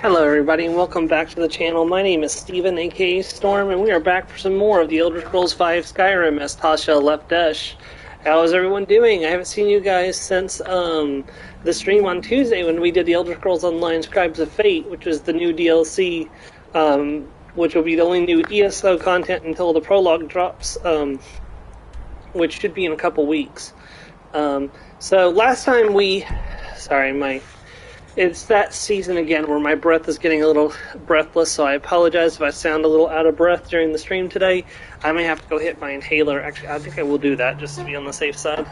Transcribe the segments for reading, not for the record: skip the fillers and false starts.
Hello everybody and welcome back to the channel. My name is Steven, aka Storm, and we are back for some more of the Elder Scrolls V Skyrim as Tasha left Dash. How is everyone doing? I haven't seen you guys since the stream on Tuesday when we did the Elder Scrolls Online Scribes of Fate, which was the new DLC, which will be the only new ESO content until the prologue drops, which should be in a couple weeks. So last time it's that season again where my breath is getting a little breathless, so I apologize if I sound a little out of breath during the stream today. I may have to go hit my inhaler. Actually, I think I will do that just to be on the safe side.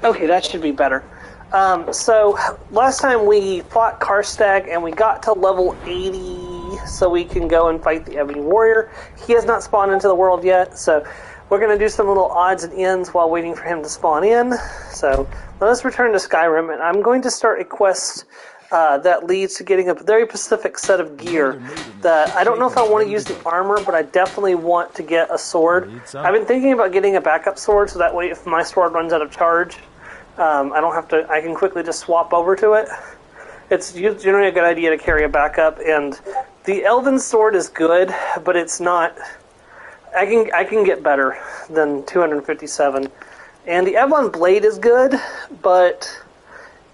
Okay, that should be better. So, last time we fought Karstag and we got to level 80 so we can go and fight the Ebony Warrior. He has not spawned into the world yet, so we're going to do some little odds and ends while waiting for him to spawn in. So, let us return to Skyrim, and I'm going to start a quest that leads to getting a very specific set of gear that I don't know if I want to use the armor, but I definitely want to get a sword. I've been thinking about getting a backup sword so that way if my sword runs out of charge, I don't have to. I can quickly just swap over to it. It's generally a good idea to carry a backup, and the Elven sword is good, but it's not. I can get better than 257, and the Evlon blade is good, but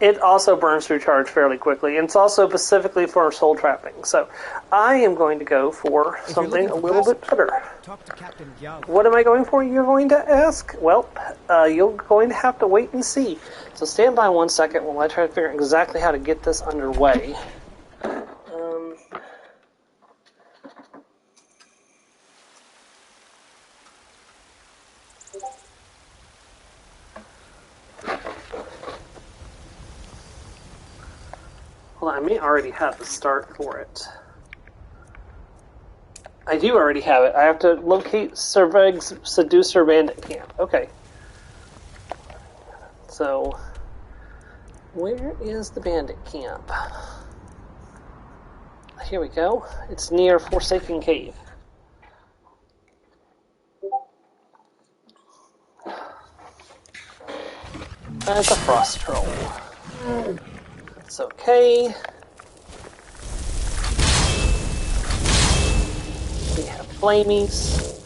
it also burns through charge fairly quickly, and it's also specifically for soul trapping. So I am going to go for something a little bit better. Talk to Captain Young. What am I going for, you're going to ask? Well, you're going to have to wait and see. So stand by 1 second while I try to figure out exactly how to get this underway. Well, I may already have the start for it. I do already have it. I have to locate Serveg's Seducer Bandit Camp. Okay. So, where is the bandit camp? Here we go. It's near Forsaken Cave. That's a frost troll. It's okay. We have flamies.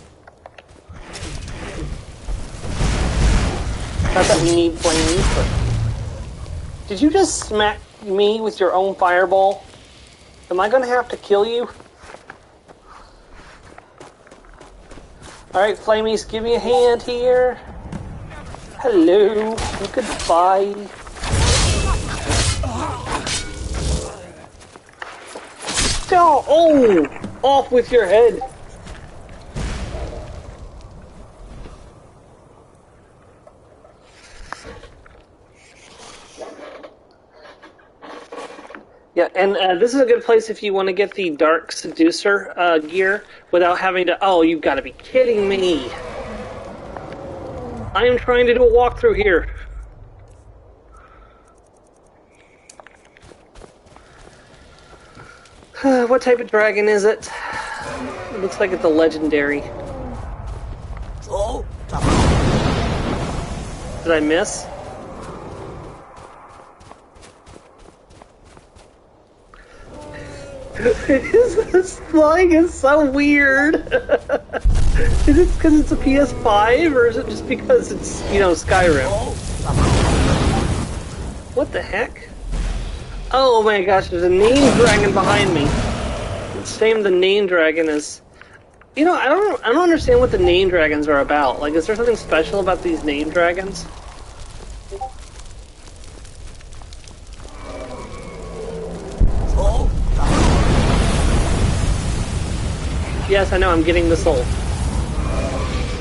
Not that we need flamies, but... Did you just smack me with your own fireball? Am I gonna have to kill you? Alright, flamies, give me a hand here. Hello. Goodbye. Oh! Off with your head! Yeah, and this is a good place if you want to get the Dark Seducer gear without having to... Oh, you've got to be kidding me! I am trying to do a walkthrough here. What type of dragon is it? It looks like it's a legendary. Did I miss? This flying is so weird. Is it because it's a PS5, or is it just because it's, Skyrim? What the heck? Oh my gosh, there's a name dragon behind me. It's named the name dragon is... I don't understand what the name dragons are about. Like, is there something special about these name dragons? Yes, I know, I'm getting the soul.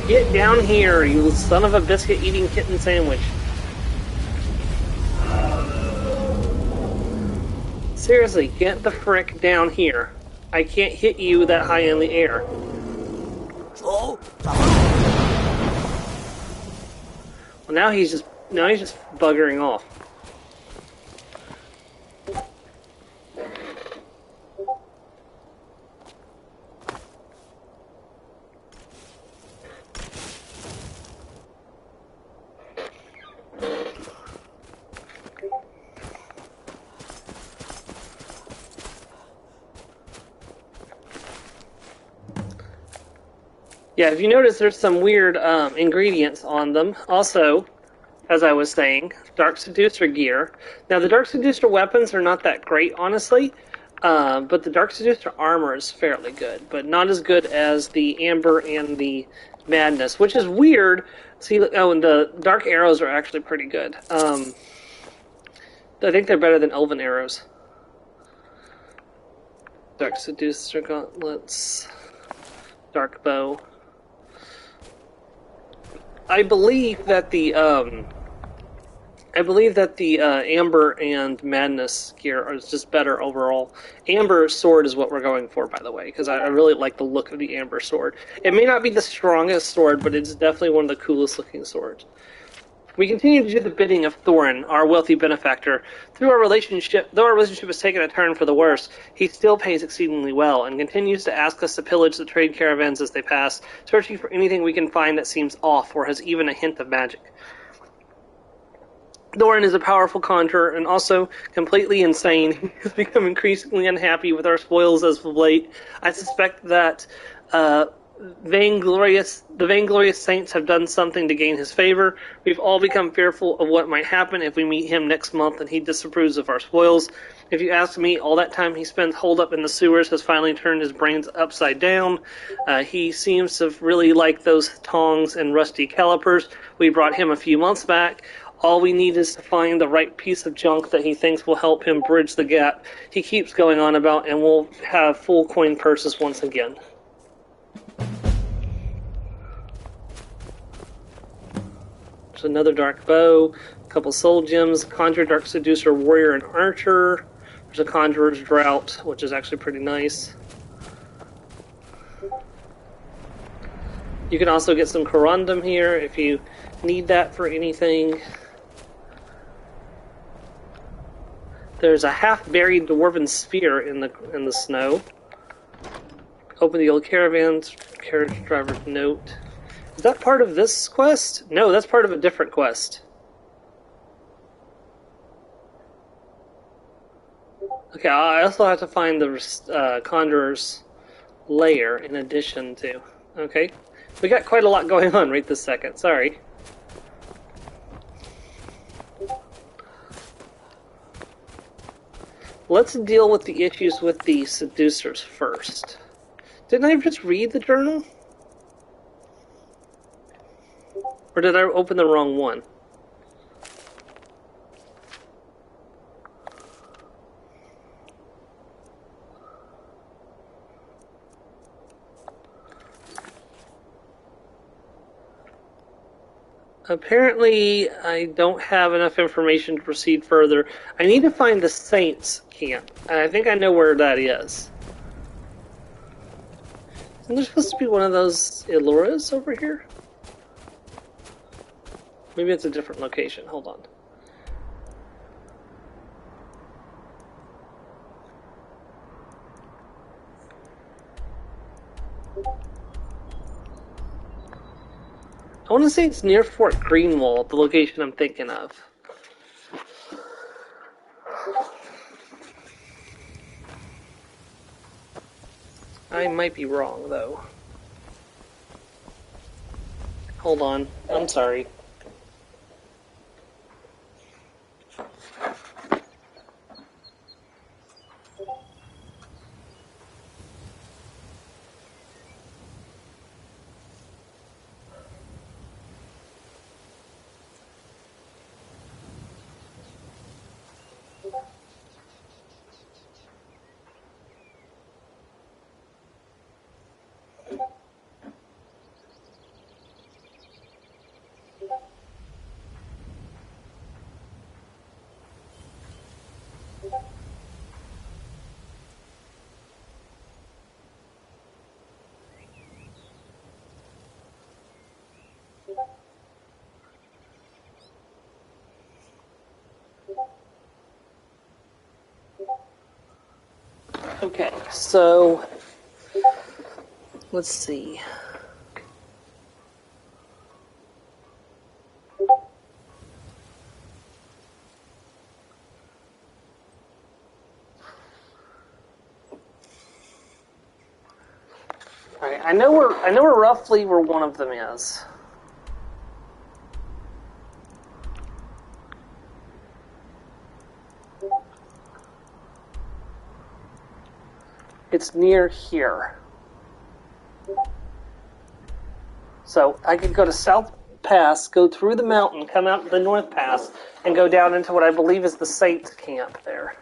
Get down here, you son of a biscuit-eating kitten sandwich. Seriously, get the frick down here. I can't hit you that high in the air. Well, now he's just No, he's just buggering off. Yeah, if you notice, there's some weird ingredients on them. Also, as I was saying, Dark Seducer gear. Now, the Dark Seducer weapons are not that great, honestly, but the Dark Seducer armor is fairly good, but not as good as the Amber and the Madness, which is weird. See, oh, and the Dark Arrows are actually pretty good. I think they're better than Elven Arrows. Dark Seducer gauntlets, Dark Bow. I believe that the Amber and Madness gear is just better overall. Amber sword is what we're going for, by the way, because I really like the look of the Amber sword. It may not be the strongest sword, but it's definitely one of the coolest looking swords. We continue to do the bidding of Thorin, our wealthy benefactor. Though our relationship has taken a turn for the worse, he still pays exceedingly well, and continues to ask us to pillage the trade caravans as they pass, searching for anything we can find that seems off or has even a hint of magic. Thorin is a powerful conjurer and also completely insane. He has become increasingly unhappy with our spoils as of late. I suspect that the vainglorious saints have done something to gain his favor. We've all become fearful of what might happen if we meet him next month and he disapproves of our spoils. If you ask me, all that time he spent holed up in the sewers has finally turned his brains upside down. He seems to really like those tongs and rusty calipers we brought him a few months back. All we need is to find the right piece of junk that he thinks will help him bridge the gap he keeps going on about, and we'll have full coin purses once again. There's another dark bow, a couple soul gems, conjure, dark seducer, warrior, and archer. There's a conjurer's drought, which is actually pretty nice. You can also get some corundum here if you need that for anything. There's a half-buried dwarven spear in the snow. Open the old caravans, carriage driver's note. Is that part of this quest? No, that's part of a different quest. Okay, I also have to find the Conjurer's lair in addition to... Okay, we got quite a lot going on right this second, sorry. Let's deal with the issues with the seducers first. Didn't I just read the journal? Or did I open the wrong one? Apparently, I don't have enough information to proceed further. I need to find the Saints camp, and I think I know where that is. Isn't there supposed to be one of those Iluras over here? Maybe it's a different location. Hold on. I want to say it's near Fort Greenwald, the location I'm thinking of. I might be wrong, though. Hold on. I'm sorry. Okay, so let's see. All right, I know we're roughly where one of them is. It's near here. So I could go to South Pass, go through the mountain, come out to the North Pass, and go down into what I believe is the Saints camp there.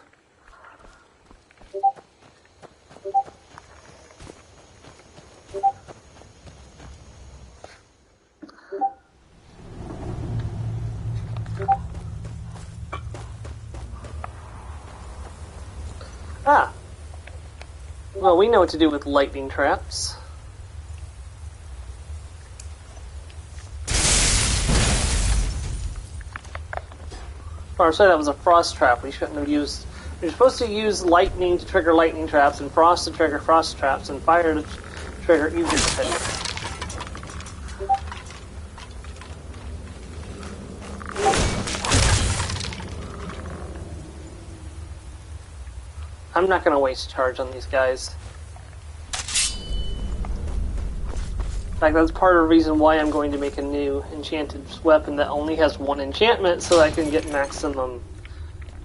Ah. Well, we know what to do with lightning traps. Or sorry, that was a frost trap. We shouldn't have used... You're supposed to use lightning to trigger lightning traps, and frost to trigger frost traps, and fire to trigger ether to trigger. I'm not going to waste charge on these guys. In fact, that's part of the reason why I'm going to make a new enchanted weapon that only has one enchantment so that I can get maximum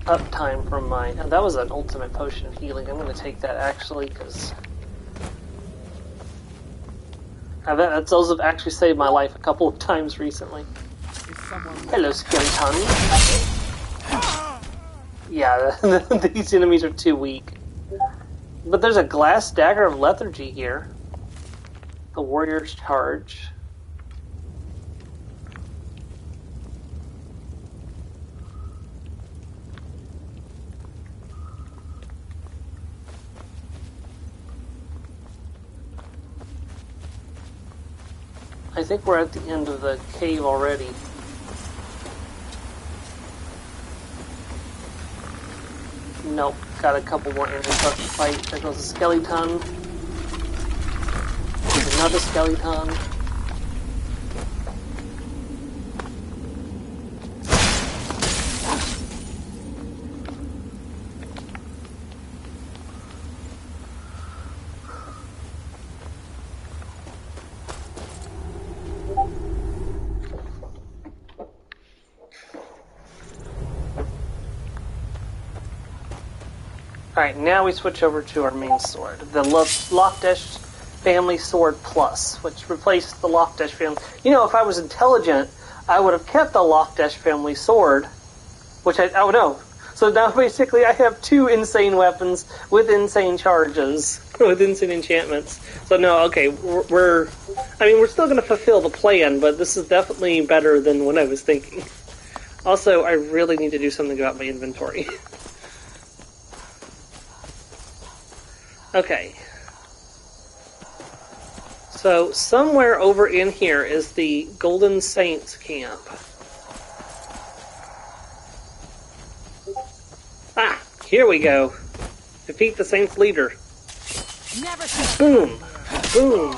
uptime from mine. And that was an ultimate potion of healing. I'm going to take that actually because those have actually saved my life a couple of times recently. Hello, skeleton. Yeah, these enemies are too weak. But there's a glass dagger of lethargy here. The warrior's charge. I think we're at the end of the cave already. Nope, got a couple more enemies left to fight. There goes a skeleton. There's another skeleton. Alright, now we switch over to our main sword. The Lockdash Family Sword Plus, which replaced the Lockdash Family... You know, if I was intelligent, I would have kept the Lockdash Family Sword, which oh no. So now basically I have two insane weapons with insane charges, with insane enchantments. So no, okay, we're still going to fulfill the plan, but this is definitely better than what I was thinking. Also, I really need to do something about my inventory. Okay. So, somewhere over in here is the Golden Saints camp. Ah, here we go. Defeat the Saints leader. Boom! Boom!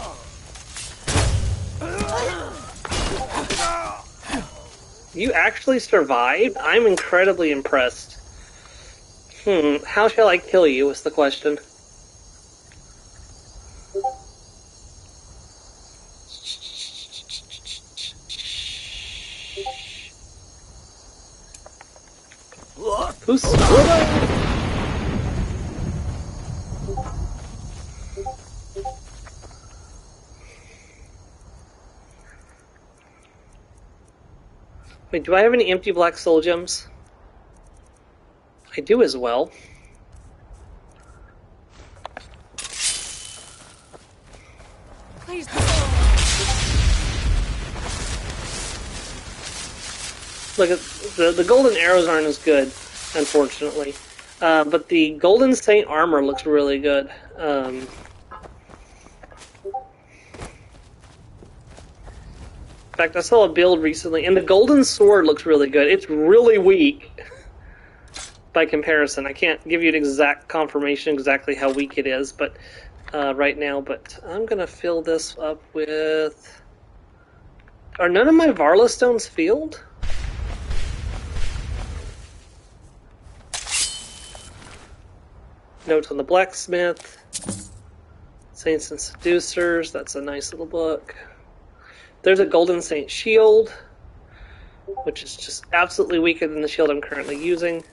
You actually survived? I'm incredibly impressed. How shall I kill you was the question. Who's Wait, do I have any empty black soul gems? I do as well. Please. Look, the golden arrows aren't as good, unfortunately. But the Golden Saint armor looks really good. In fact, I saw a build recently, and the golden sword looks really good. It's really weak, by comparison. I can't give you an exact confirmation exactly how weak it is, but right now. But I'm gonna fill this up with. Are none of my Varla stones filled? Notes on the Blacksmith. Saints and Seducers. That's a nice little book. There's a Golden Saint Shield, which is just absolutely weaker than the shield I'm currently using.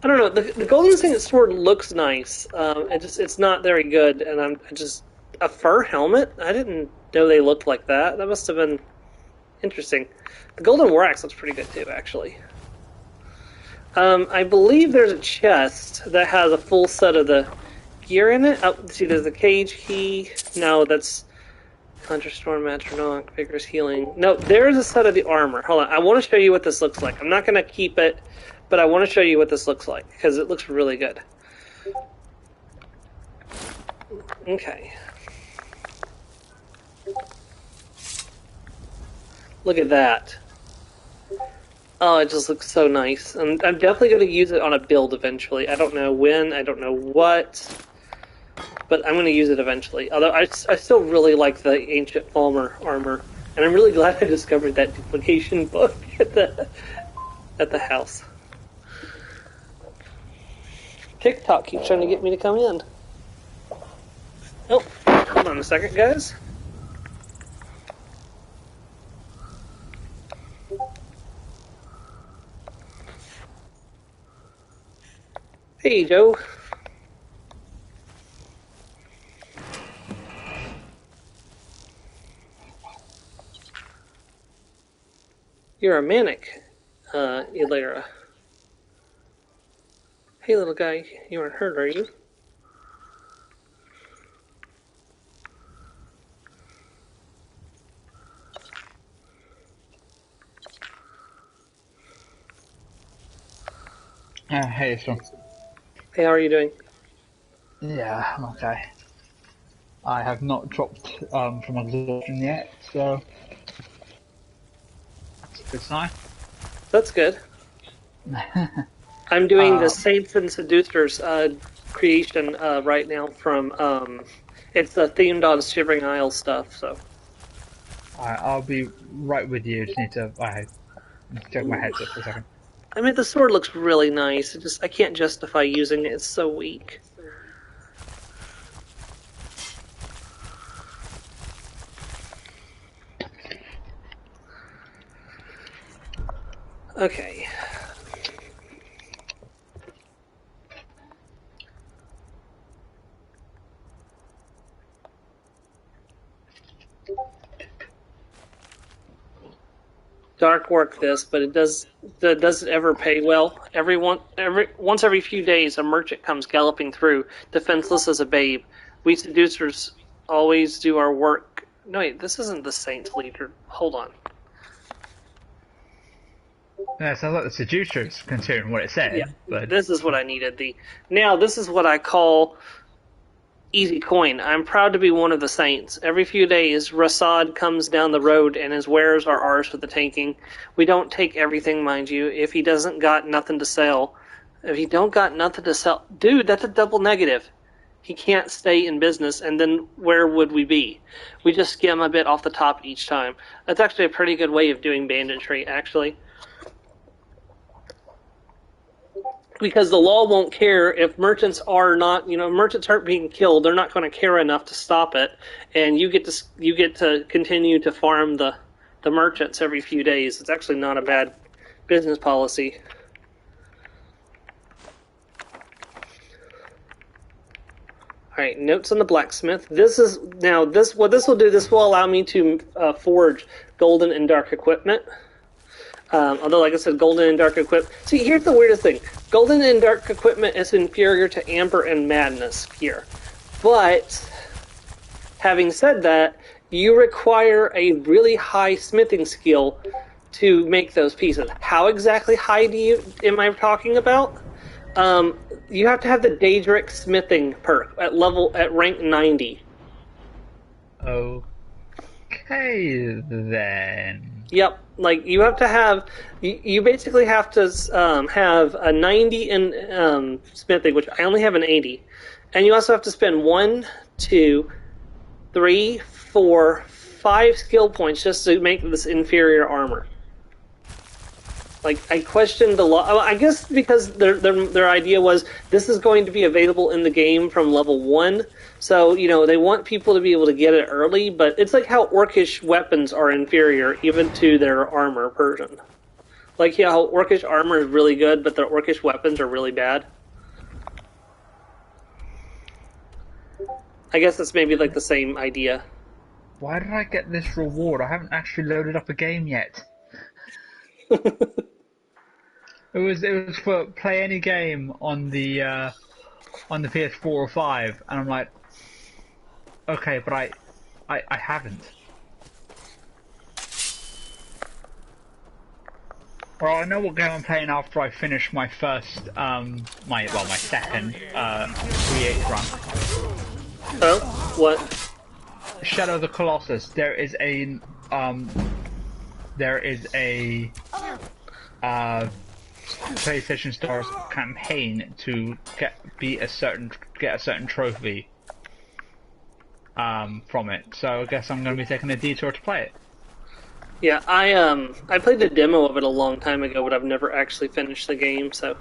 I don't know. The Golden Saint Sword looks nice. It's not very good, and I'm just a fur helmet. I didn't know they looked like that. That must have been interesting. The Golden War Axe looks pretty good too, actually. I believe there's a chest that has a full set of the gear in it. Oh, see, there's the cage key. No, that's Conjure Storm, Matronach, Vigorous Healing. No, there's a set of the armor. Hold on, I want to show you what this looks like. I'm not going to keep it, but I want to show you what this looks like, because it looks really good. Okay. Look at that. Oh, it just looks so nice. And I'm definitely going to use it on a build eventually. I don't know when, I don't know what, but I'm going to use it eventually. Although I still really like the Ancient Palmer armor, and I'm really glad I discovered that duplication book at the house. TikTok keeps trying to get me to come in. Oh, hold on a second, guys. Hey, Joe. You're a manic, Ilera. Hey, little guy, you aren't hurt, are you? Hey, Sean. Hey, how are you doing? Yeah, I'm okay. I have not dropped from exhaustion yet, so that's a good sign. That's good. I'm doing the Saints and Seducers creation right now from, it's themed on Shivering Isle stuff, so. I'll be right with you. Just need to check my headset for a second. I mean, the sword looks really nice. I can't justify using it. It's so weak. Okay. Dark work this, but it doesn't ever pay well. Once every few days, a merchant comes galloping through, defenseless as a babe. We seducers always do our work. No, wait, this isn't the Saints leader. Hold on. Yeah, it sounds like the seducers, considering what it said. Yeah, but this is what I needed. Now, this is what I call easy coin. I'm proud to be one of the Saints. Every few days, Rasad comes down the road and his wares are ours for the taking. We don't take everything, mind you. If he doesn't got nothing to sell, dude, that's a double negative. He can't stay in business, and then where would we be? We just skim a bit off the top each time. That's actually a pretty good way of doing banditry, actually. Because the law won't care if merchants merchants aren't being killed. They're not going to care enough to stop it, and you get to continue to farm the merchants every few days. It's actually not a bad business policy. All right, notes on the blacksmith. What this will do. This will allow me to forge golden and dark equipment. Although, like I said, golden and dark equipment. See, here's the weirdest thing. Golden and dark equipment is inferior to amber and madness here. But, having said that, you require a really high smithing skill to make those pieces. How exactly high am I talking about? You have to have the Daedric smithing perk at rank 90. Okay, then. Yep, like you have to have, you basically have to have a 90 in smithing, which I only have an 80, and you also have to spend 1, 2, 3, 4, 5 skill points just to make this inferior armor. Like I questioned the law. I guess because their idea was this is going to be available in the game from level 1. So, they want people to be able to get it early, but it's like how orcish weapons are inferior even to their armor version. Like, how orcish armor is really good, but their orcish weapons are really bad. I guess that's maybe like the same idea. Why did I get this reward? I haven't actually loaded up a game yet. It was for play any game on the PS4 or 5, and I'm like, okay, but I haven't. Well, I know what game I'm playing after I finish my first, my second, 3H run. Oh, what? Shadow of the Colossus. There is a PlayStation Stars campaign to get a certain trophy from it. So I guess I'm going to be taking a detour to play it. Yeah, I played the demo of it a long time ago, but I've never actually finished the game. So,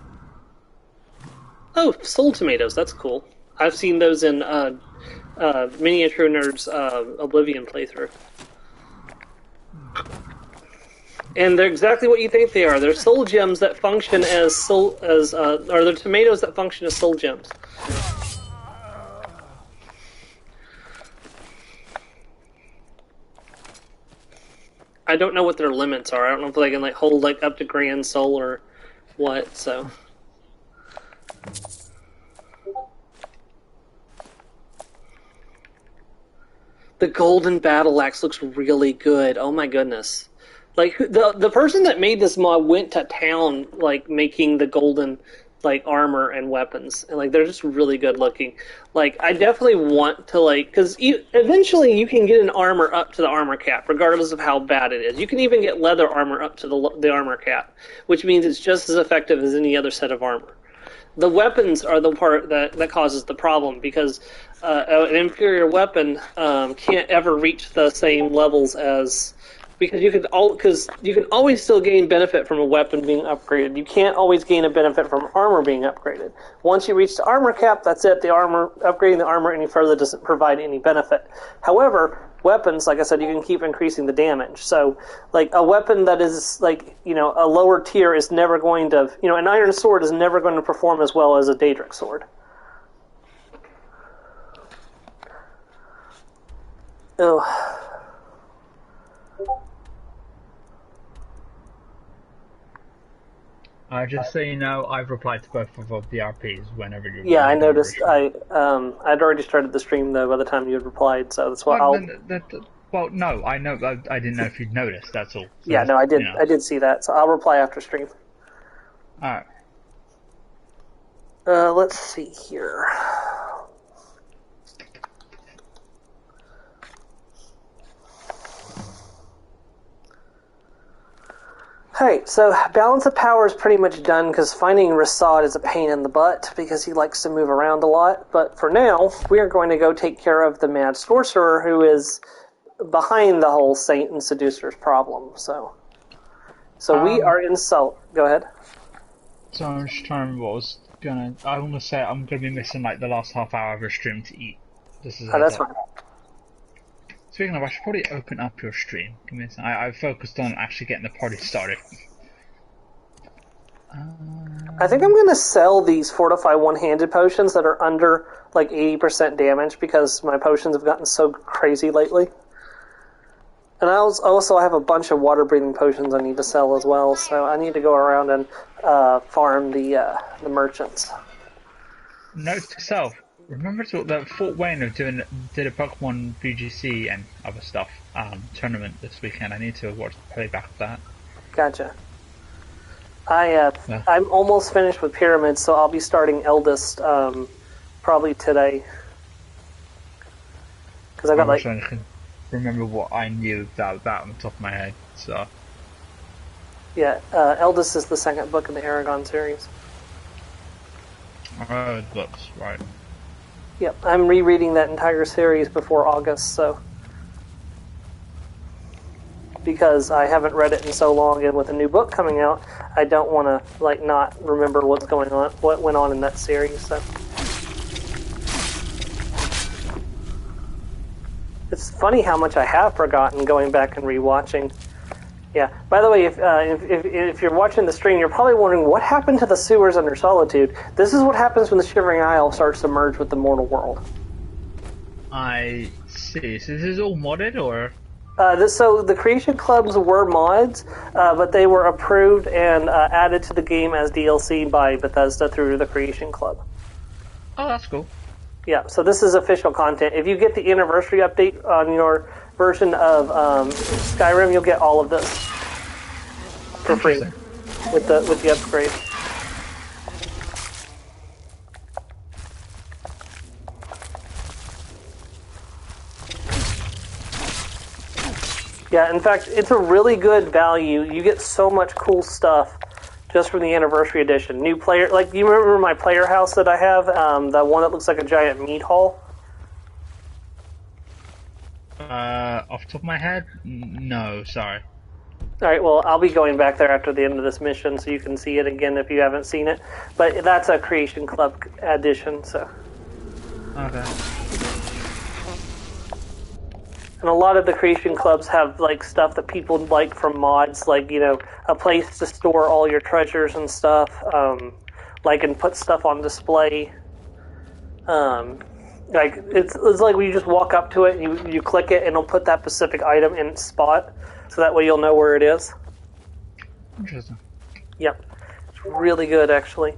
soul tomatoes. That's cool. I've seen those in Miniature Nerd's Oblivion playthrough. And they're exactly what you think they are. They're soul gems that function or they're tomatoes that function as soul gems. I don't know what their limits are. I don't know if they can hold up to grand soul or what. So. The golden battle axe looks really good. Oh my goodness. Like the person that made this mod went to town making the golden armor and weapons, and they're just really good looking. I definitely want to because eventually you can get an armor up to the armor cap regardless of how bad it is. You can even get leather armor up to the armor cap, which means it's just as effective as any other set of armor. The weapons are the part that causes the problem because an inferior weapon can't ever reach the same levels as. Because you can always still gain benefit from a weapon being upgraded. You can't always gain a benefit from armor being upgraded. Once you reach the armor cap, that's it. Upgrading the armor any further doesn't provide any benefit. However, weapons, like I said, you can keep increasing the damage. So, a weapon that is a lower tier is never going to, an iron sword is never going to perform as well as a Daedric sword. Oh. Just so you know, I've replied to both of the RPs whenever you. Yeah, I noticed. I'd already started the stream though by the time you had replied, so that's why Well, no, I know. I didn't know if you'd noticed. That's all. So yeah, no, I did. I did see that, so I'll reply after stream. All right. Let's see here. Alright, so balance of power is pretty much done because finding Rasad is a pain in the butt because he likes to move around a lot. But for now, we are going to go take care of the Mad Sorcerer who is behind the whole Saint and Seducer's problem. So we are in Go ahead. So I'm just trying to remember what I was gonna. I want to say I'm gonna be missing the last half hour of your stream to eat. This is. That's fine. Speaking of, I should probably open up your stream. Give me a second. I focused on actually getting the party started. I think I'm going to sell these Fortify one-handed potions that are under 80% damage because my potions have gotten so crazy lately. And I also have a bunch of water-breathing potions I need to sell as well, so I need to go around and farm the merchants. Note to self. Remember that Fort Wayne did a Pokemon VGC and other stuff tournament this weekend. I need to play back with that. Gotcha. I'm almost finished with Pyramids, so I'll be starting Eldest probably today. Because I got remember what I knew about that on the top of my head. So Yeah, Eldest is the second book in the Aragon series. books, right? Yep, I'm rereading that entire series before August, so because I haven't read it in so long, and with a new book coming out, I don't want to like not remember what's going on, what went on in that series. So it's funny how much I have forgotten going back and rewatching. Yeah. By the way, if you're watching the stream, you're probably wondering what happened to the sewers under Solitude. This is what happens when the Shivering Isle starts to merge with the mortal world. I see. So this is all modded, or? So the Creation Clubs were mods, but they were approved and added to the game as DLC by Bethesda through the Creation Club. Oh, that's cool. Yeah, so this is official content. If you get the anniversary update on your version of Skyrim, you'll get all of this for free with the upgrade. Yeah, in fact, it's a really good value. You get so much cool stuff just from the anniversary edition. New player, like, you remember my player house that I have? The one that looks like a giant meat hall? Off the top of my head, no, sorry. Alright, well, I'll be going back there after the end of this mission so you can see it again if you haven't seen it. But that's a Creation Club edition, so. Okay. And a lot of the Creation Clubs have, like, stuff that people like from mods, like, you know, a place to store all your treasures and stuff, like, and put stuff on display. Like, it's like when you just walk up to it, and you click it, and it'll put that specific item in its spot, so that way you'll know where it is. Interesting. Yep. It's really good, actually.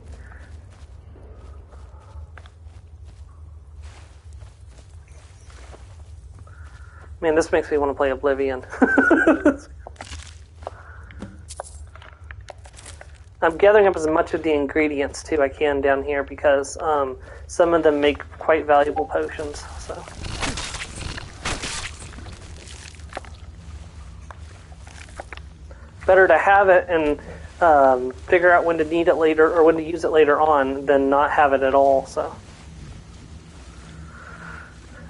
Man, this makes me want to play Oblivion. I'm gathering up as much of the ingredients, too, I can down here, because some of them make quite valuable potions, so. Better to have it and figure out when to need it later, or when to use it later on, than not have it at all, so.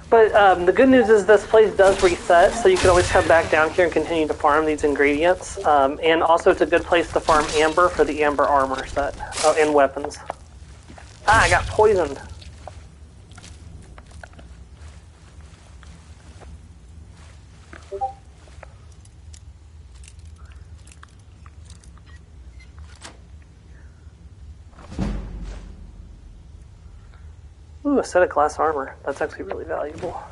But the good news is this place does reset, so you can always come back down here and continue to farm these ingredients. And also it's a good place to farm amber for the amber armor set, and weapons. Ah, I got poisoned. Ooh, a set of glass armor. That's actually really valuable.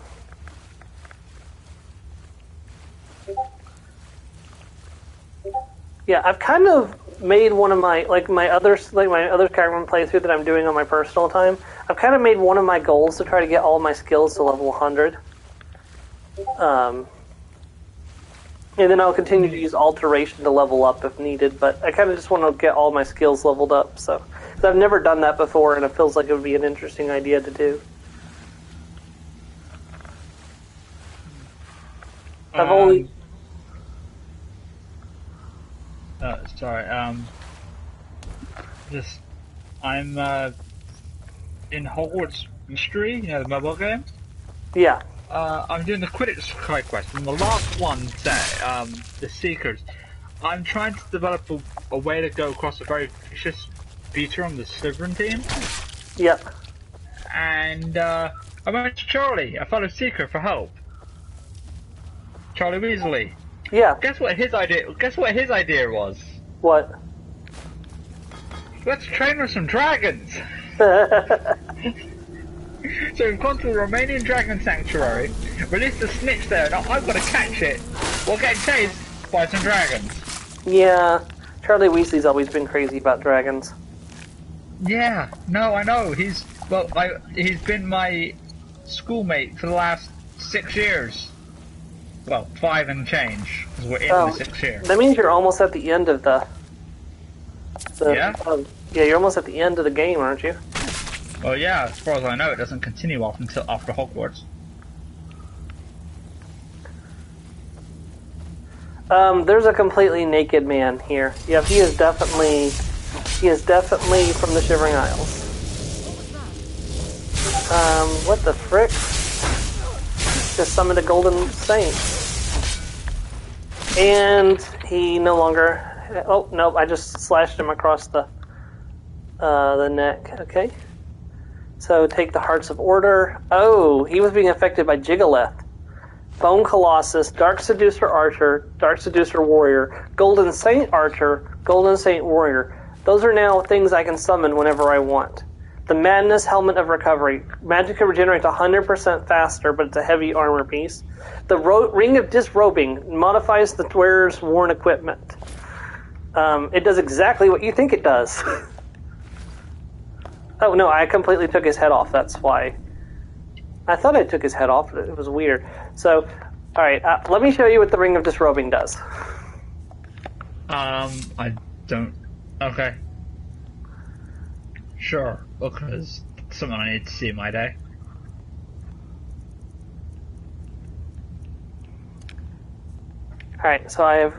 Yeah, I've kind of made one of my my other Skyrim playthrough that I'm doing on my personal time. I've kind of made one of my goals to try to get all my skills to level 100. And then I'll continue to use alteration to level up if needed, but I kind of just want to get all my skills leveled up, so. Because I've never done that before, and it feels like it would be an interesting idea to do. I've only... I'm in Hogwarts Mystery, you know, the mobile game? Yeah. I'm doing the Quidditch side quest, and the last one there, the Seekers. I'm trying to develop a way to go across a very vicious beater on the Slytherin team. Yep. And I went to Charlie, a fellow Seeker, for help. Charlie Weasley. Yeah. Guess what his idea was? What? Let's train with some dragons. So we've gone to the Romanian Dragon Sanctuary, released a snitch there, now I've got to catch it while getting chased by some dragons. Yeah, Charlie Weasley's always been crazy about dragons. Yeah, no, I know. He's been my schoolmate for the last 6 years. Well, 5 and change, because we're in the 6th year. That means you're almost at the end of the yeah? Yeah, you're almost at the end of the game, aren't you? Well, yeah, as far as I know, it doesn't continue off until after Hogwarts. There's a completely naked man here. Yeah, he is definitely from the Shivering Isles. What the frick? Just summoned a golden saint. And he no longer... Oh, nope, I just slashed him across the neck. Okay. So take the Hearts of Order. Oh, he was being affected by Gigaleth. Bone Colossus, Dark Seducer Archer, Dark Seducer Warrior, Golden Saint Archer, Golden Saint Warrior. Those are now things I can summon whenever I want. The Madness Helmet of Recovery. Magicka regenerates 100% faster, but it's a heavy armor piece. The Ring of Disrobing modifies the wearer's worn equipment. It does exactly what you think it does. Oh, no, I completely took his head off. That's why. I thought I took his head off, but it was weird. So, alright, let me show you what the Ring of Disrobing does. I don't... Okay. Sure, because it's something I need to see in my day. Alright, so I have...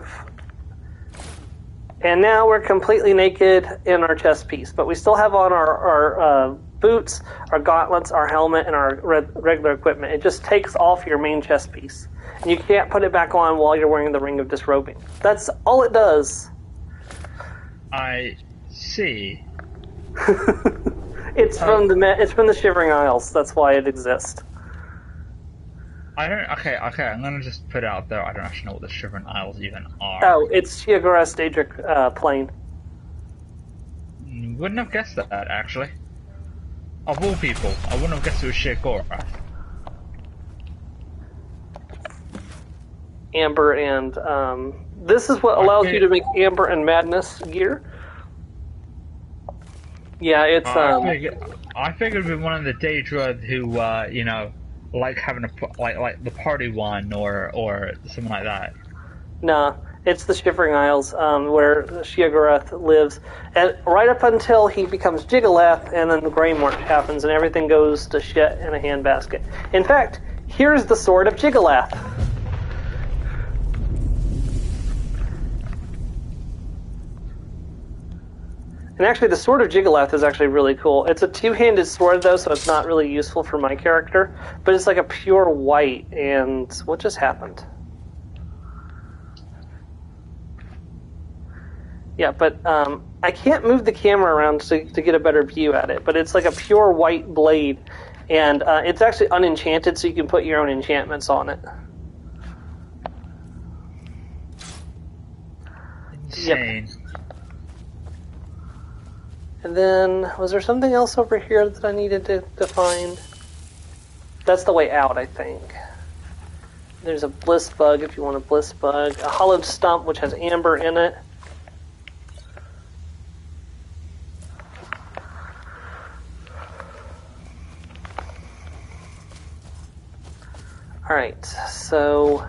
And now we're completely naked in our chest piece, but we still have on our boots, our gauntlets, our helmet, and our regular equipment. It just takes off your main chest piece. And you can't put it back on while you're wearing the Ring of Disrobing. That's all it does. I see. It's from the Shivering Isles. That's why it exists. Okay, I'm gonna just put it out there. I don't actually know what the Shivering Isles even are. Oh, it's Sheogorath's Daedric Plain. Wouldn't have guessed that, actually. Of all people, I wouldn't have guessed it was Sheogorath. Amber and, this is what allows you to make Amber and Madness gear. Yeah, it's, I figured it'd be one of the Daedra who, you know, like having like the party one or something like that. Nah, it's the Shivering Isles, where Sheogorath lives, and right up until he becomes Gigaleth, and then the Grey March happens, and everything goes to shit in a handbasket. In fact, here's the Sword of Gigaleth. And actually, the Sword of Gigaleth is actually really cool. It's a two-handed sword, though, so it's not really useful for my character. But it's like a pure white, and what just happened? Yeah, but I can't move the camera around to get a better view at it. But it's like a pure white blade, and it's actually unenchanted, so you can put your own enchantments on it. Insane. Yep. And then, was there something else over here that I needed to find? That's the way out, I think. There's a bliss bug if you want a bliss bug. A hollowed stump which has amber in it. Alright, so...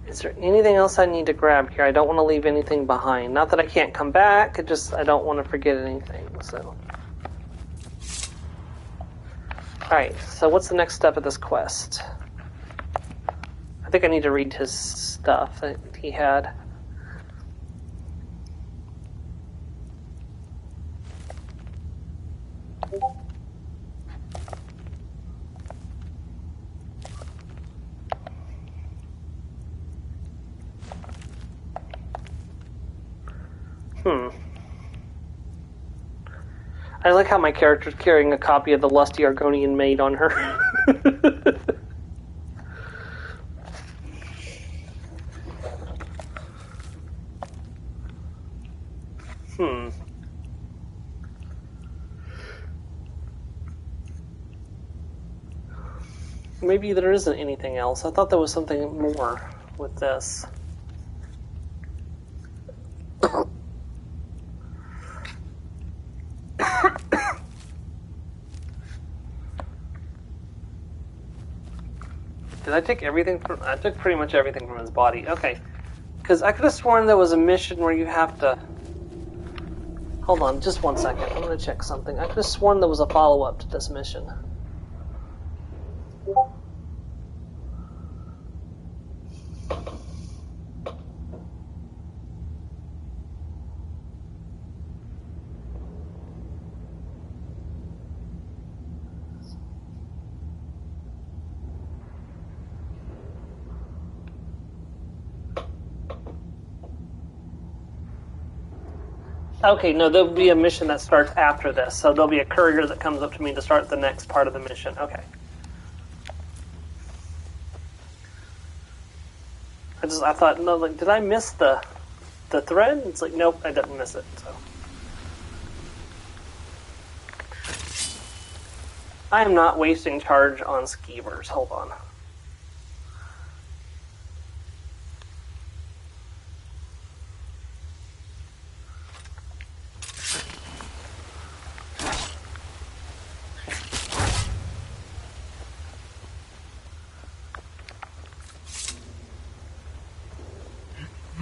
Is there anything else I need to grab here? I don't want to leave anything behind. Not that I can't come back, I don't want to forget anything, so... Alright, so what's the next step of this quest? I think I need to read his stuff that he had. I like how my character's carrying a copy of the Lusty Argonian Maid on her. Maybe there isn't anything else. I thought there was something more with this. Did I take everything from... I took pretty much everything from his body. Okay. Because I could have sworn there was a mission where you have to... Hold on, just one second. I'm going to check something. I could have sworn there was a follow-up to this mission. Okay, no, there'll be a mission that starts after this, so there'll be a courier that comes up to me to start the next part of the mission. Okay. I thought, no, like, did I miss the thread? It's like, nope, I didn't miss it, so. I am not wasting charge on skeevers. Hold on.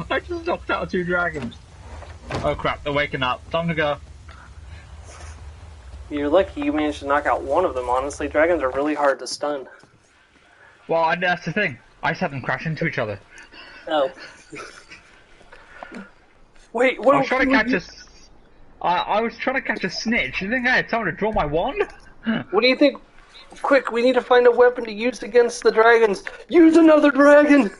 I just knocked out 2 dragons. Oh crap, they're waking up. Time to go. You're lucky you managed to knock out one of them, honestly. Dragons are really hard to stun. Well, that's the thing. I just had them crash into each other. Oh. Wait, what? I was trying to catch I was trying to catch a snitch. You think I had time to draw my wand? What do you think? Quick, we need to find a weapon to use against the dragons. Use another dragon!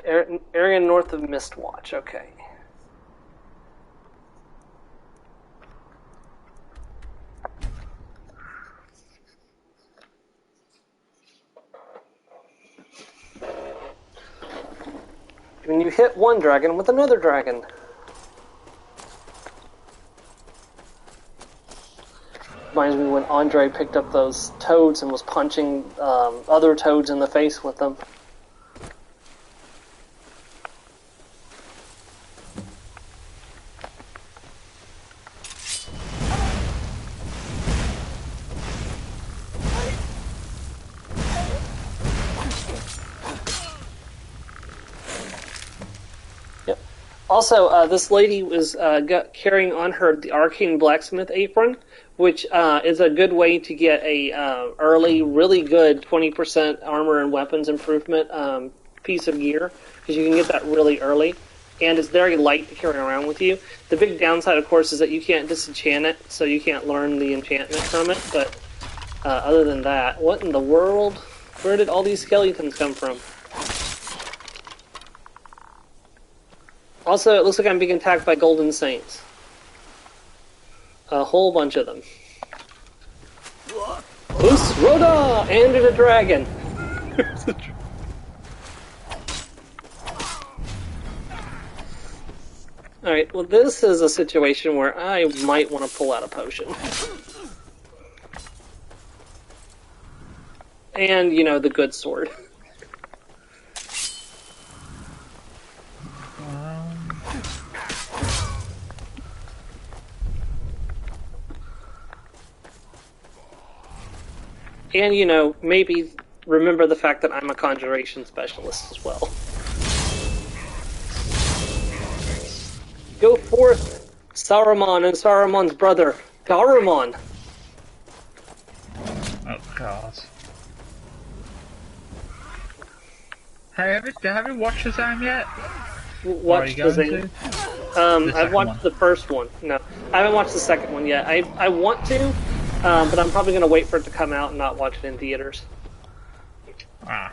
The area north of Mistwatch, okay. When you hit one dragon with another dragon. Reminds me when Andre picked up those toads and was punching other toads in the face with them. Also, this lady was carrying on her the arcane blacksmith apron, which is a good way to get a early, really good 20% armor and weapons improvement piece of gear, because you can get that really early, and it's very light to carry around with you. The big downside, of course, is that you can't disenchant it, so you can't learn the enchantment from it, but other than that, what in the world? Where did all these skeletons come from? Also, it looks like I'm being attacked by golden saints. A whole bunch of them. Usroda! And a dragon! Alright, well this is a situation where I might want to pull out a potion. And, you know, the good sword. And, you know, maybe remember the fact that I'm a conjuration specialist as well. Go forth, Saruman and Saruman's brother, Garuman. Oh, God. Have you watched Shazam yet? Watched Shazam? I've watched the first one. No, I haven't watched the second one yet. I want to. But I'm probably going to wait for it to come out and not watch it in theaters. Ah.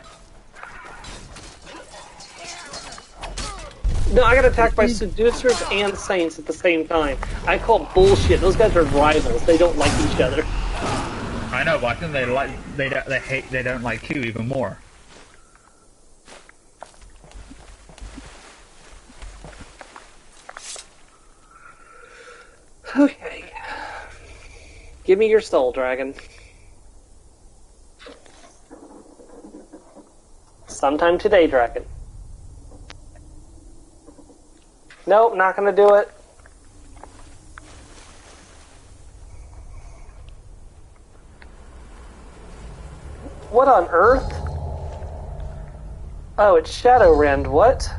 No, I got attacked by seducers and saints at the same time. I call bullshit. Those guys are rivals. They don't like each other. I know, but I think they don't like you even more. Okay. Give me your soul, dragon. Sometime today, dragon. Nope, not gonna do it. What on earth? Oh, it's Shadowrend, what?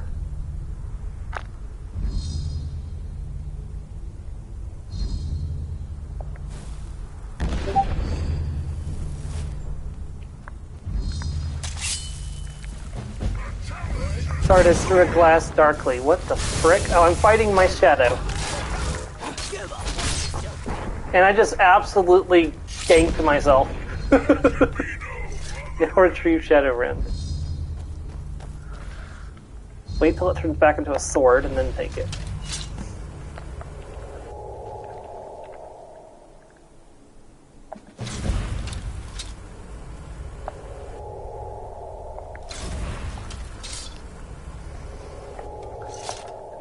Started through a glass darkly. What the frick? Oh, I'm fighting my shadow. And I just absolutely ganked myself. Now retrieve Shadowrend. Wait till it turns back into a sword and then take it.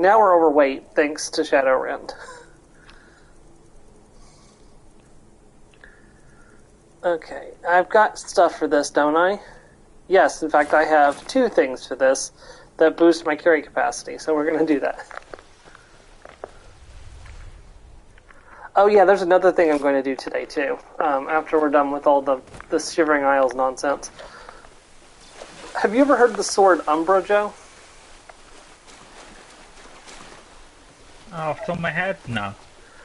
Now we're overweight, thanks to Shadowrend. Okay, I've got stuff for this, don't I? Yes, in fact, I have 2 things for this that boost my carry capacity, so we're going to do that. Oh yeah, there's another thing I'm going to do today, too, after we're done with all the Shivering Isles nonsense. Have you ever heard the sword Umbra, Joe? Off the top of my head, no.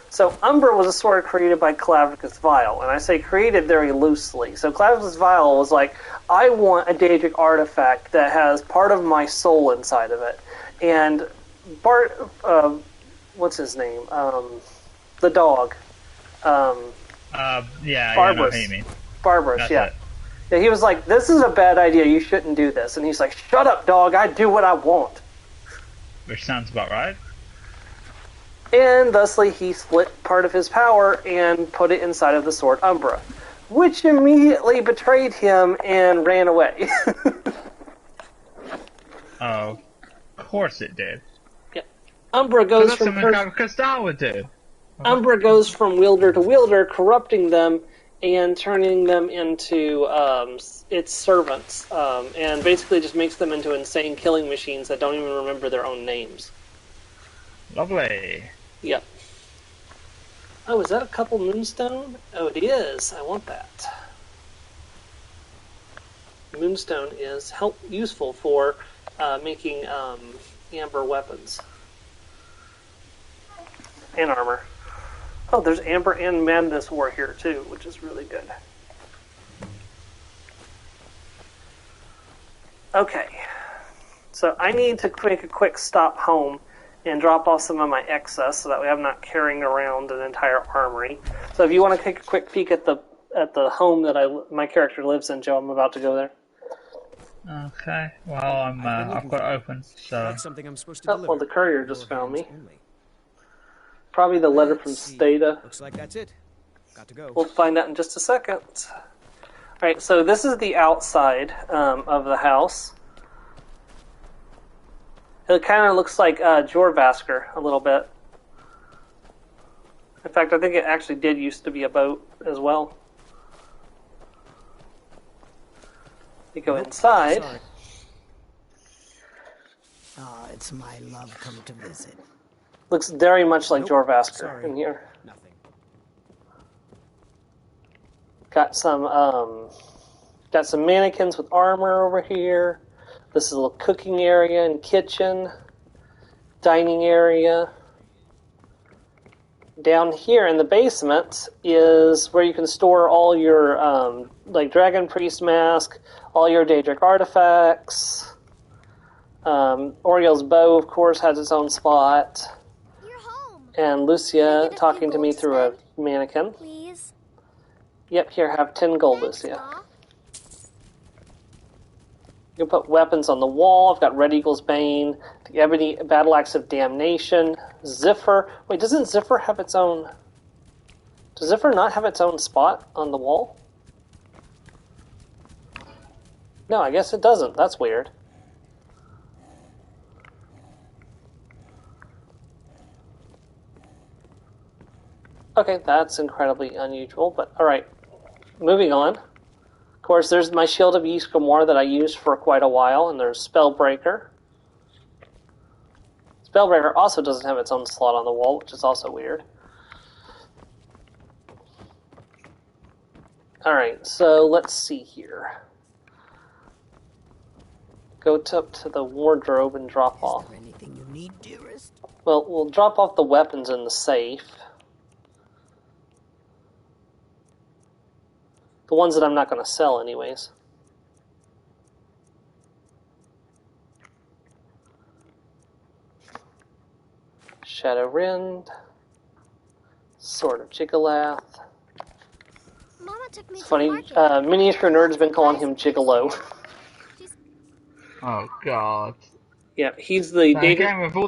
So Umbra was a sword created by Clavicus Vile, and I say created very loosely. So Clavicus Vile was like, I want a Daedric artifact that has part of my soul inside of it. And Bart, what's his name? The dog. Yeah, Barbarous. I know who you mean. Barbarous, That's yeah. it. Yeah. He was like, this is a bad idea, you shouldn't do this. And he's like, shut up, dog, I do what I want. Which sounds about right. And thusly he split part of his power and put it inside of the sword Umbra, which immediately betrayed him and ran away. Oh, of course it did. Yeah. Umbra goes That's from something Kastar would do. Umbra goes from wielder to wielder, corrupting them and turning them into its servants, and basically just makes them into insane killing machines that don't even remember their own names. Lovely. Yep. Oh, is that a couple moonstone? Oh, it is. I want that. Moonstone is useful for making amber weapons. And armor. Oh, there's amber and madness ore here too, which is really good. Okay. So I need to make a quick stop home and drop off some of my excess so that way I'm not carrying around an entire armory. So if you want to take a quick peek at the home that my character lives in, Joe, I'm about to go there. Okay. Well, I've got it open, so. That's something I'm supposed to Oh, deliver. well, the courier just found me. Only. Probably the letter from Let's see. Stata. Looks like that's it. Got to go. We'll find out in just a second. Alright, so this is the outside of the house. It kind of looks like Jorvasker a little bit. In fact, I think it actually did used to be a boat as well. You go inside. Sorry. Ah, it's my love come to visit. Looks very much like Nope, Jorvasker sorry. in here. Nothing. Got some mannequins with armor over here. This is a little cooking area and kitchen, dining area. Down here in the basement is where you can store all your like Dragon Priest mask, all your Daedric artifacts. Oriel's bow, of course, has its own spot. You're home. And Lucia talking to me through a mannequin. Please. Yep, here, have 10 gold, Thanks, Lucia. Ma. You can put weapons on the wall. I've got Red Eagle's Bane, the Ebony Battle Axe of Damnation, Ziffer. Wait, doesn't Ziffer have its own... Does Ziffer not have its own spot on the wall? No, I guess it doesn't. That's weird. Okay, that's incredibly unusual, but alright. Moving on. Of course, there's my Shield of Ysgramor that I used for quite a while, and there's Spellbreaker. Spellbreaker also doesn't have its own slot on the wall, which is also weird. Alright, so let's see here. Go up to the wardrobe and drop off. Is there anything you need, dearest? Well, we'll drop off the weapons in the safe. The ones that I'm not going to sell anyways. Shadowrend. Sword of Jigalath. Mama took me It's to funny, the market. Miniature Nerd's been calling him Gigolo. Oh, God. Yeah, he's the And again, with all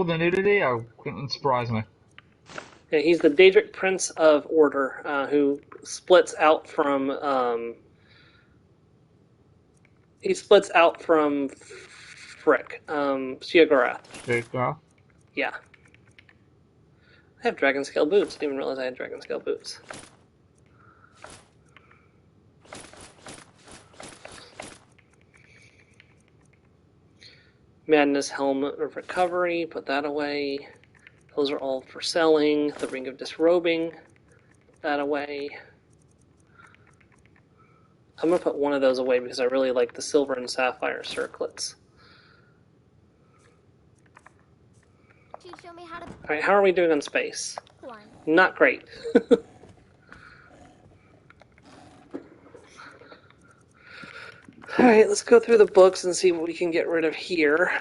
the nudity, oh, wouldn't surprise me. yeah, he's the Daedric Prince of Order, who splits out from Frick, Sheogorath. Dude, girl. Yeah. I have dragon scale boots. Didn't even realize I had dragon scale boots. Madness Helmet of Recovery, put that away. Those are all for selling. The Ring of Disrobing, put that away. I'm going to put one of those away because I really like the silver and sapphire circlets. She'd show me how to Alright, how are we doing on space? one. Not great. Alright, let's go through the books and see what we can get rid of here.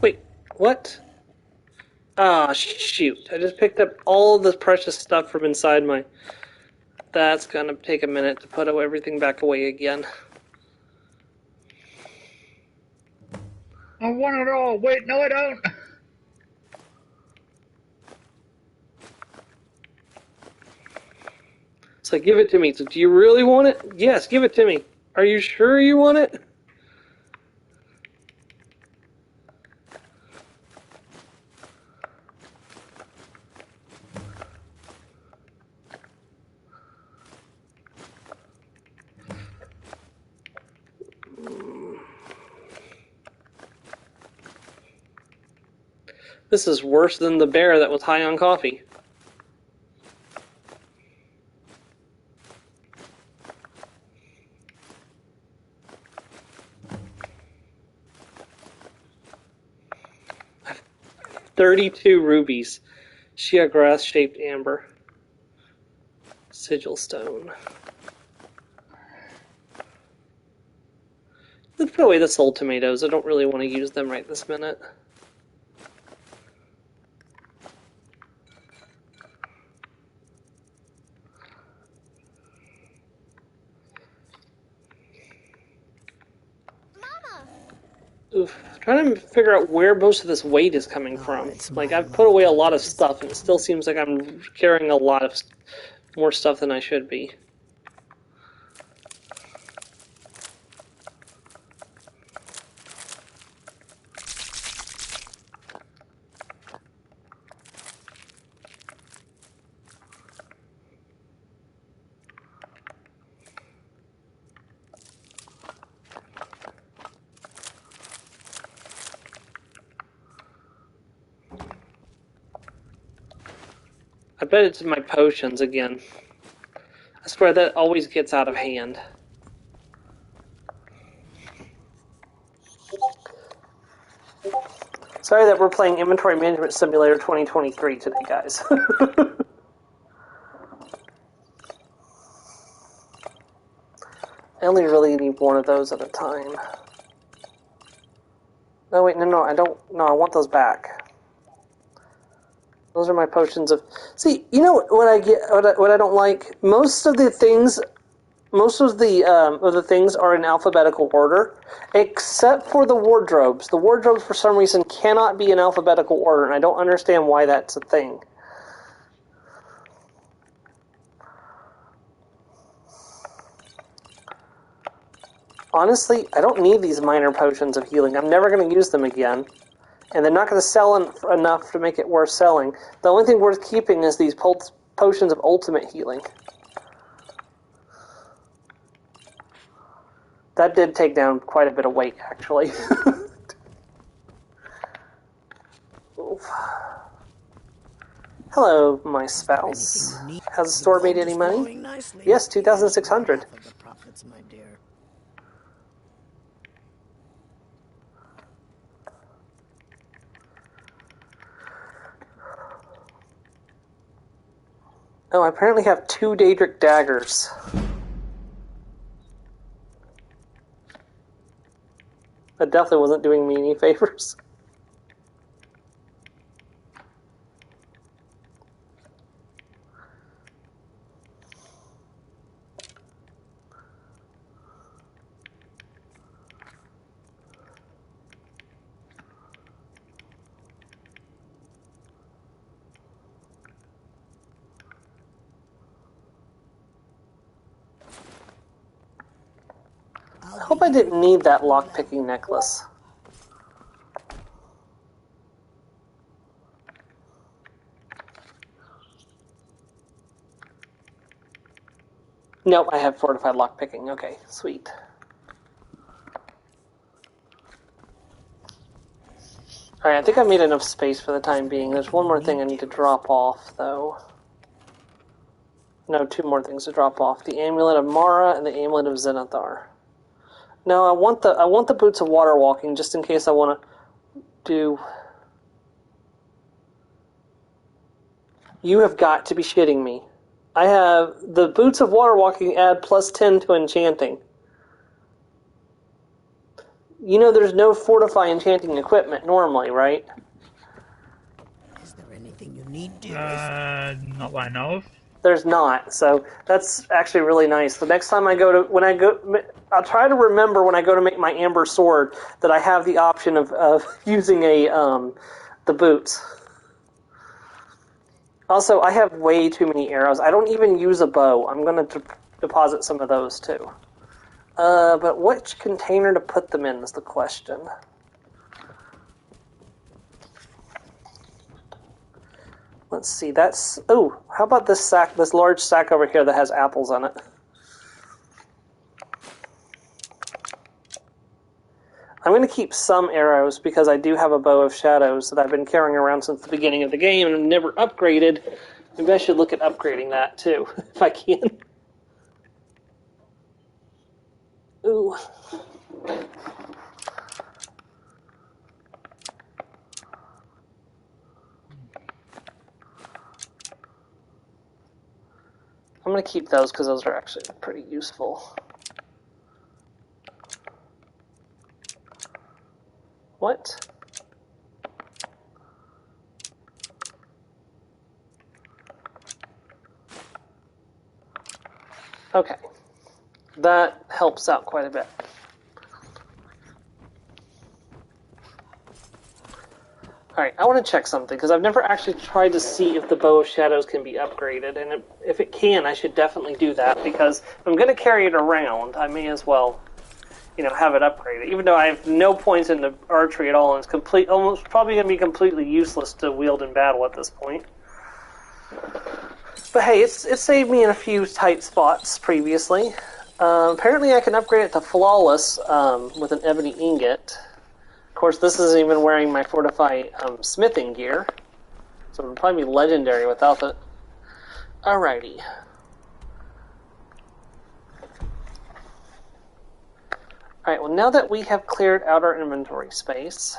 Wait, what? Ah, shoot. I just picked up all of the precious stuff from inside my... That's gonna take a minute to put everything back away again. I want it all. Wait, no, I don't. So give it to me. So do you really want it? Yes, give it to me. Are you sure you want it? This is worse than the bear that was high on coffee. I have 32 rubies. Shea grass shaped amber. Sigil stone. Let's put away the soul tomatoes. I don't really want to use them right this minute. Mama! Oof. Trying to figure out where most of this weight is coming from. it's Like, my I've put away a lot of love. stuff, and it still seems like I'm carrying a lot of more stuff than I should be. I bet it's my potions again. I swear that always gets out of hand. Sorry that we're playing Inventory Management Simulator 2023 today, guys. I only really need one of those at a time. No, wait, no, I don't. No, I want those back. Those are my potions of... See, you know what I get? What I don't like? Most of the things are in alphabetical order, except for the wardrobes. The wardrobes, for some reason, cannot be in alphabetical order, and I don't understand why that's a thing. Honestly, I don't need these minor potions of healing. I'm never going to use them again. And they're not going to sell enough to make it worth selling. The only thing worth keeping is these potions of ultimate healing. That did take down quite a bit of weight, actually. Hello, my Anything spouse. you need. Has the store gold made is any money? flowing nicely. Yes, 2,600. Half of the profits, my dear. Oh, I apparently have 2 Daedric daggers. That definitely wasn't doing me any favors. I hope I didn't need that lockpicking necklace. Nope, I have fortified lockpicking. Okay, sweet. Alright, I think I made enough space for the time being. There's one more thing I need to drop off, though. No, 2 more things to drop off. The Amulet of Mara and the Amulet of Zenithar. No, I want the Boots of Water Walking, just in case I want to do... You have got to be shitting me. I have... The Boots of Water Walking add plus 10 to enchanting. You know there's no fortify enchanting equipment normally, right? Is there anything you need, dearest? Not what I know of. There's not, so that's actually really nice. The next time I go to, I'll try to remember when I go to make my amber sword that I have the option of using the boots. Also, I have way too many arrows. I don't even use a bow. I'm going to deposit some of those too. But which container to put them in is the question. Let's see, that's... Oh, how about this sack, this large sack over here that has apples on it? I'm going to keep some arrows because I do have a bow of shadows that I've been carrying around since the beginning of the game and I've never upgraded. Maybe I should look at upgrading that too, if I can. Ooh. I'm going to keep those because those are actually pretty useful. What? Okay. That helps out quite a bit. Alright, I want to check something, because I've never actually tried to see if the Bow of Shadows can be upgraded, and if it can, I should definitely do that, because if I'm going to carry it around, I may as well, have it upgraded. Even though I have no points in the archery at all, and it's almost probably going to be completely useless to wield in battle at this point. But hey, it saved me in a few tight spots previously. Apparently I can upgrade it to Flawless with an Ebony Ingot. Of course, this isn't even wearing my Fortify smithing gear, so it would probably be legendary without it. Alrighty. Alright, well now that we have cleared out our inventory space,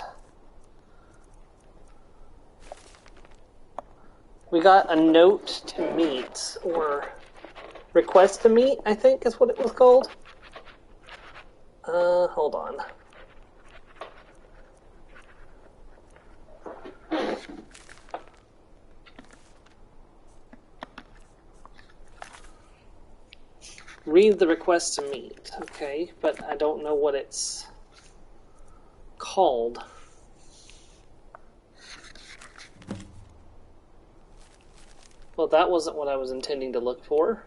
we got a note to meet, or request to meet, I think is what it was called. Hold on. Read the request to meet. Okay, but I don't know what it's called. Well, that wasn't what I was intending to look for.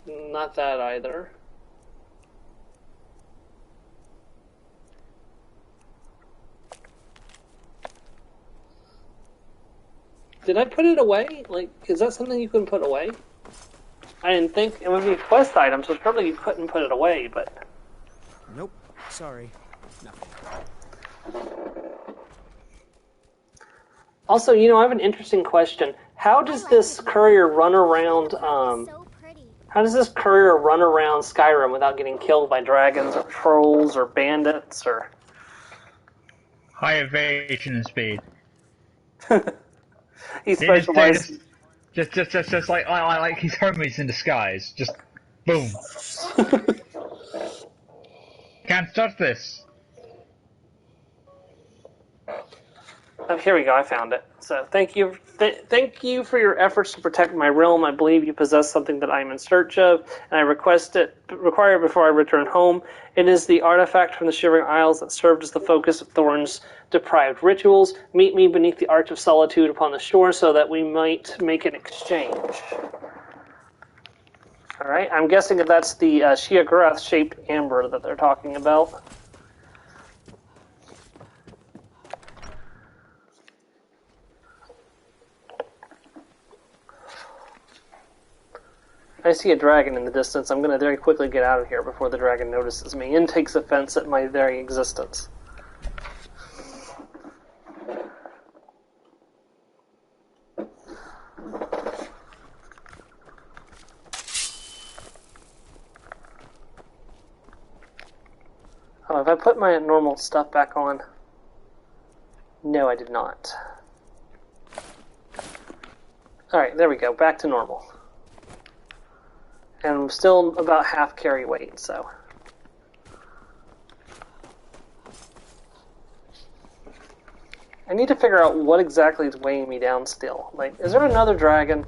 Not that either. Did I put it away? Like, is that something you can put away? I didn't think it would be a quest item, so probably you couldn't put it away, but... Nope. Sorry. Nothing. Also, I have an interesting question. How does this courier run around? So pretty. How does this courier run around Skyrim without getting killed by dragons or trolls or bandits or? High evasion and speed. He He just, they specializes. just like he's Hermes in disguise. Just boom. Can't touch this. Oh, here we go. I found it. So thank you, thank you for your efforts to protect my realm. I believe you possess something that I am in search of, and I require it before I return home. It is the artifact from the Shivering Isles that served as the focus of Thorn's deprived rituals. Meet me beneath the Arch of Solitude upon the shore, so that we might make an exchange. All right. I'm guessing that that's the Sheogorath-shaped amber that they're talking about. I see a dragon in the distance. I'm going to very quickly get out of here before the dragon notices me and takes offense at my very existence. Oh, have I put my normal stuff back on? No, I did not. Alright, there we go. Back to normal. And I'm still about half carry weight, so. I need to figure out what exactly is weighing me down still. Like, is there another dragon?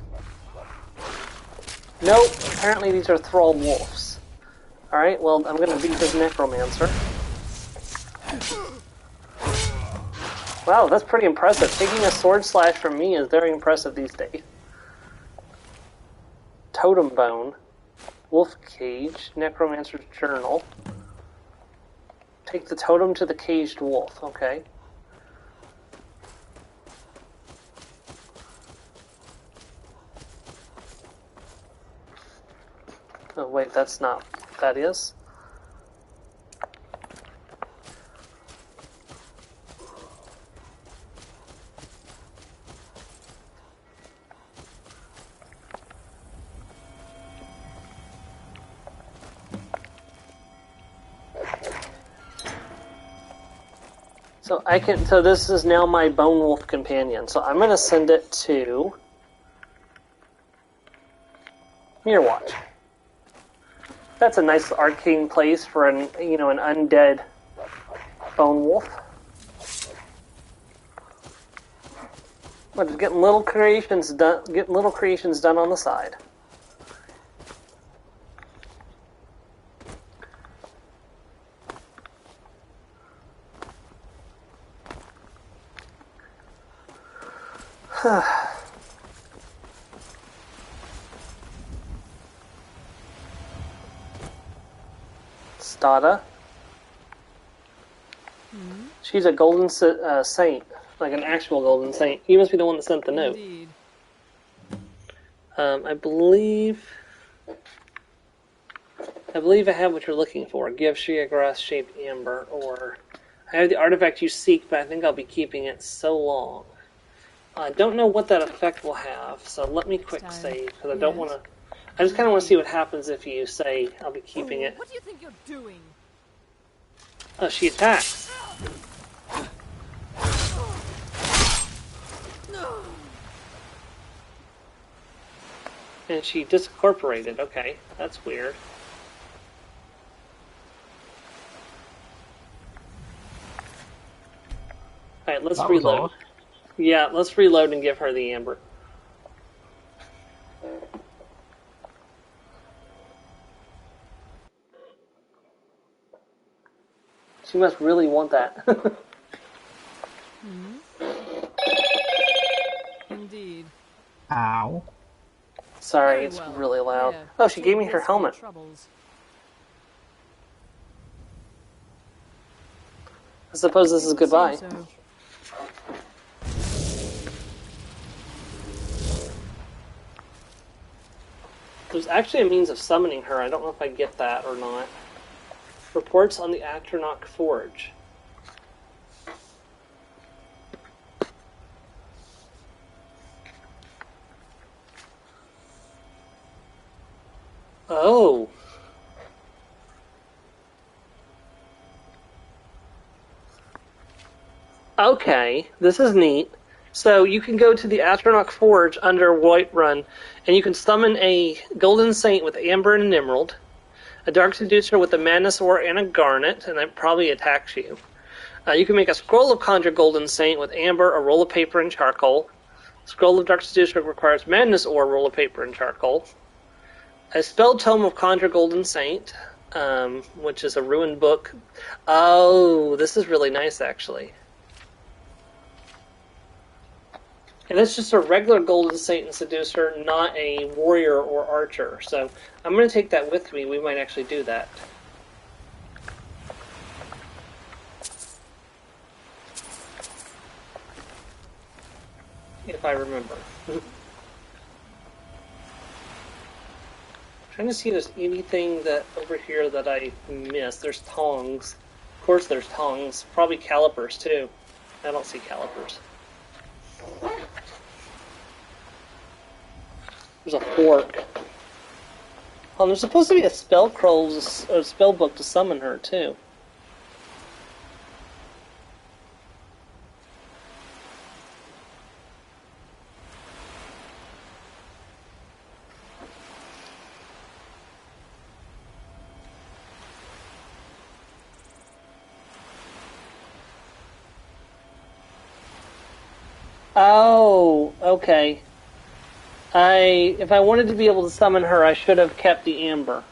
Nope, apparently these are thrall wolves. Alright, well, I'm gonna beat this necromancer. Wow, that's pretty impressive. Taking a sword slash from me is very impressive these days. Totem bone. Wolf cage, necromancer's journal. Take the totem to the caged wolf. Okay. Oh wait, that's not what that is. So this is now my Bone Wolf companion. So I'm gonna send it to Mirwatch. That's a nice arcane place for an undead Bone Wolf. But just getting little creations done on the side. Stada. She's a golden saint, like an actual golden saint. You must be the one that sent the note. Indeed. I believe I have what you're looking for. Give Sheogorath-shaped amber, or I have the artifact you seek, but I think I'll be keeping it so long. I don't know what that effect will have, so let me quick save, because I don't want to... I just kind of want to see what happens if you say, I'll be keeping it. What do you think you're doing? Oh, she attacks. And she disincorporated. Okay, that's weird. Alright, let's reload. Yeah, let's reload and give her the amber. She must really want that. Indeed. Ow. Sorry, Very it's well. really loud. Here, Oh, she gave me take her this for your helmet. troubles. I suppose this is goodbye. Seems so. There's actually a means of summoning her. I don't know if I get that or not. Reports on the Atronach Forge. Oh. Okay, this is neat. So you can go to the Astronaut Forge under Whiterun, and you can summon a Golden Saint with Amber and an Emerald, a Dark Seducer with a Madness Ore and a Garnet, and that probably attacks you. You can make a Scroll of Conjure Golden Saint with Amber, a roll of paper, and charcoal. Scroll of Dark Seducer requires Madness Ore, roll of paper, and charcoal. A Spell Tome of Conjure Golden Saint, which is a ruined book. Oh, this is really nice, actually. And it's just a regular Golden Saint and Seducer, not a warrior or archer. So I'm going to take that with me. We might actually do that. If I remember. Trying to see if there's anything that over here that I missed. There's tongs. Of course there's tongs. Probably calipers too. I don't see calipers. There's a fork. Oh, there's supposed to be a spell book to summon her too. Oh, okay. If I wanted to be able to summon her, I should have kept the amber.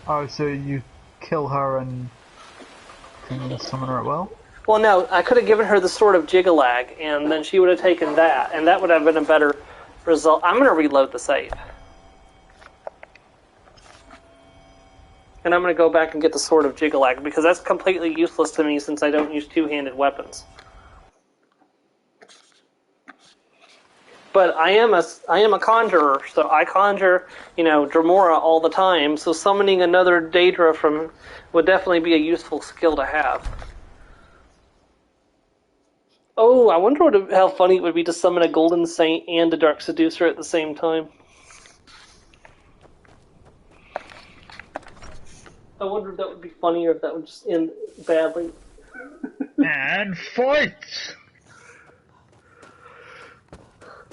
Oh, so you kill her and can summon her at will? Well, no, I could have given her the Sword of Jigalag, and then she would have taken that, and that would have been a better result. I'm going to reload the save. And I'm going to go back and get the Sword of Jigalag, because that's completely useless to me since I don't use two-handed weapons. But I am a conjurer, so I conjure, Dremora all the time, so summoning another Daedra would definitely be a useful skill to have. Oh, I wonder how funny it would be to summon a Golden Saint and a Dark Seducer at the same time. I wonder if that would be funny or if that would just end badly. And fight!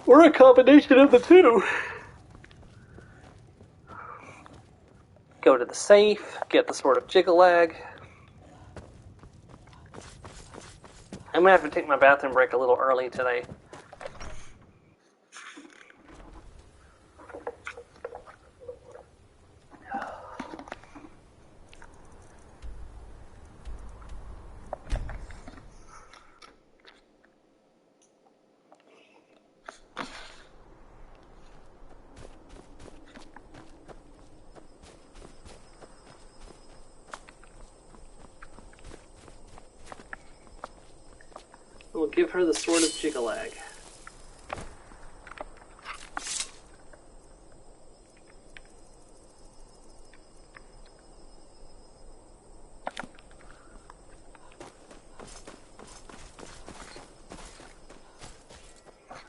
Or a combination of the two. Go to the safe, get the Sword of Jigalag. I'm going to have to take my bathroom break a little early today. We'll give her the Sword of Jigalag.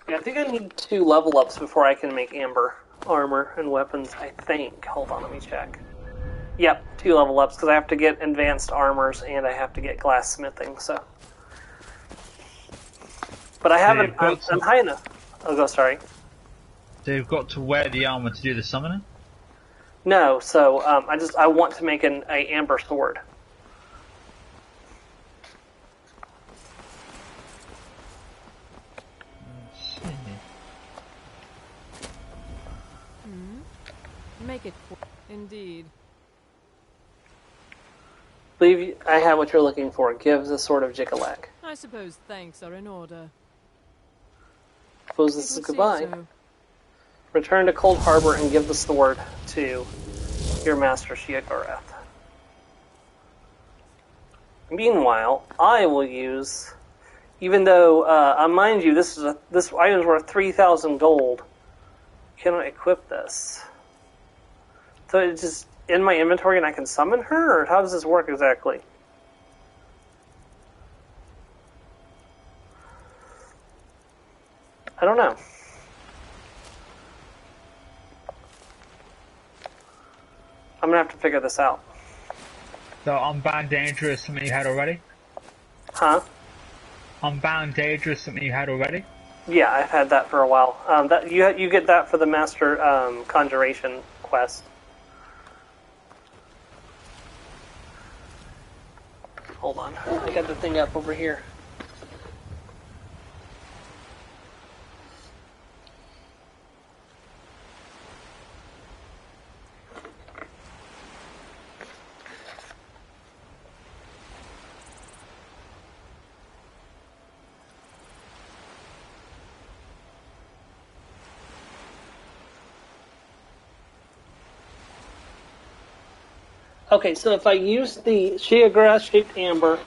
Yeah, I think I need 2 level ups before I can make amber armor and weapons, I think. Hold on, let me check. Yep, 2 level ups, because I have to get advanced armors and I have to get glass smithing, so... But I haven't. I'm high enough. Oh, go. Sorry. They've got to wear the armor to do the summoning? No. So I want to make an amber sword. Let's see. Make it for indeed. Believe I have what you're looking for. Give the Sword of Jigalag. I suppose thanks are in order. Suppose this is goodbye. So. Return to Cold Harbor and give the sword to your master Sheogorath. Meanwhile, I will use, even though, mind you, this item is worth 3,000 gold. Can I equip this? So it's just in my inventory and I can summon her, or how does this work exactly? I don't know. I'm gonna have to figure this out. So Unbound Danger is something you had already? Huh? Unbound Danger is something you had already? Yeah, I've had that for a while. That you get that for the Master Conjuration quest. Hold on, I got the thing up over here. Okay, so if I use the Shea Grass-shaped amber,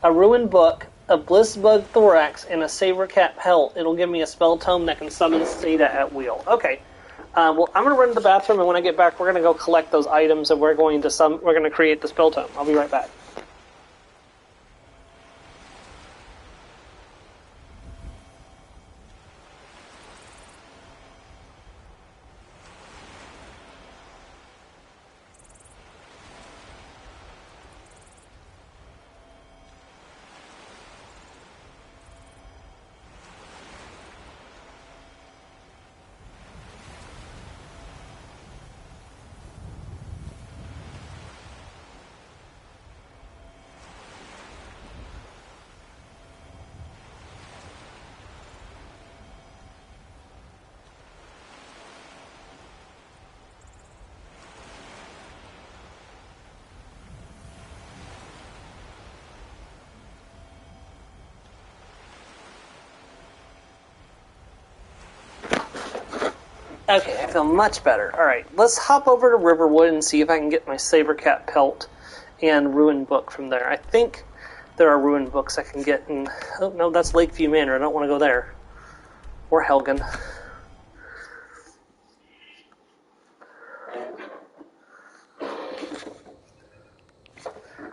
a ruined book, a bliss bug thorax, and a saber cat pelt, it'll give me a spell tome that can summon Seda at will. Okay, well I'm gonna run to the bathroom, and when I get back, we're gonna go collect those items, and we're gonna create the spell tome. I'll be right back. Okay, I feel much better. Alright, let's hop over to Riverwood and see if I can get my saber cat pelt and ruined book from there. I think there are ruined books I can get in... Oh, no, that's Lakeview Manor. I don't want to go there. Or Helgen.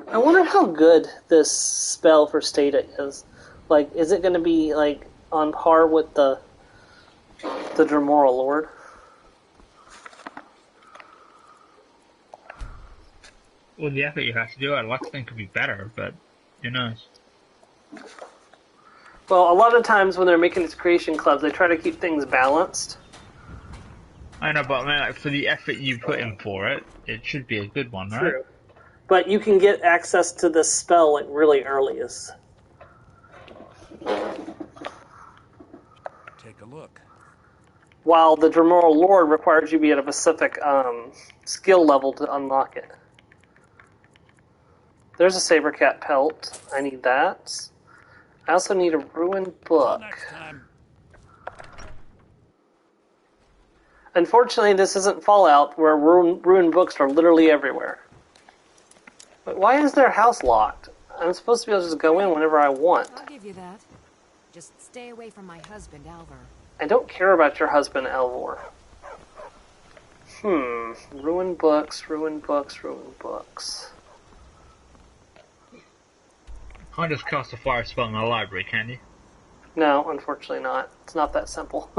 I wonder how good this spell for Stata is. Like, is it going to be, like, on par with the Dremora Lord? Well, the effort you have to do, I'd like to think could be better, but who knows? Well, a lot of times when they're making these creation clubs, they try to keep things balanced. I know, but I mean, like, for the effort you put in for it, it should be a good one, right? True. But you can get access to this spell like really early. Take a look. While the Dremora Lord requires you to be at a specific skill level to unlock it. There's a saber cat pelt. I need that. I also need a ruined book. Next time. Unfortunately, this isn't Fallout, where ruined books are literally everywhere. But why is their house locked? I'm supposed to be able to just go in whenever I want. I'll give you that. Just stay away from my husband, Alvar. I don't care about your husband, Alvor. Ruined books, ruined books, ruined books. Can't just cast a fire spell in the library, can you? No, unfortunately not. It's not that simple.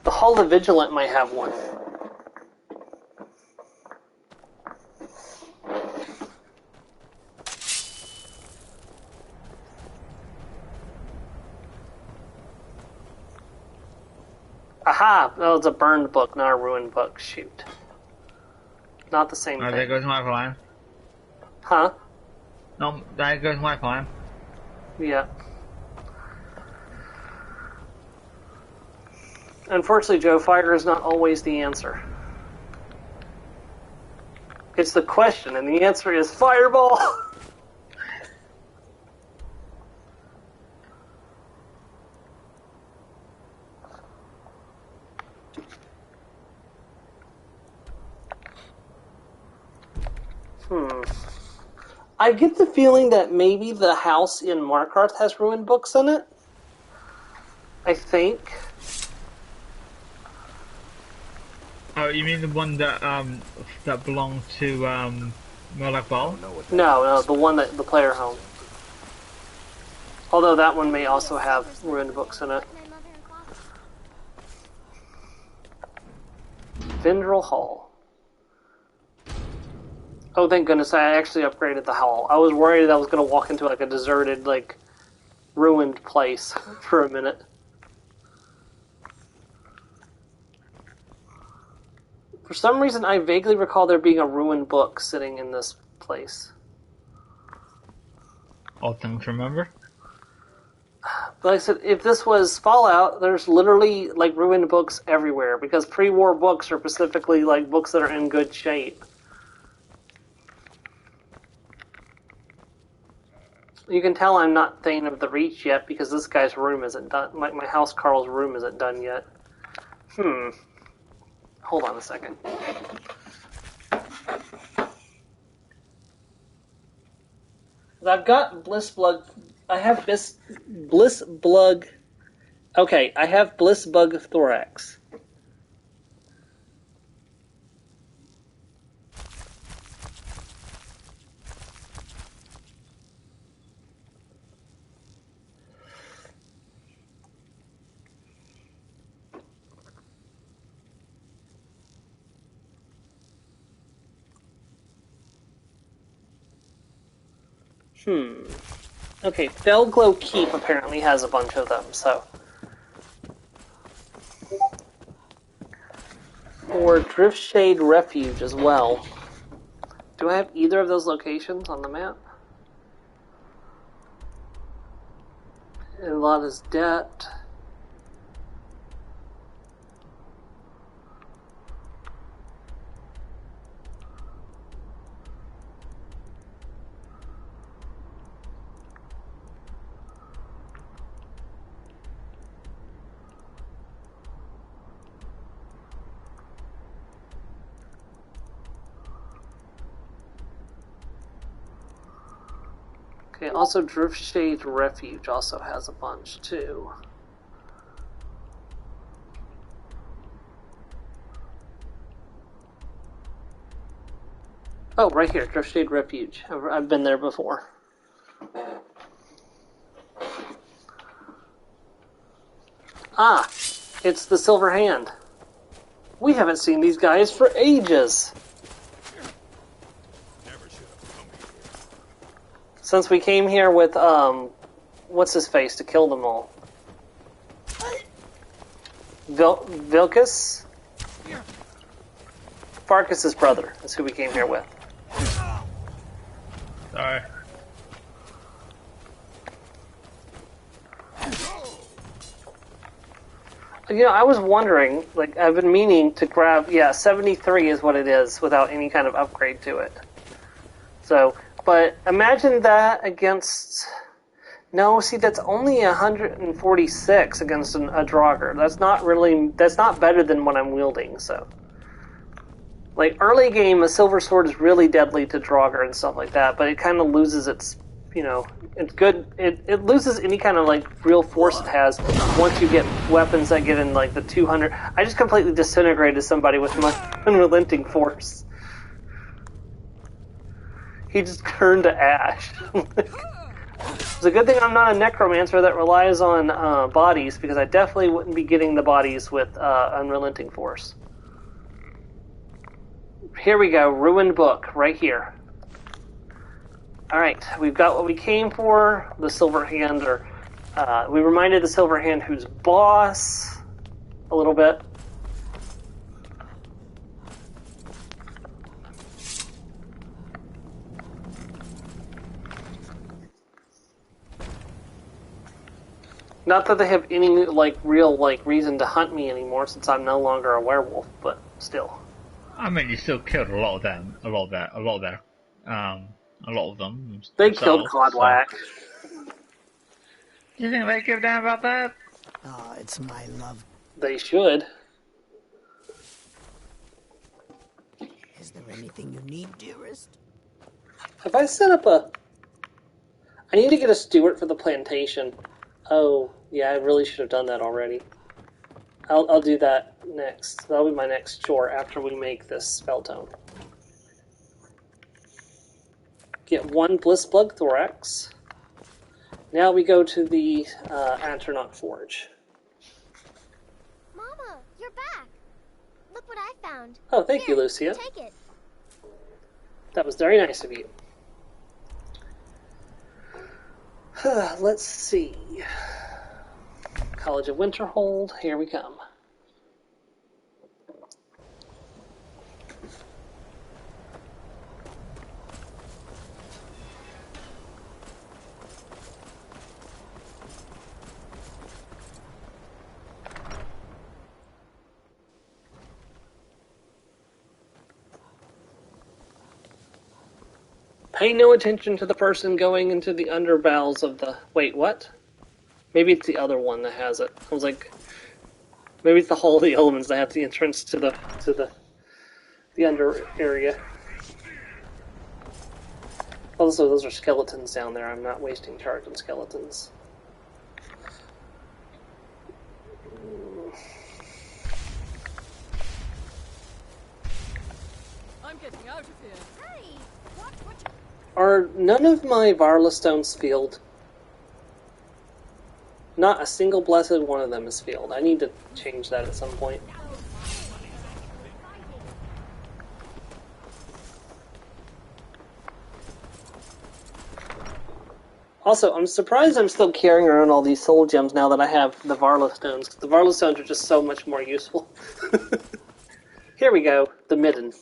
The Hall of Vigilant might have one. Aha! That was a burned book, not a ruined book. Shoot. Not the same thing. There goes my plan. Huh? No, there goes my plan. Yeah. Unfortunately, Joe, fire is not always the answer. It's the question, and the answer is fireball! I get the feeling that maybe the house in Markarth has ruined books in it. I think. Oh, you mean the one that that belonged to Moloch Ball? No, the one that the player home. Although that one may also have ruined books in it. My mother and father. Vendrell Hall. Oh, thank goodness I actually upgraded the hall. I was worried I was going to walk into like a deserted, like, ruined place for a minute. For some reason, I vaguely recall there being a ruined book sitting in this place. All things remember? But like I said, if this was Fallout, there's literally, like, ruined books everywhere, because pre-war books are specifically, like, books that are in good shape. You can tell I'm not Thane of the Reach yet, because this guy's room isn't done. My house Carl's room isn't done yet. Hold on a second. I've got Blissbug. I have Blissbug. Okay, I have Blissbug Thorax. Okay, Felglow Keep apparently has a bunch of them, so. Or Driftshade Refuge as well. Do I have either of those locations on the map? Ilada's Debt. Okay, also Driftshade Refuge also has a bunch too. Oh, right here, Driftshade Refuge. I've been there before. Ah, it's the Silver Hand. We haven't seen these guys for ages. Since we came here with, what's his face to kill them all? Vilcus? Farkas' brother is who we came here with. Sorry. You know, I was wondering, like, I've been meaning to grab, 73 is what it is without any kind of upgrade to it. So, but imagine that against... No, see, that's only 146 against a Draugr. That's not better than what I'm wielding, so... Like, early game, a Silver Sword is really deadly to Draugr and stuff like that, but it kind of loses its, it's good. It loses any kind of, like, real force it has once you get weapons that get in, like, the 200. I just completely disintegrated somebody with my unrelenting force. He just turned to ash. It's a good thing I'm not a necromancer that relies on bodies, because I definitely wouldn't be getting the bodies with unrelenting force. Here we go, ruined book, right here. Alright, we've got what we came for, the Silver Hand, or we reminded the Silver Hand who's boss a little bit. Not that they have any, like, real, like, reason to hunt me anymore since I'm no longer a werewolf, but still. I mean, you still killed a lot of them. A lot of them. They killed Clodlack. So. Do you think they give a damn about that? Ah, it's my love. They should. Is there anything you need, dearest? Have I set up a... I need to get a steward for the plantation. Oh, yeah, I really should have done that already. I'll do that next. That'll be my next chore after we make this Spelltome. Get one Blissbug Thorax. Now we go to the Atronach Forge. Mama, you're back. Look what what I found. Oh, thank you, Here, Lucia. Take it. That was very nice of you. Let's see. College of Winterhold, here we come. Pay no attention to the person going into the underbowels of the... Wait, what? Maybe it's the other one that has it. I was like... Maybe it's the Hall of the Elements that has the entrance to the under area. Also, those are skeletons down there. I'm not wasting charge on skeletons. I'm getting out of here. Hey, what? Are none of my Varla stones field? Not a single blessed one of them is field. I need to change that at some point. Also, I'm surprised I'm still carrying around all these soul gems now that I have the Varla stones. The Varla stones are just so much more useful. Here we go, the midden.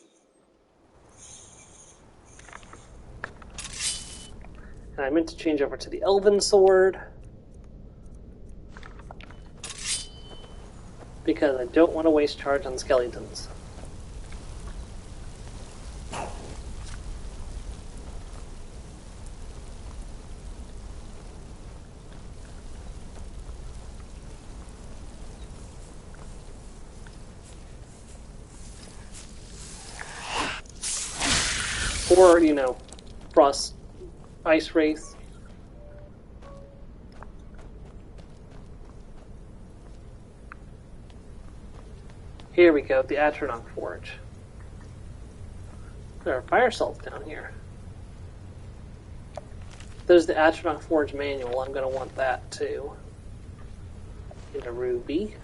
And I meant to change over to the Elven Sword, because I don't want to waste charge on skeletons. Or, you know, Frost Ice Wraith. Here we go, the Atronach Forge. There are fire salts down here. There's the Atronach Forge manual. I'm going to want that too. Get a ruby.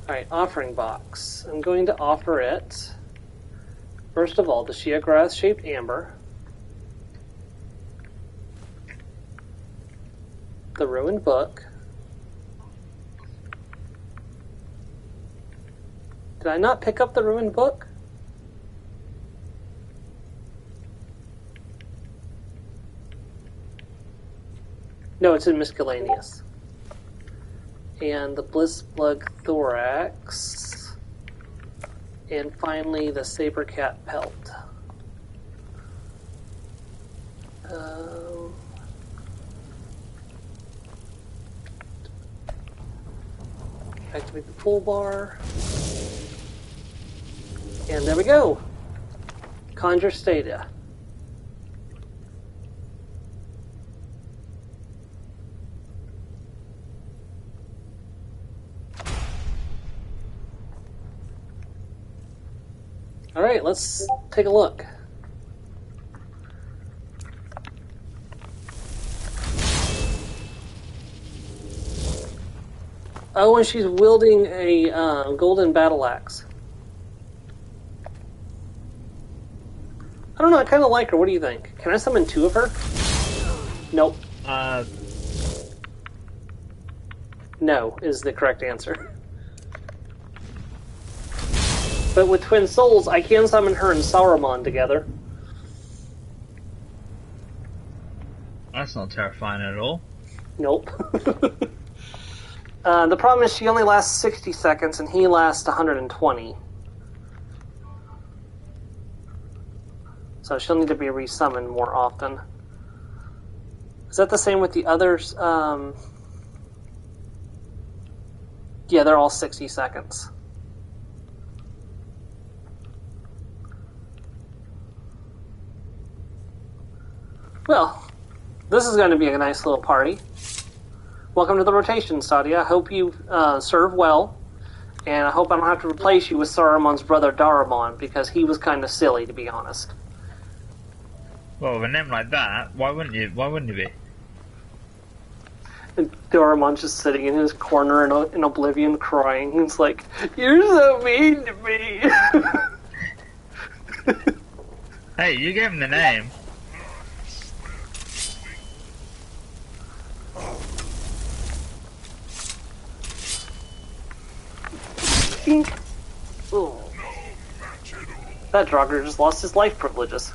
Alright, offering box. I'm going to offer it, first of all, the Sheograth shaped amber, the ruined book. Did I not pick up the ruined book? No, it's in miscellaneous. And the Blissplug Thorax. And finally, the Sabercat Pelt. Activate the pull bar. And there we go. Conjure Stadia. Alright, let's take a look. Oh, and she's wielding a golden battle axe. I don't know, I kind of like her. What do you think? Can I summon two of her? Nope. No, is the correct answer. But with Twin Souls, I can summon her and Saruman together. That's not terrifying at all. Nope. The problem is she only lasts 60 seconds and he lasts 120. So she'll need to be resummoned more often. Is that the same with the others? Yeah, they're all 60 seconds. Well, this is going to be a nice little party. Welcome to the rotation, Sadia. I hope you serve well, and I hope I don't have to replace you with Saruman's brother Daramon, because he was kind of silly, to be honest. Well, with a name like that, why wouldn't you? Why wouldn't you be? And Doraemon's just sitting in his corner in oblivion crying. He's like, "You're so mean to me." Hey, you gave him the name. Ooh. That Draugr just lost his life privileges.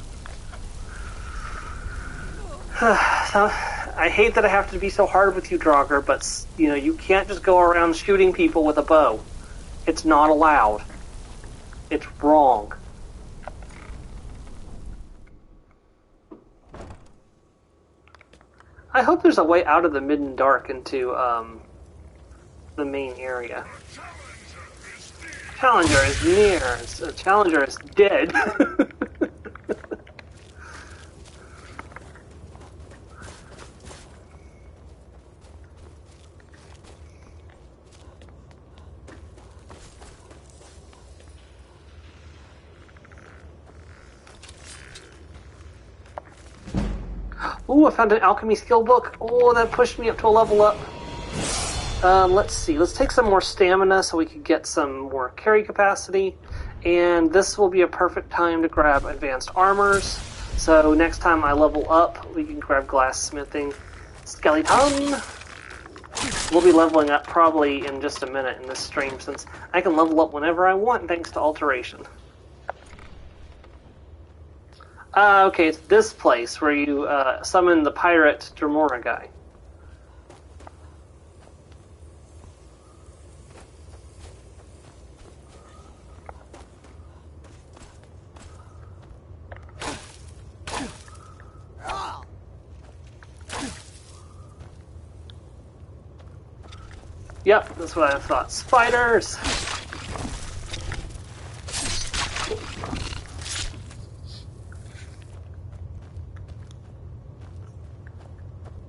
So, I hate that I have to be so hard with you, Draugr, but you can't just go around shooting people with a bow. It's not allowed. It's wrong. I hope there's a way out of the Midden Dark into the main area. Challenger is near. Challenger is dead. Ooh, I found an alchemy skill book. Oh, that pushed me up to a level up. Let's see. Let's take some more stamina so we can get some more carry capacity. And this will be a perfect time to grab advanced armors. So next time I level up, we can grab glass-smithing. Skeleton! We'll be leveling up probably in just a minute in this stream, since I can level up whenever I want thanks to alteration. Okay, it's this place where you summon the pirate Dremora guy. Yep, that's what I thought. Spiders!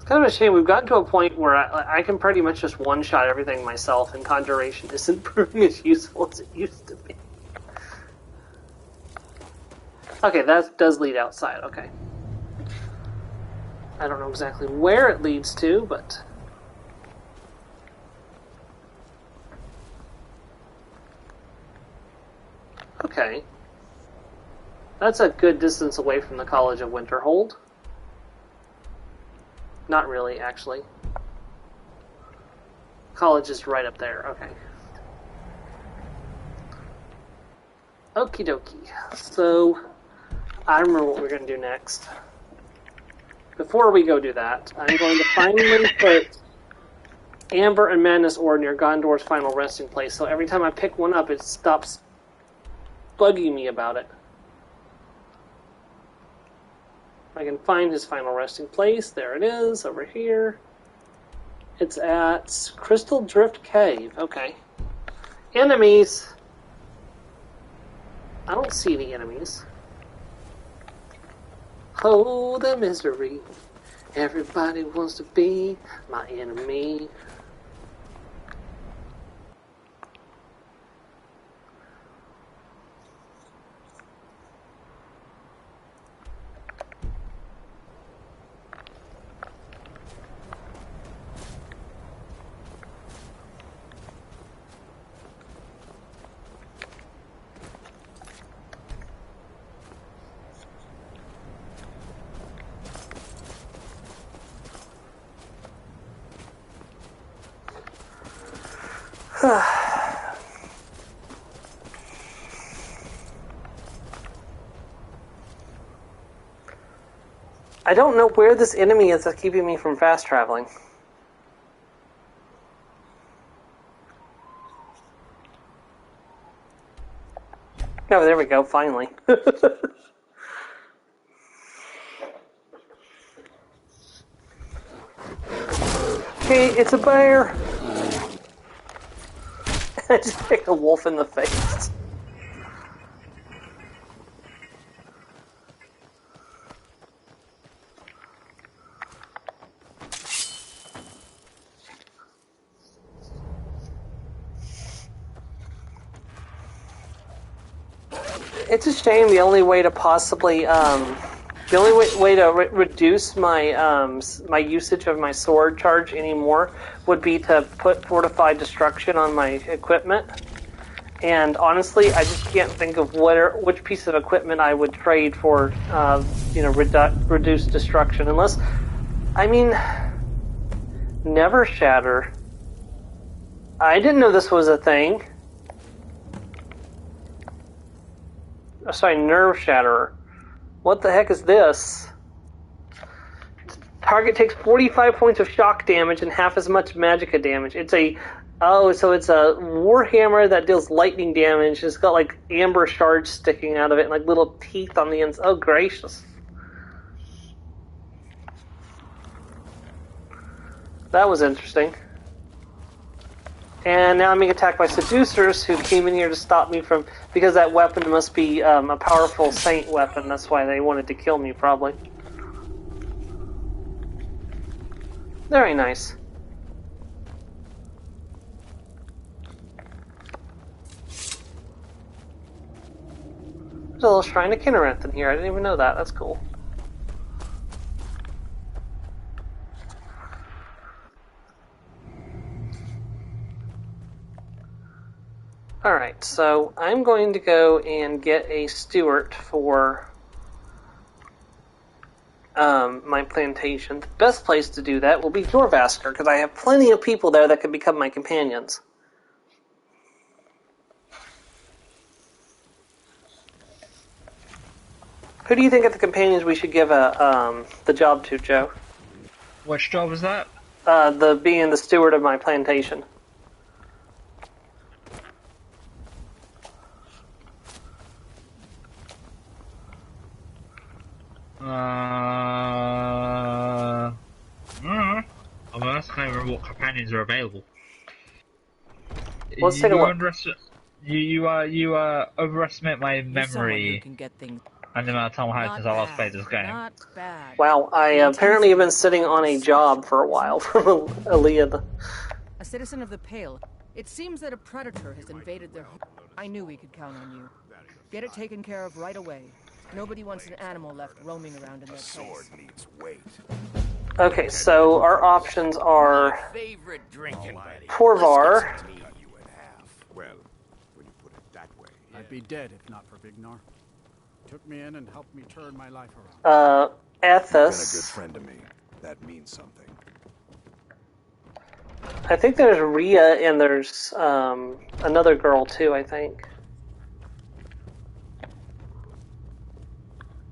Kind of a shame. We've gotten to a point where I can pretty much just one-shot everything myself, and Conjuration isn't proving as useful as it used to be. Okay, that does lead outside. Okay. I don't know exactly where it leads to, but... Okay. That's a good distance away from the College of Winterhold. Not really, actually. College is right up there. Okay. Okie dokie. So, I remember what we're going to do next. Before we go do that, I'm going to finally put Amber and Madness Ore near Gondor's final resting place, so every time I pick one up, it stops bugging me about it. I can find his final resting place. There it is, over here. It's at Crystal Drift Cave. Okay. Enemies! I don't see any enemies. Oh, the misery. Everybody wants to be my enemy. I don't know where this enemy is that's keeping me from fast traveling. Oh, there we go, finally. Hey, it's a bear! I just kicked a wolf in the face. It's a shame the only way to possibly The only way to reduce my my usage of my sword charge anymore would be to put fortified destruction on my equipment. And honestly, I just can't think of which piece of equipment I would trade for, reduced destruction. Unless, I mean, Never Shatter. I didn't know this was a thing. Oh, sorry, Nerve Shatterer. What the heck is this? Target takes 45 points of shock damage and half as much magicka damage. It's a warhammer that deals lightning damage. It's got like amber shards sticking out of it and like little teeth on the ends. Oh, gracious. That was interesting. And now I'm being attacked by seducers who came in here to stop me from... Because that weapon must be a powerful saint weapon. That's why they wanted to kill me, probably. Very nice. There's a little shrine to Kinnereth in here. I didn't even know that. That's cool. Alright, so I'm going to go and get a steward for my plantation. The best place to do that will be Jorvasker, because I have plenty of people there that can become my companions. Who do you think of the companions we should give the job to, Joe? Which job is that? Being the steward of my plantation. I'm asking over what companions are available. Let's take a look. You overestimate my memory Can get things and the amount of time I had since I last played this game. Not bad. Wow, I apparently have been sitting on a job for a while from Aaliyah. A citizen of the Pale. It seems that a predator has invaded their home. I knew we could count on you. Get it taken care of right away. Nobody wants an animal left roaming around in their place. needs weight. Okay, so our options are Favorite drinking buddy. Torvar, Well, when you put it that way. I'd be dead if not for Vignar. Took me in and helped me turn my life around. Ethos. Been a good friend to me. That means something. I think there's Rhea and there's another girl too, I think.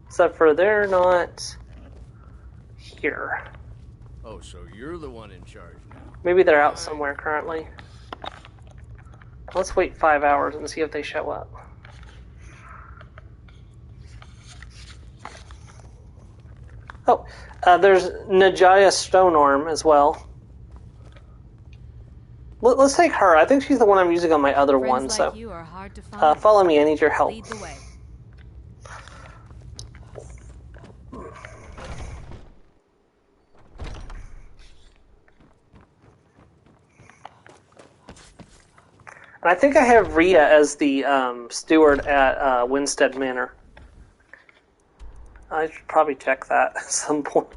Except for they're not here. Oh, so you're the one in charge now. Maybe they're out somewhere currently. Let's wait 5 hours and see if they show up. Oh, there's Najaya Stonearm as well. Let's take her. I think she's the one I'm using on my other one. Like So you are hard to find. follow me. I need your help. Lead the way. And I think I have Rhea as the steward at Winstead Manor. I should probably check that at some point.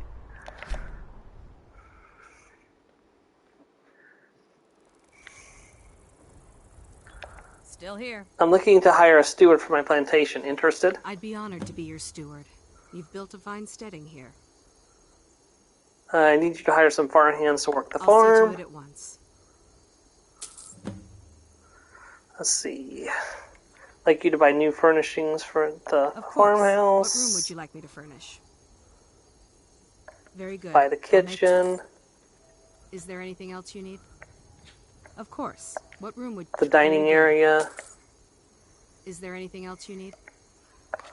Still here. I'm looking to hire a steward for my plantation. Interested? I'd be honored to be your steward. You've built a fine steading here. I need you to hire some farm hands to work the I'll farm. see to it at once. Let's see. I'd like you to buy new furnishings for the Of course. farmhouse. What room would you like me to furnish? Very good. Buy the I'll make- kitchen, Is there anything else you need? Of course. What room would... the dining Very good. area. Is there anything else you need?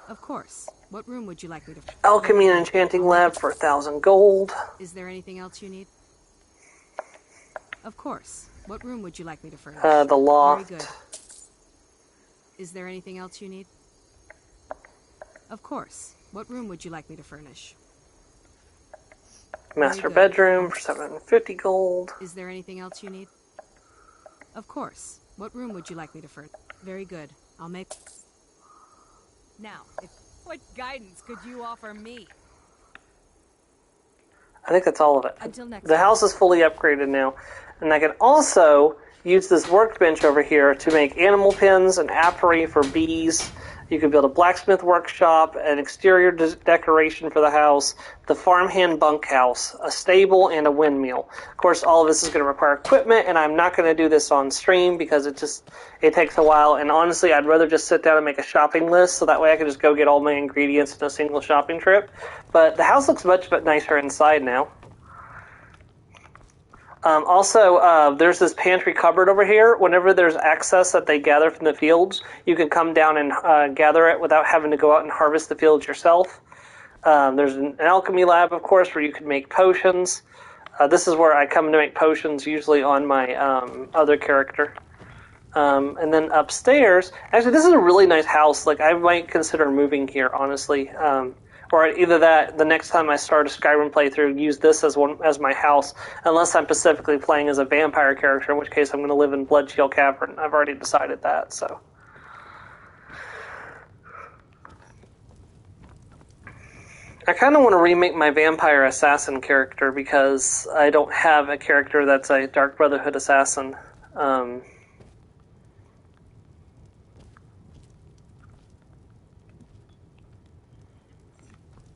Of course. What room would you like me to... Alchemy and enchanting lab for 1,000 gold. Is there anything else you need? Of course. What room would you like me to furnish? The loft. Very good. Is there anything else you need? Of course. What room would you like me to furnish? Master good. bedroom for 750 gold. Is there anything else you need? Of course. What room would you like me to furnish? Very good. I'll make... Now, if What guidance could you offer me? I think that's all of it. Until next The time. house is fully upgraded now. And I can also use this workbench over here to make animal pens, an apiary for bees. You can build a blacksmith workshop, an exterior decoration for the house, the farmhand bunkhouse, a stable, and a windmill. Of course, all of this is going to require equipment, and I'm not going to do this on stream because it takes a while. And honestly, I'd rather just sit down and make a shopping list so that way I can just go get all my ingredients in a single shopping trip. But the house looks much nicer inside now. Also, there's this pantry cupboard over here. Whenever there's excess that they gather from the fields, you can come down and gather it without having to go out and harvest the fields yourself. There's an alchemy lab, of course, where you can make potions. This is where I come to make potions, usually on my other character. And then upstairs, actually, this is a really nice house. Like, I might consider moving here, honestly. Or either that, the next time I start a Skyrim playthrough, use this as my house, unless I'm specifically playing as a vampire character, in which case I'm going to live in Bloodshield Cavern. I've already decided that, so. I kind of want to remake my vampire assassin character because I don't have a character that's a Dark Brotherhood assassin.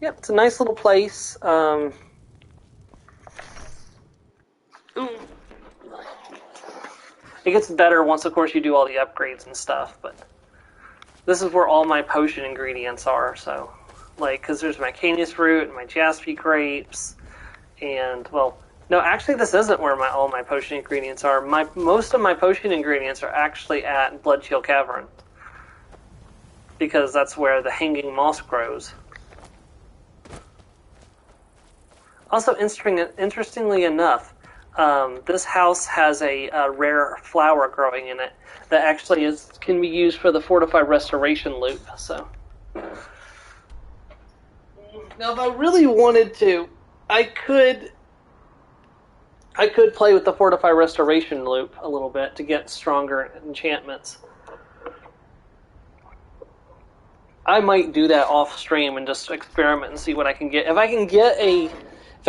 Yep, it's a nice little place. It gets better once, of course, you do all the upgrades and stuff, but this is where all my potion ingredients are, so, like, because there's my Canis root and my jaspi grapes, and, well, no, actually this isn't where all my potion ingredients are. Most of my potion ingredients are actually at Bloodshield Cavern, because that's where the hanging moss grows. Also, interestingly enough, this house has a rare flower growing in it that actually can be used for the Fortify Restoration loop. So, now if I really wanted to, I could play with the Fortify Restoration loop a little bit to get stronger enchantments. I might do that off stream and just experiment and see what I can get. If I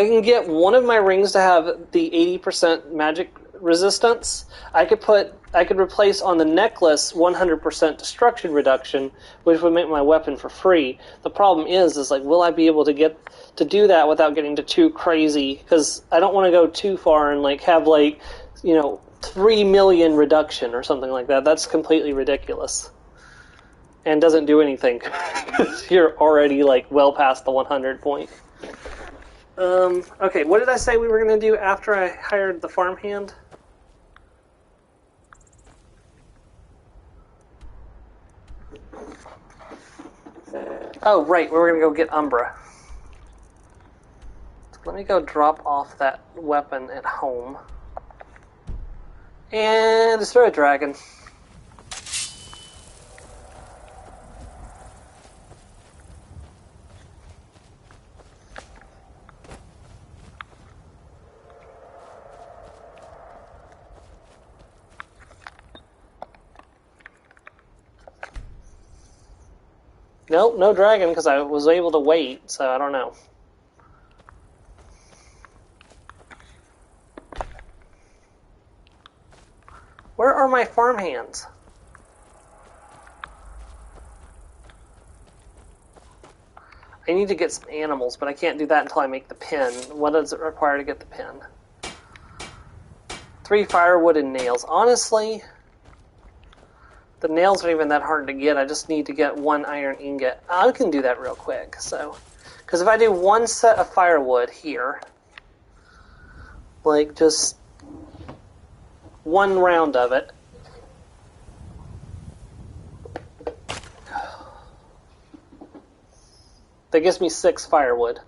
can get one of my rings to have the 80% magic resistance, I could replace on the necklace 100% destruction reduction, which would make my weapon for free. The problem is like, will I be able to get to do that without getting too crazy? Because I don't want to go too far and like have 3 million reduction or something like that. That's completely ridiculous. And doesn't do anything. You're already like well past the 100 point. Okay, what did I say we were going to do after I hired the farmhand? Oh, right, we were going to go get Umbra. So let me go drop off that weapon at home. And destroy a dragon. Nope, no dragon, because I was able to wait, so I don't know. Where are my farmhands? I need to get some animals, but I can't do that until I make the pen. What does it require to get the pen? 3 firewood and nails. Honestly, the nails aren't even that hard to get. I just need to get 1 iron ingot. I can do that real quick. So, because if I do 1 set of firewood here, like just 1 round of it, that gives me 6 firewood.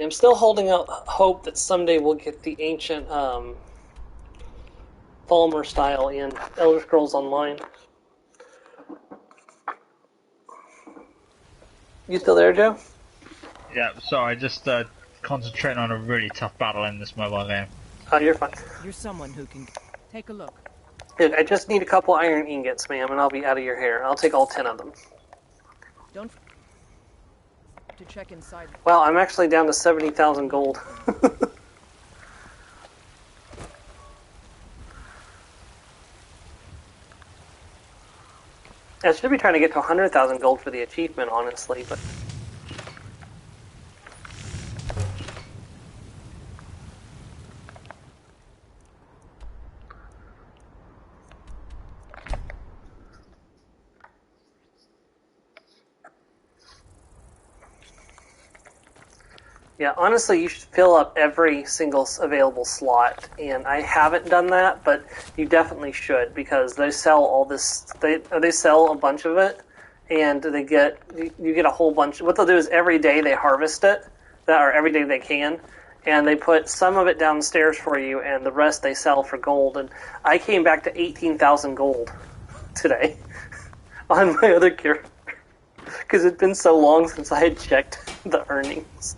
I'm still holding out hope that someday we'll get the ancient Falmer style in Elder Scrolls Online. You still there, Joe? Yeah, sorry, just concentrating on a really tough battle in this mobile game. Oh, you're fine. You're someone who can take a look. Look, I just need a couple iron ingots, ma'am, and I'll be out of your hair. I'll take all 10 of them. Don't to check inside. Well, I'm actually down to 70,000 gold. I should be trying to get to 100,000 gold for the achievement, honestly, but... Yeah, honestly, you should fill up every single available slot, and I haven't done that, but you definitely should, because they sell all this, they sell a bunch of it, and you get a whole bunch. What they'll do is every day they harvest it, or every day they can, and they put some of it downstairs for you, and the rest they sell for gold, and I came back to 18,000 gold today on my other character, because it'd been so long since I had checked the earnings.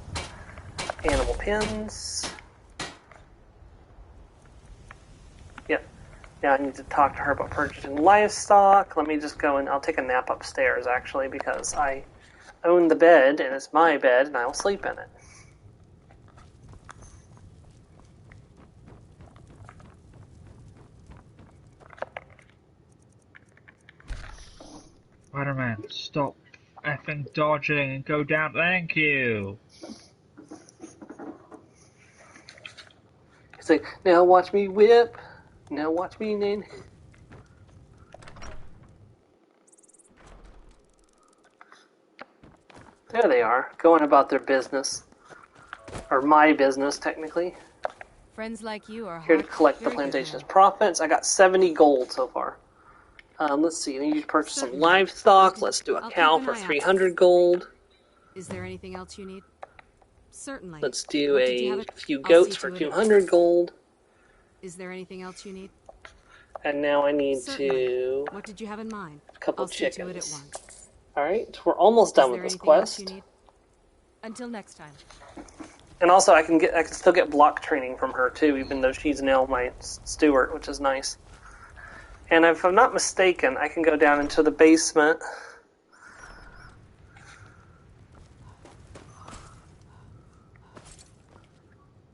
Animal pins. Yep. Now I need to talk to her about purchasing livestock. Let me just go and I'll take a nap upstairs, actually, because I own the bed, and it's my bed, and I will sleep in it. Spider-Man, stop effing dodging and go down. Thank you. It's like, now watch me whip. Now watch me name. There they are, going about their business. Or my business, technically. Friends like you are Here to collect the plantation's profits. I got 70 gold so far. Let's see, I need to purchase some livestock. Let's do a cow for 300 gold. Is there anything else you need? Certainly. Let's do a few goats for 200 gold. Is there anything else you need? And now I need to... What did you have in mind? A couple I'll chickens. see to it at once. Alright, we're almost done with this quest. Until next time. And also I can still get block training from her too, even though she's now my steward, which is nice. And if I'm not mistaken, I can go down into the basement.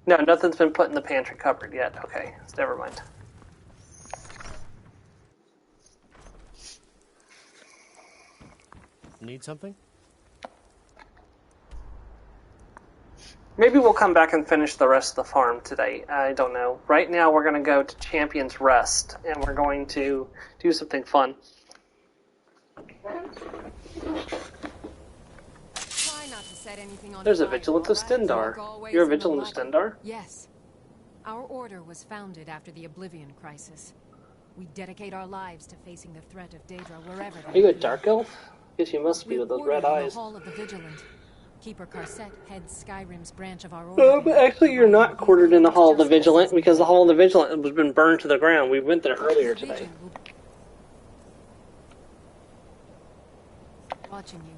No, nothing's been put in the pantry cupboard yet. Okay, so never mind. Need something? Maybe we'll come back and finish the rest of the farm today. I don't know. Right now we're going to go to Champion's Rest, and we're going to do something fun. There's a Vigilance of Stendarr. You're a Vigilant of Stendarr? Yes. Our order was founded after the Oblivion Crisis. We dedicate our lives to facing the threat of Daedra wherever they Are you a Dark Elf? Guess you must be with those red eyes. The Hall of the Vigilant. Keeper Carset heads Skyrim's branch of our order. But actually you're not quartered in the Hall of the Vigilant, because the Hall of the Vigilant has been burned to the ground. We went there earlier today. Watching you.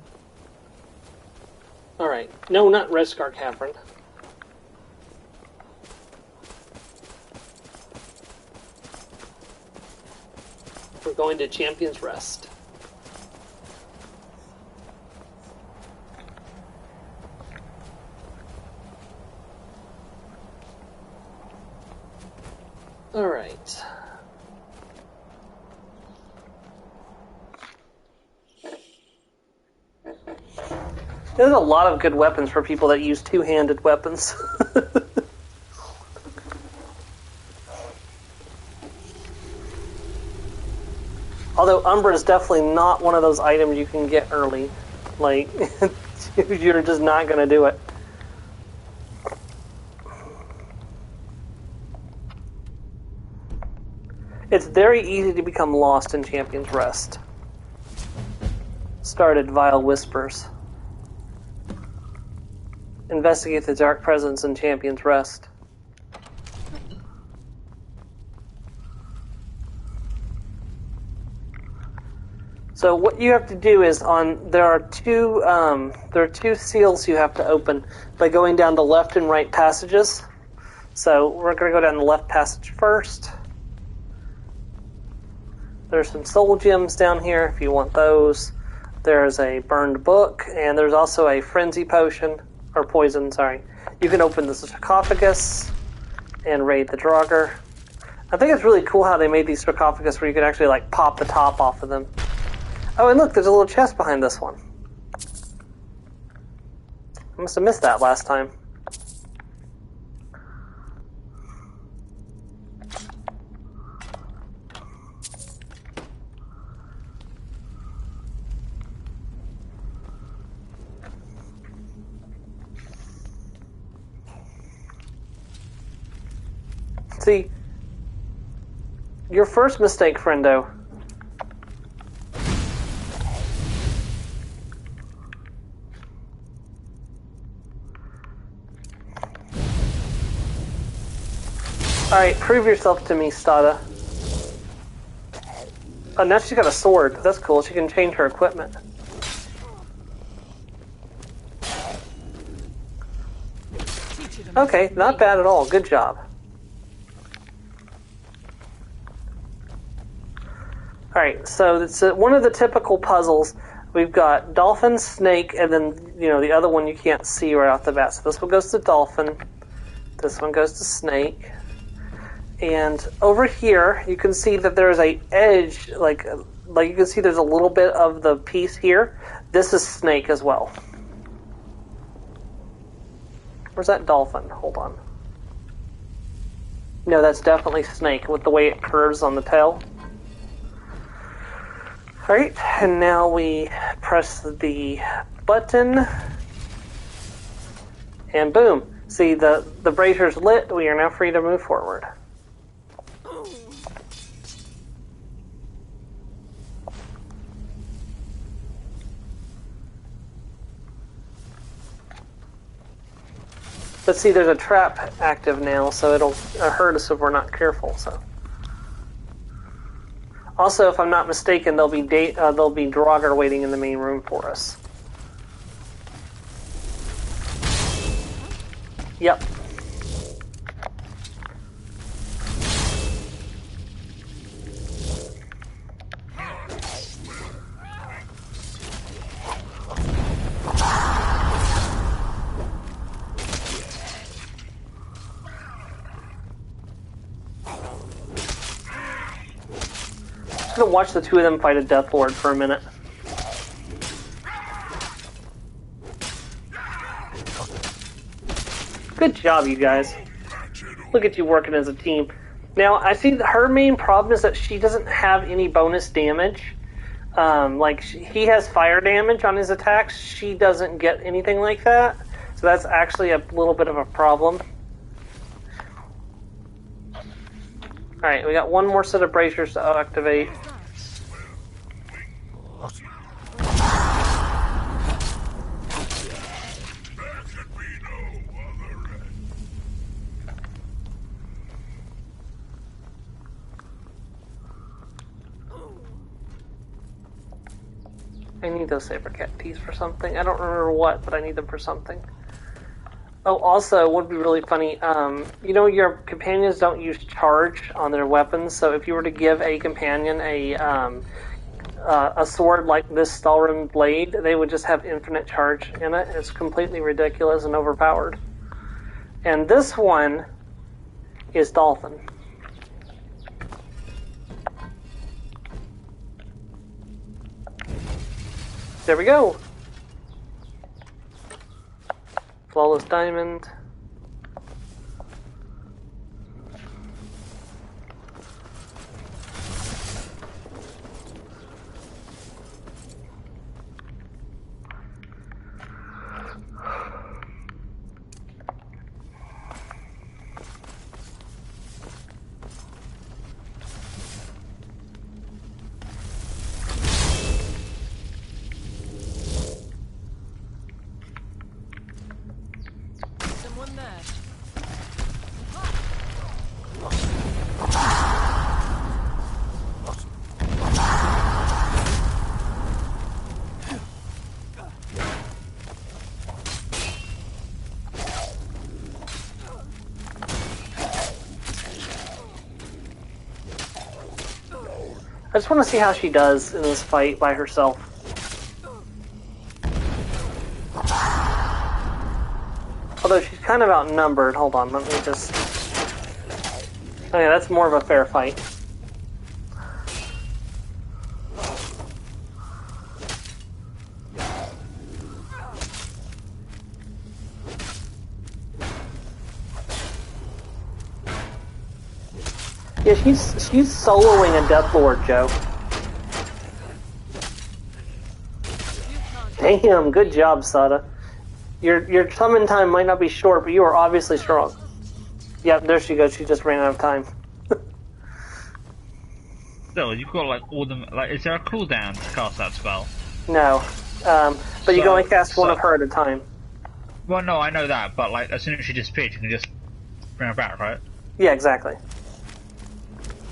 Alright. No, not Redskar Cavern. We're going to Champion's Rest. Alright. There's a lot of good weapons for people that use two-handed weapons. Although Umbra is definitely not one of those items you can get early. Like, you're just not going to do it. It's very easy to become lost in Champion's Rest. Started Vile Whispers. Investigate the dark presence in Champion's Rest. So what you have to do is there are two seals you have to open by going down the left and right passages. So we're going to go down the left passage first. There's some soul gems down here if you want those. There's a burned book, and there's also a frenzy potion, or poison, sorry. You can open the sarcophagus and raid the Draugr. I think it's really cool how they made these sarcophagus where you can actually like pop the top off of them. Oh, and look, there's a little chest behind this one. I must have missed that last time. See, your first mistake, friendo. Alright, prove yourself to me, Stada. Oh, now she's got a sword. That's cool. She can change her equipment. Okay, not bad at all. Good job. Alright, so it's one of the typical puzzles. We've got dolphin, snake, and then, the other one you can't see right off the bat. So this one goes to dolphin. This one goes to snake. And over here, you can see that there's a edge, like you can see there's a little bit of the piece here. This is snake as well. Where's that dolphin? Hold on. No, that's definitely snake with the way it curves on the tail. Alright, and now we press the button, and boom. See, the brazier's lit. We are now free to move forward. But see, there's a trap active now, so it'll hurt us if we're not careful, so... Also, if I'm not mistaken, there'll be Draugr waiting in the main room for us. Yep. I'm gonna watch the two of them fight a Death Lord for a minute. Good job, you guys. Look at you working as a team. Now, I see that her main problem is that she doesn't have any bonus damage. He has fire damage on his attacks. She doesn't get anything like that. So that's actually a little bit of a problem. Alright, we got one more set of braziers to activate. I need those saber cat teeth for something. I don't remember what, but I need them for something. Oh, also, it would be really funny, your companions don't use charge on their weapons, so if you were to give a companion a sword like this Stalrim blade, they would just have infinite charge in it. It's completely ridiculous and overpowered. And this one is Dolphin. There we go. Flawless diamond. I just want to see how she does in this fight by herself. Although she's kind of outnumbered. Hold on, let me just... Okay, that's more of a fair fight. Yeah, she's soloing a Death Lord, Joe. Damn, good job, Sada. Your summon time might not be short, but you are obviously strong. Yep, there she goes. She just ran out of time. Still, you've got like all the like. Is there a cooldown to cast that spell? No, but you can only cast one of her at a time. Well, no, I know that, but like as soon as she disappears, you can just bring her back, right? Yeah, exactly.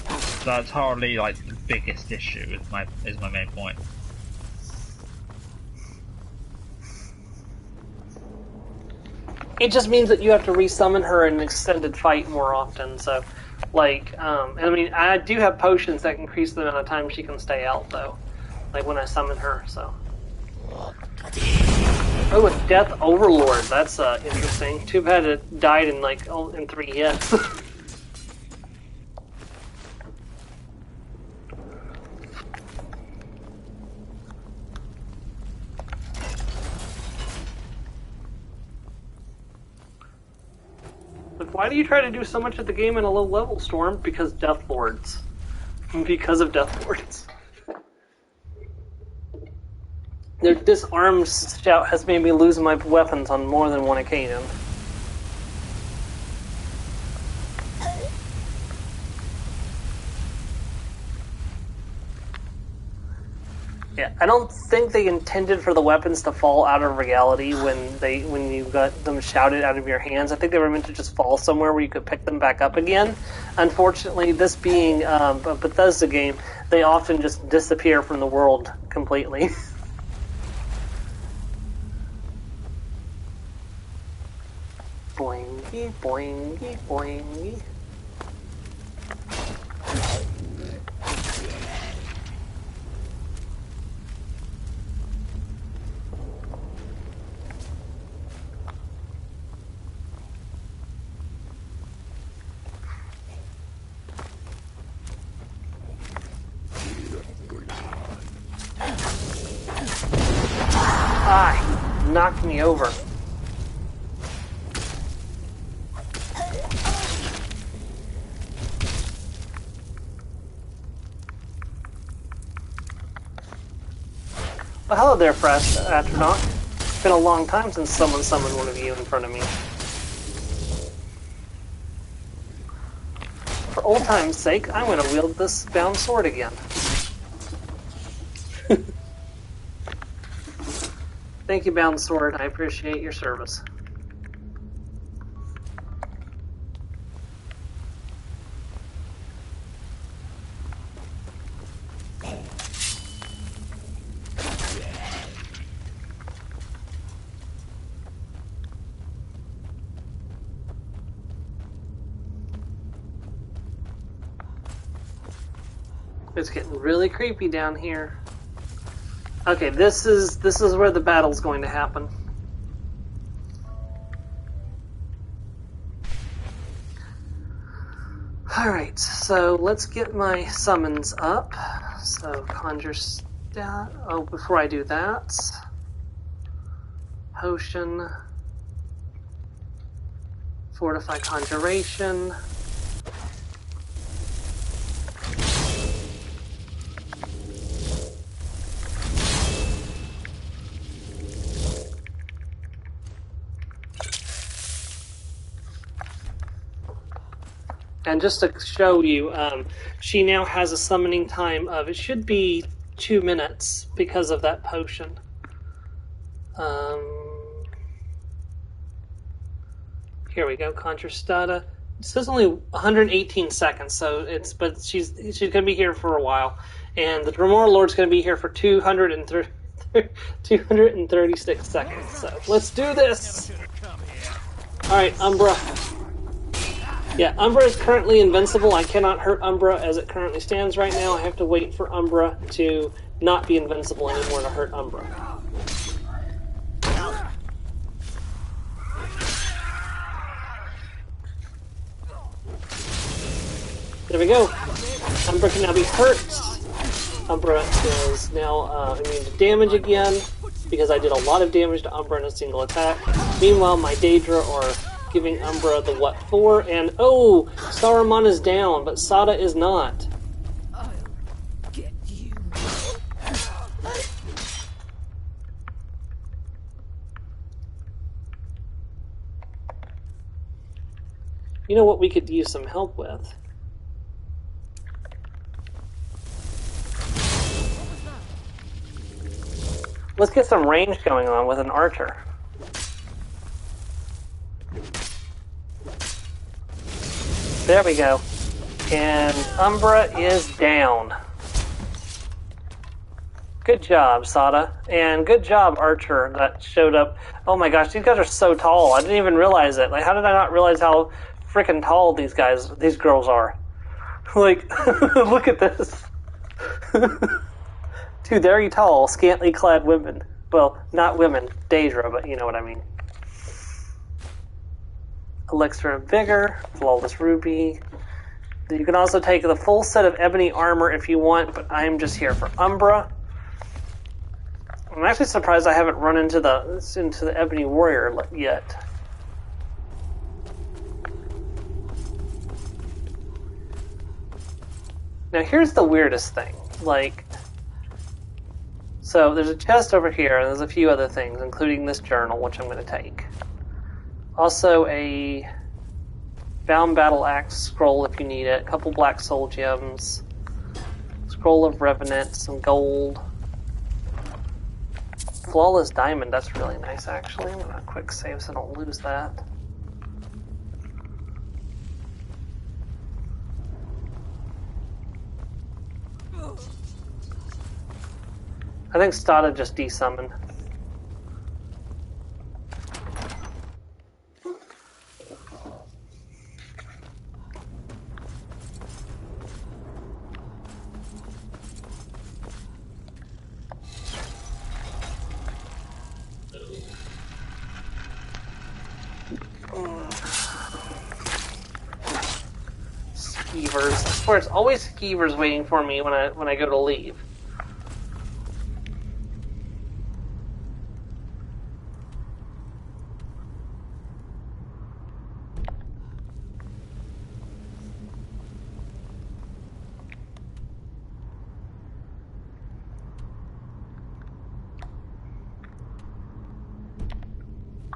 So that's hardly like the biggest issue. Is my main point. It just means that you have to resummon her in an extended fight more often. So, like, I mean, I do have potions that increase the amount of time she can stay out, though. Like when I summon her. So. Oh, a Death Overlord. That's interesting. Too bad it died in like in 3 hits. Why do you try to do so much of the game in a low level, Storm? Because Death Lords. Because of Death Lords. Their disarmed shout has made me lose my weapons on more than one occasion. Yeah, I don't think they intended for the weapons to fall out of reality when you got them shouted out of your hands. I think they were meant to just fall somewhere where you could pick them back up again. Unfortunately, this being a Bethesda game, they often just disappear from the world completely. Boingy, boingy, boingy. Ah, knocked me over. Well, hello there, Frost Astronaut. It's been a long time since someone summoned one of you in front of me. For old time's sake, I'm going to wield this bound sword again. Thank you, Bound Sword. I appreciate your service. It's getting really creepy down here. Okay, this is where the battle's going to happen. Alright, so let's get my summons up. So, conjure stat. Oh, before I do that, potion, fortify conjuration. And just to show you, she now has a summoning time of, it should be 2 minutes because of that potion. Here we go, Conjure Stata. It says only 118 seconds, so but she's going to be here for a while. And the Dremora Lord's going to be here for 236 seconds. So let's do this! Alright, Umbra. Yeah, Umbra is currently invincible. I cannot hurt Umbra as it currently stands right now. I have to wait for Umbra to not be invincible anymore to hurt Umbra. There we go. Umbra can now be hurt. Umbra is now immune to damage again, because I did a lot of damage to Umbra in a single attack. Meanwhile, my Daedra are giving Umbra the what for, and oh, Saruman is down, but Sada is not. I'll get you. You know what we could use some help with? Let's get some range going on with an archer. There we go. And Umbra is down. Good job, Sada. And good job, Archer, that showed up. Oh my gosh, these guys are so tall. I didn't even realize it. Like, how did I not realize how freaking tall these girls are? Like, look at this. Two very tall, scantily clad women. Well, not women, Daedra, but you know what I mean. Elixir of Vigor, Flawless Ruby. You can also take the full set of ebony armor if you want, but I'm just here for Umbra. I'm actually surprised I haven't run into the ebony warrior yet. Now here's the weirdest thing. Like, so there's a chest over here, and there's a few other things, including this journal, which I'm going to take. Also a Bound Battle Axe scroll if you need it, a couple black soul gems, scroll of Revenant, some gold, flawless diamond, that's really nice actually. I'm going to quick save so I don't lose that. I think Stada just desummoned. Skeevers. I swear it's always skeevers waiting for me when I go to leave.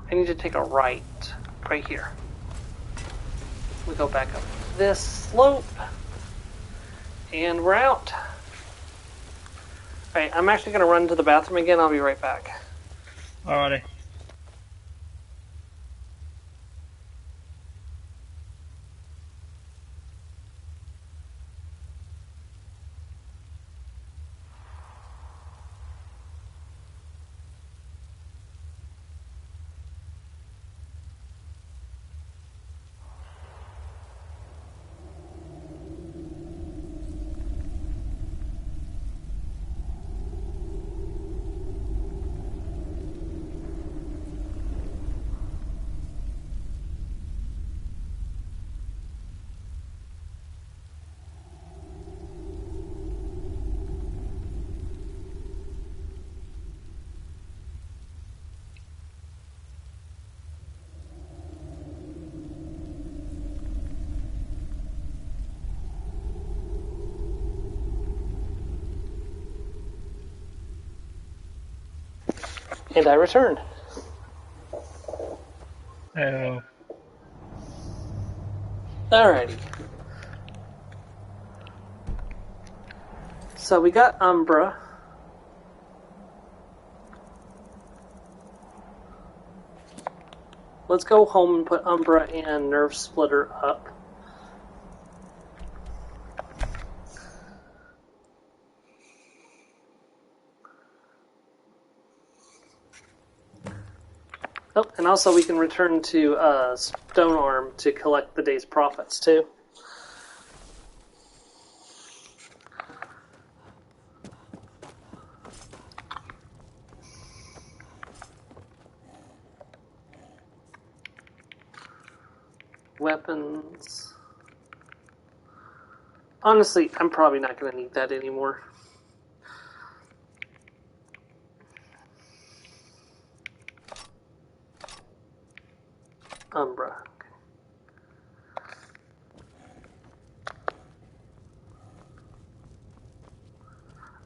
I need to take a right here. We go back up this slope, and we're out. Alright, I'm actually going to run to the bathroom again. I'll be right back. Alrighty. And I returned. Oh. Alrighty. So we got Umbra. Let's go home and put Umbra and Nerve Splitter up. Oh, and also we can return to Stone Arm to collect the day's profits, too. Weapons. Honestly, I'm probably not going to need that anymore. Umbra.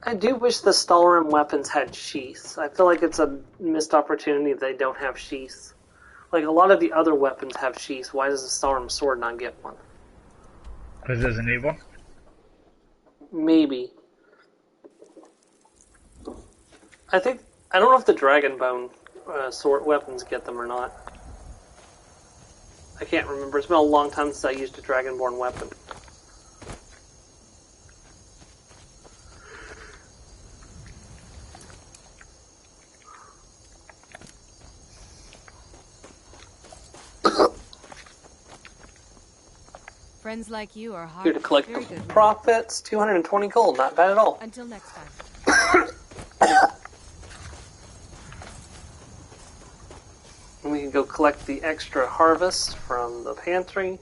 I do wish the Stalrim weapons had sheaths. I feel like it's a missed opportunity they don't have sheaths. Like, a lot of the other weapons have sheaths. Why does the Stalrim sword not get one? Because there's an evil? Maybe. I don't know if the Dragonbone sword weapons get them or not. I can't remember. It's been a long time since I used a Dragonborn weapon. Friends like you are hard. Here to collect the profits, 220 gold, not bad at all. Until next time. And we can go collect the extra harvest from the pantry.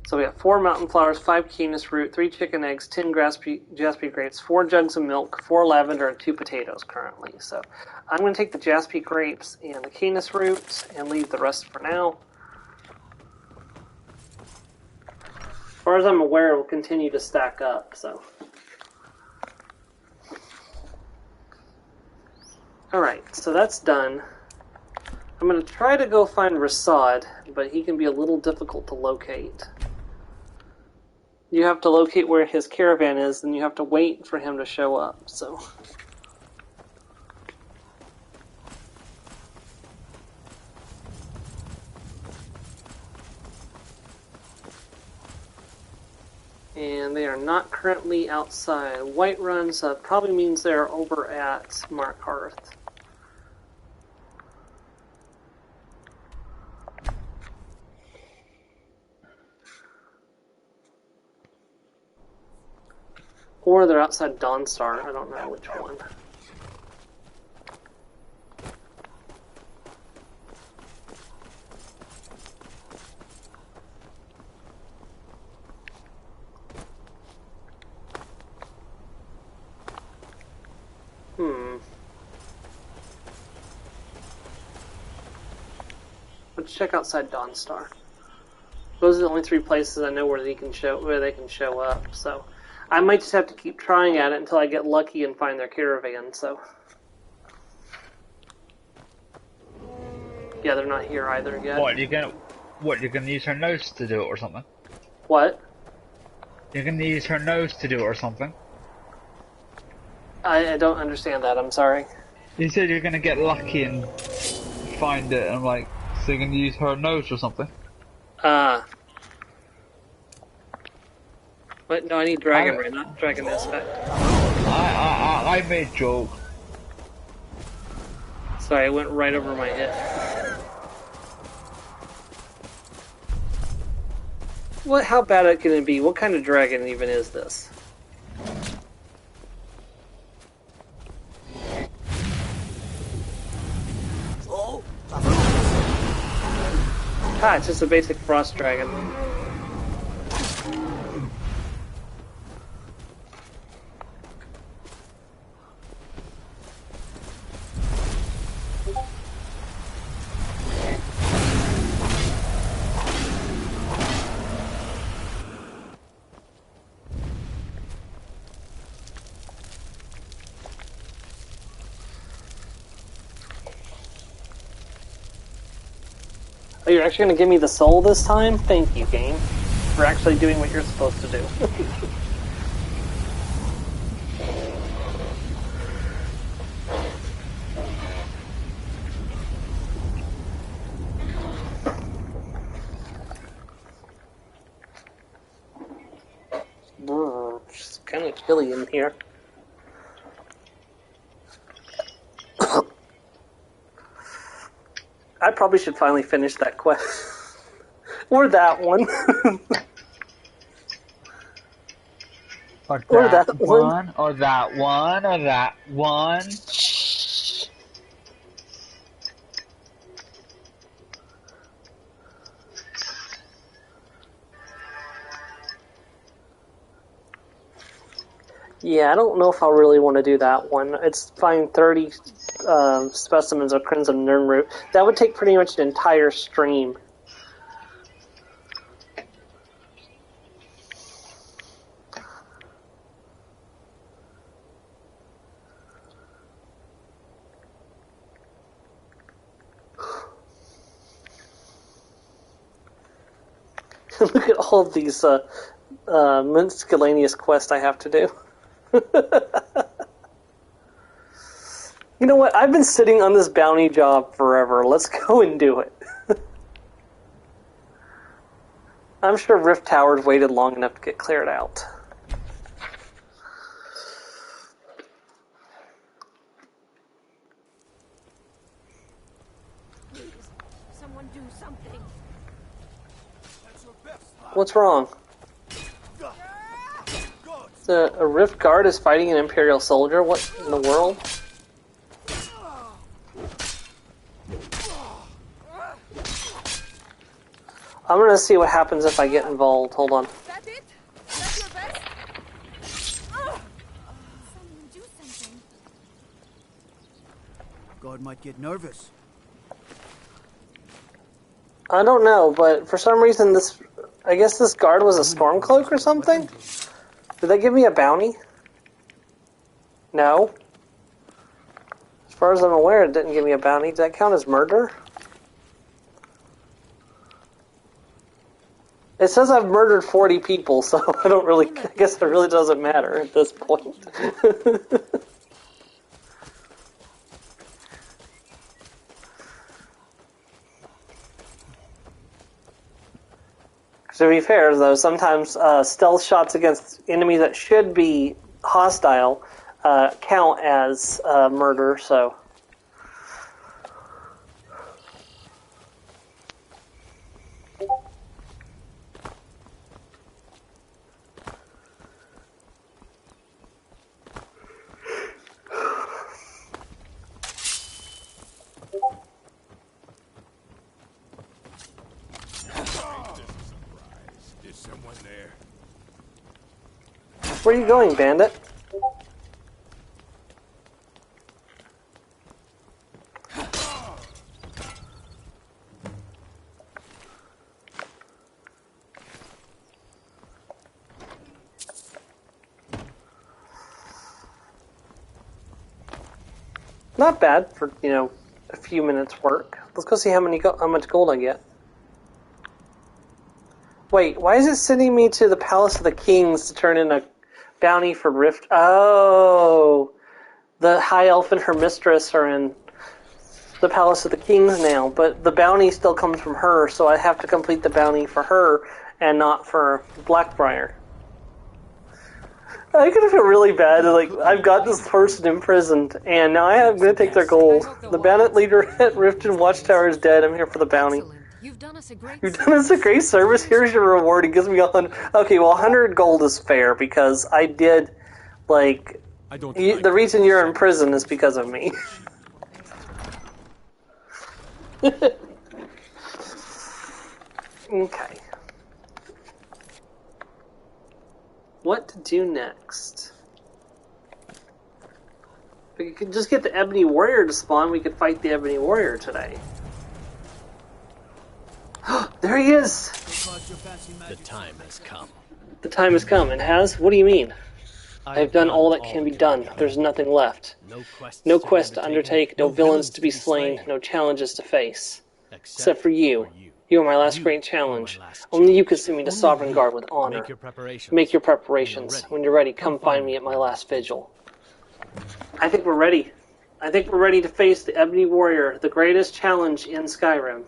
So we have 4 mountain flowers, 5 canis root, 3 chicken eggs, 10 jaspi grapes, 4 jugs of milk, 4 lavender, and 2 potatoes currently. So I'm going to take the jaspi grapes and the canis root and leave the rest for now. As far as I'm aware, it will continue to stack up, so. Alright, so that's done. I'm going to try to go find Rasad, but he can be a little difficult to locate. You have to locate where his caravan is, and you have to wait for him to show up, so. And they are not currently outside Whiterun, so that probably means they're over at Markarth. Or they're outside Dawnstar, I don't know which one. Let's check outside Dawnstar. Those are the only 3 places I know where they can show up, so I might just have to keep trying at it until I get lucky and find their caravan, so. Yeah, they're not here either yet. What, you're gonna use her nose to do it or something? What? You're gonna use her nose to do it or something? I don't understand that, I'm sorry. You said you're gonna get lucky and find it, and I'm like, so you're gonna use her nose or something? What? No, I need Dragon Ray, not Dragon Aspect. I made a joke. Sorry, it went right over my head. What? How bad can it be? What kind of dragon even is this? Ah, it's just a basic frost dragon. Oh, you're actually going to give me the soul this time? Thank you, game, for actually doing what you're supposed to do. chilly in here. I probably should finally finish that quest. Or that one. Or that one. Or that one. Or that one. Yeah, I don't know if I really want to do that one. It's find 30 specimens of Crimson Nirnroot. That would take pretty much an entire stream. Look at all of these miscellaneous quests I have to do. You know what? I've been sitting on this bounty job forever. Let's go and do it. I'm sure Rift Towers waited long enough to get cleared out. Please, someone do something. What's wrong? A Rift Guard is fighting an Imperial soldier? What in the world? I'm gonna see what happens if I get involved. Hold on. That it? That your best? Someone do something. God might get nervous. I don't know, but for some reason I guess this guard was a Stormcloak or something? Did they give me a bounty? No. As far as I'm aware, it didn't give me a bounty. Does that count as murder? It says I've murdered 40 people, so I guess it really doesn't matter at this point. To be fair, though, sometimes stealth shots against enemies that should be hostile count as murder, so... Where are you going, bandit? Not bad for, a few minutes work. Let's go see how much gold I get. Wait, why is it sending me to the Palace of the Kings to turn in a bounty for Rift? Oh, the High Elf and her mistress are in the Palace of the Kings now, but the bounty still comes from her, so I have to complete the bounty for her and not for Blackbriar. I could feel really bad. Like, I've got this person imprisoned, and now I'm going to take their gold. The bandit leader at Rift and Watchtower is dead. I'm here for the bounty. You've done us a great service. Here's your reward. It gives me 100. Okay, well, 100 gold is fair because I did, the reason you're in prison is because of me. Okay. What to do next? If we could just get the Ebony Warrior to spawn, we could fight the Ebony Warrior today. There he is! The time has come. The time has come. It has? What do you mean? I have done all that can be done. There's nothing left. No quest to undertake, no villains to be slain, no challenges to face. Except for you. You are my last great challenge. Only you can send me to Sovereign Guard with honor. Make your preparations. When you're ready, come find me at my last vigil. I think we're ready. I think we're ready to face the Ebony Warrior, the greatest challenge in Skyrim.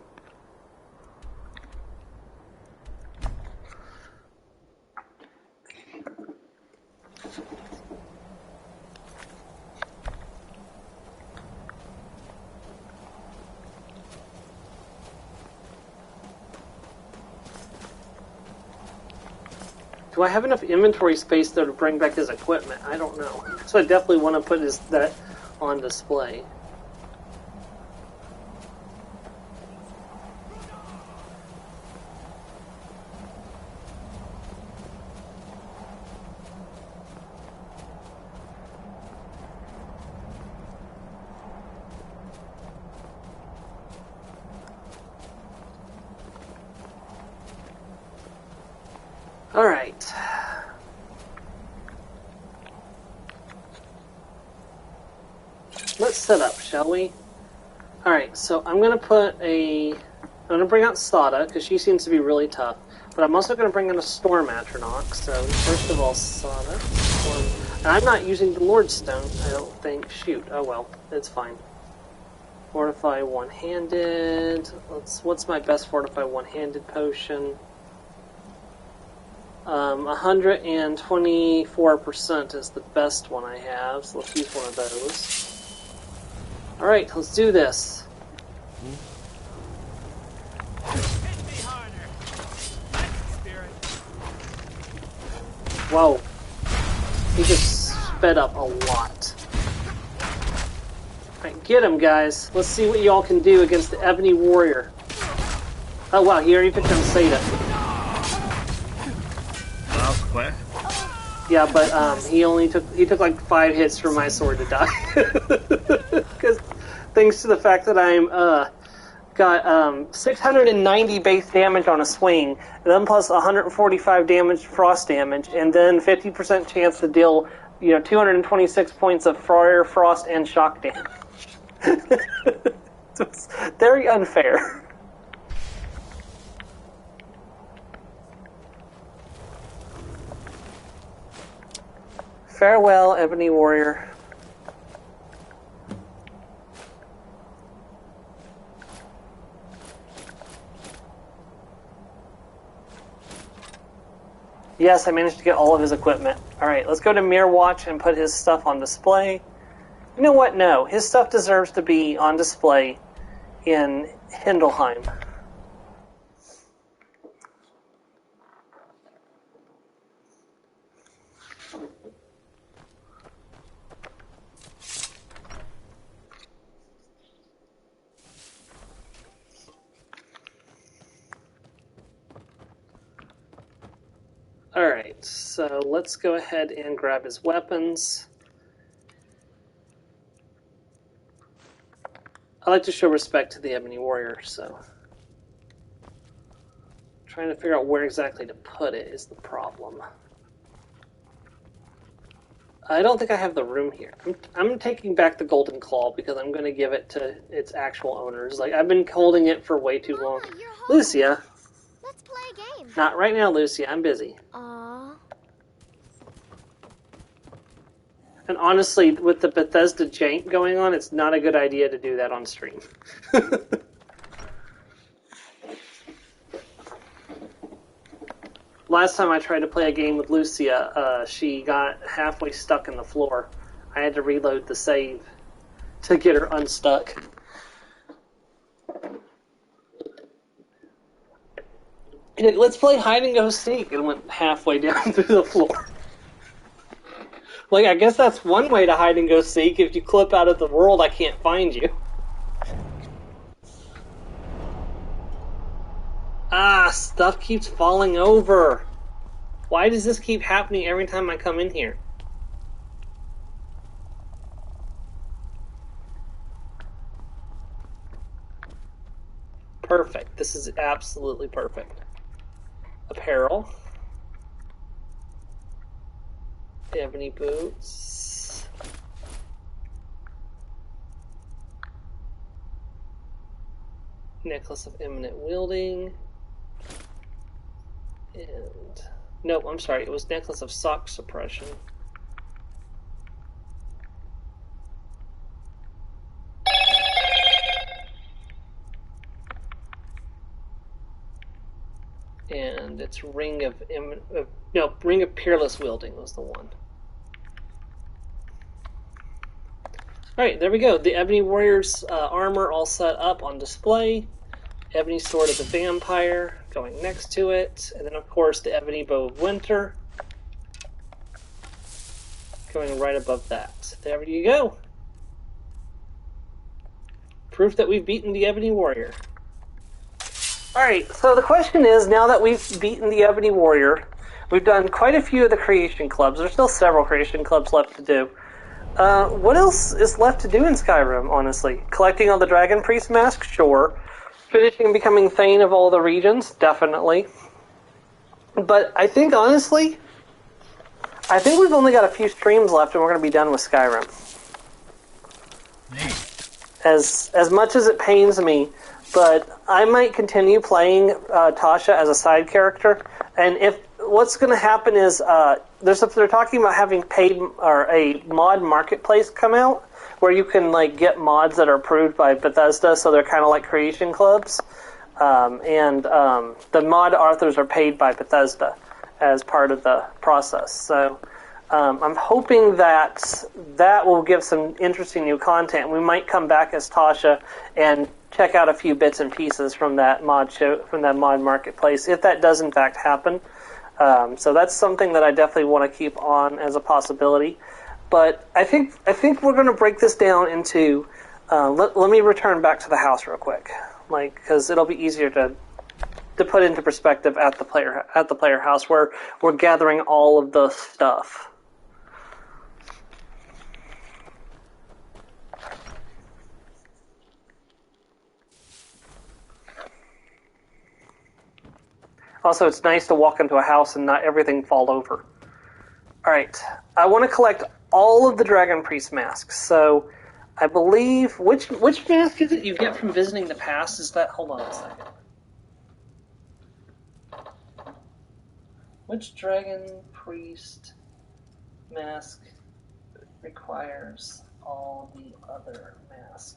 Do I have enough inventory space, though, to bring back his equipment? I don't know. So I definitely want to put that on display. Alright. Let's set up, shall we? Alright, so I'm going to bring out Sada, because she seems to be really tough. But I'm also going to bring in a Storm Atronach. So, first of all, Sada. Storm. And I'm not using the Lordstone, I don't think. Shoot, oh well, it's fine. Fortify one-handed. What's my best Fortify one-handed potion? 124% is the best one I have, so let's use one of those. Alright, let's do this. Whoa. He just sped up a lot. Alright, get him, guys. Let's see what y'all can do against the Ebony Warrior. Oh wow, he already picked on Sada. Where? Yeah, but he took like 5 hits for my sword to die. Because thanks to the fact that I'm got 690 base damage on a swing, and then plus 145 damage frost damage, and then 50% chance to deal 226 points of fire, frost, and shock damage. It's very unfair. Farewell, Ebony Warrior. Yes, I managed to get all of his equipment. Alright, let's go to Mirror Watch and put his stuff on display. You know what? No, his stuff deserves to be on display in Hindelheim. Alright, so let's go ahead and grab his weapons. I like to show respect to the Ebony Warrior, so... trying to figure out where exactly to put it is the problem. I don't think I have the room here. I'm taking back the Golden Claw because I'm going to give it to its actual owners. Like, I've been holding it for way too long. Lucia! Let's play a game. Not right now, Lucia. I'm busy. Aww. And honestly, with the Bethesda jank going on, it's not a good idea to do that on stream. Last time I tried to play a game with Lucia, she got halfway stuck in the floor. I had to reload the save to get her unstuck. And let's play hide and go seek, and went halfway down through the floor. Like, I guess that's one way to hide and go seek. If you clip out of the world, I can't find you. Ah, stuff keeps falling over. Why does this keep happening every time I come in here? Perfect. This is absolutely perfect. Apparel. Ebony boots. Necklace of imminent wielding. And... nope, I'm sorry. It was necklace of sock suppression. And it's ring of peerless wielding was the one. Alright, there we go. The Ebony Warrior's armor all set up on display. Ebony Sword of the Vampire going next to it. And then, of course, the Ebony Bow of Winter. going right above that. There you go. Proof that we've beaten the Ebony Warrior. Alright, so the question is, now that we've beaten the Ebony Warrior, we've done quite a few of the creation clubs. There's still several creation clubs left to do. What else is left to do in Skyrim, honestly? Collecting all the Dragon Priest masks? Sure. Finishing and becoming Thane of all the regions? Definitely. But I think, honestly, we've only got a few streams left and we're going to be done with Skyrim. As much as it pains me, but I might continue playing Tasha as a side character, and if what's going to happen is they're talking about having paid or a mod marketplace come out where you can like get mods that are approved by Bethesda, so they're kind of like creation clubs, and the mod authors are paid by Bethesda as part of the process. So I'm hoping that will give some interesting new content. We might come back as Tasha and check out a few bits and pieces from that mod marketplace, if that does in fact happen. So that's something that I definitely want to keep on as a possibility. But I think we're going to break this down into. Let me return back to the house real quick, because it'll be easier to put into perspective at the player house where we're gathering all of the stuff. Also, it's nice to walk into a house and not everything fall over. Alright, I want to collect all of the Dragon Priest masks. So, I believe... Which mask is it you get from visiting the past? Is that... Hold on a second. Which Dragon Priest mask requires all the other masks?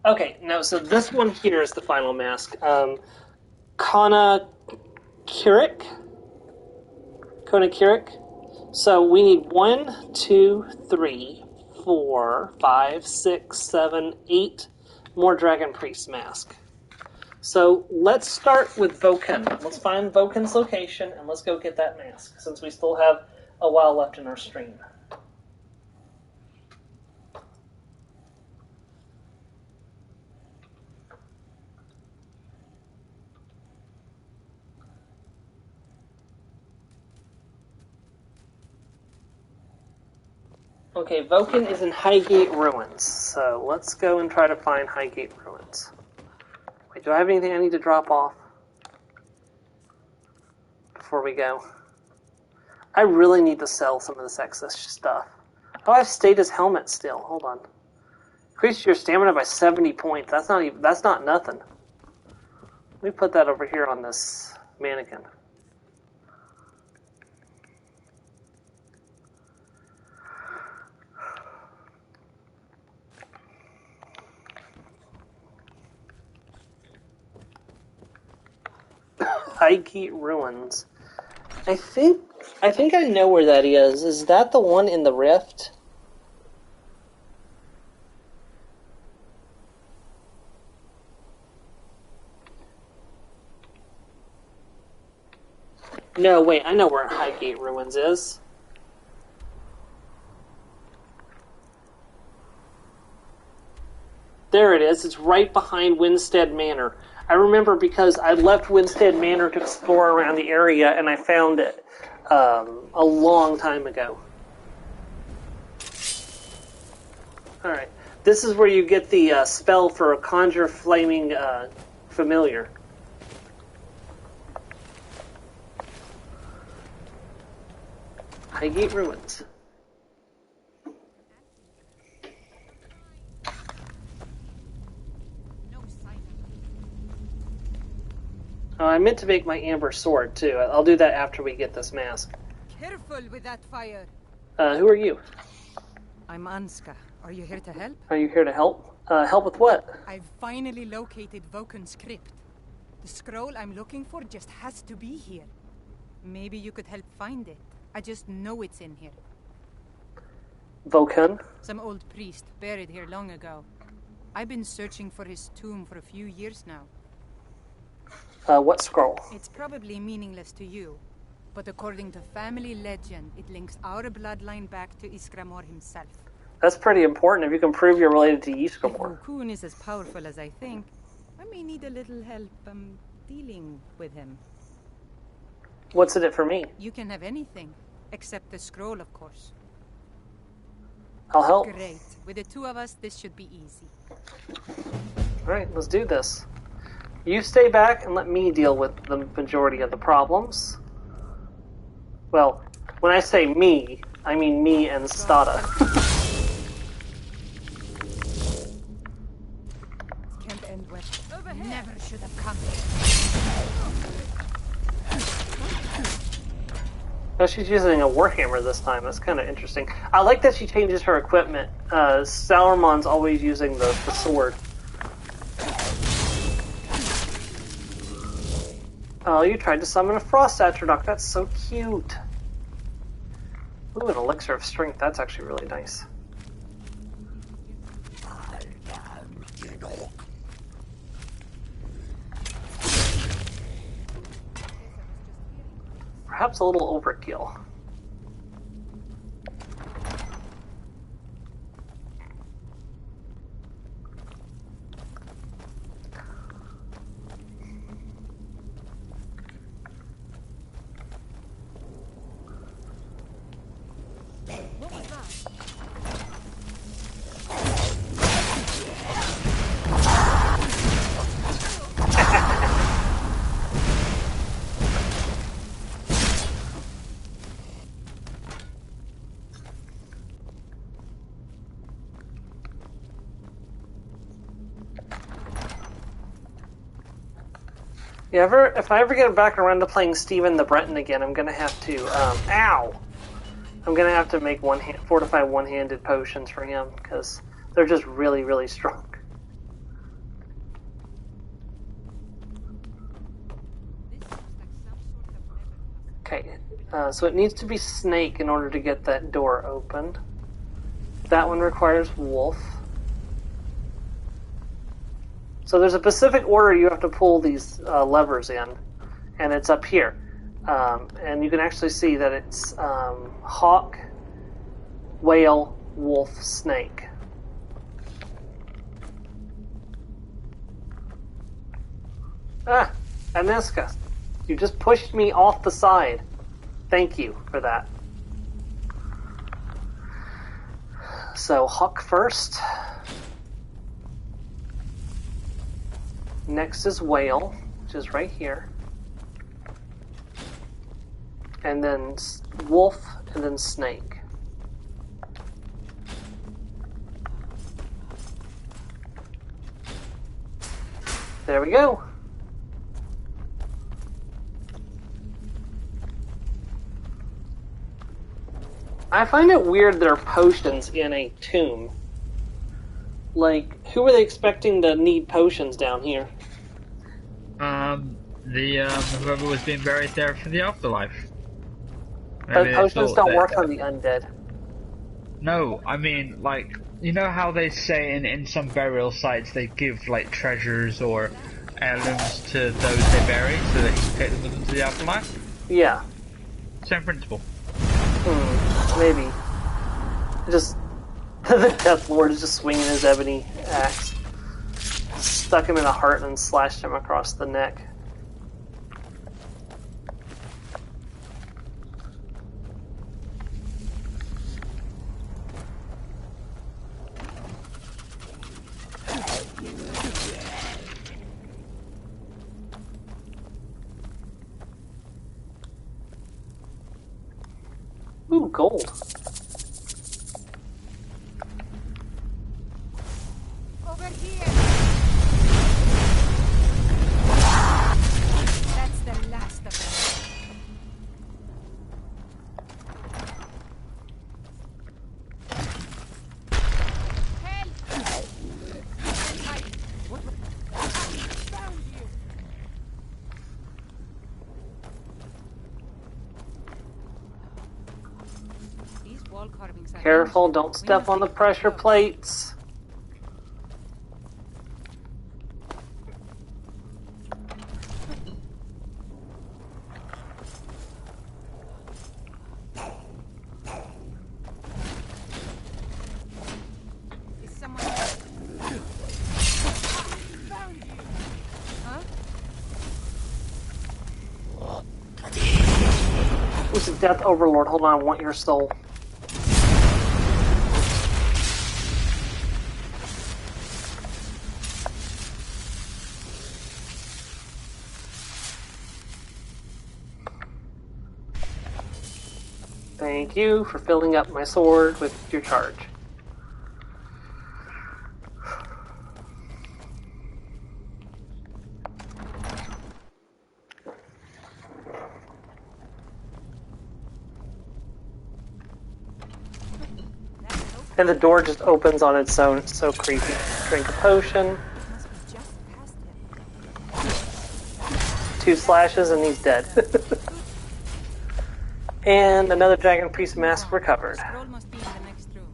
Okay, no, so this one here is the final mask. Kona Kirik. So we need 1, 2, 3, 4, 5, 6, 7, 8 more Dragon Priest mask. So let's start with Voken. Let's find Voken's location and let's go get that mask, since we still have a while left in our stream. Okay, Voken is in Highgate Ruins, so let's go and try to find Highgate Ruins. Wait, do I have anything I need to drop off before we go? I really need to sell some of this excess stuff. Oh, I have Status Helmet still. Hold on. Increase your stamina by 70 points. That's not nothing. Let me put that over here on this mannequin. Highgate Ruins. I think I know where that is. Is that the one in the rift? No, wait, I know where Highgate Ruins is. There it is. It's right behind Winstead Manor. I remember because I left Winstead Manor to explore around the area, and I found it a long time ago. Alright. This is where you get the spell for a Conjure Flaming Familiar. Highgate Ruins. Oh, I meant to make my amber sword, too. I'll do that after we get this mask. Careful with that fire. Who are you? I'm Anska. Are you here to help? Are you here to help? Help with what? I've finally located Voken's crypt. The scroll I'm looking for just has to be here. Maybe you could help find it. I just know it's in here. Vulcan? Some old priest buried here long ago. I've been searching for his tomb for a few years now. What scroll? It's probably meaningless to you, but according to family legend, it links our bloodline back to Iskramor himself. That's pretty important if you can prove you're related to If Iskramor. Wukun is as powerful as I think, I may need a little help, dealing with him. What's in it for me? You can have anything, except the scroll, of course. I'll help. Great. With the two of us, this should be easy. Alright, let's do this. You stay back and let me deal with the majority of the problems. Well, when I say me, I mean me and Stada. Can't end well. Never should have come. Oh, she's using a warhammer this time. That's kind of interesting. I like that she changes her equipment. Sauron's always using the sword. Oh, you tried to summon a frost Atroduck. That's so cute. Ooh, an elixir of strength. That's actually really nice. Perhaps a little overkill. Yeah, if I ever get back around to playing Stephen the Breton again, I'm gonna have to, ow! I'm gonna have to make fortify one-handed potions for him, because they're just really, really strong. Okay, so it needs to be snake in order to get that door open. That one requires wolf. So there's a specific order you have to pull these levers in, and it's up here. And you can actually see that it's hawk, whale, wolf, snake. Ah, Aniska, you just pushed me off the side. Thank you for that. So hawk first. Next is whale, which is right here. And then wolf, and then snake. There we go. I find it weird there are potions in a tomb. Like, who are they expecting to need potions down here? Whoever was being buried there for the afterlife. But potions don't work on the undead. No, I mean, like, you know how they say in some burial sites they give, like, treasures or heirlooms to those they bury so they can take them with them to the afterlife? Yeah. Same principle. Maybe. Just... the Death Lord is just swinging his ebony axe. Stuck him in a heart and slashed him across the neck. Ooh, gold. Over here. That's the last of them. Help! I found you. wall carvings are Careful, ancient. don't We step must on the keep them pressure close. plates. Is someone there? Found you. Huh? Who's the Death Overlord? Hold on, I want your soul. Thank you for filling up my sword with your charge. And the door just opens on its own. It's so creepy. Drink a potion. 2 slashes and he's dead. And another Dragon Priest mask recovered. Scroll must be in the next room.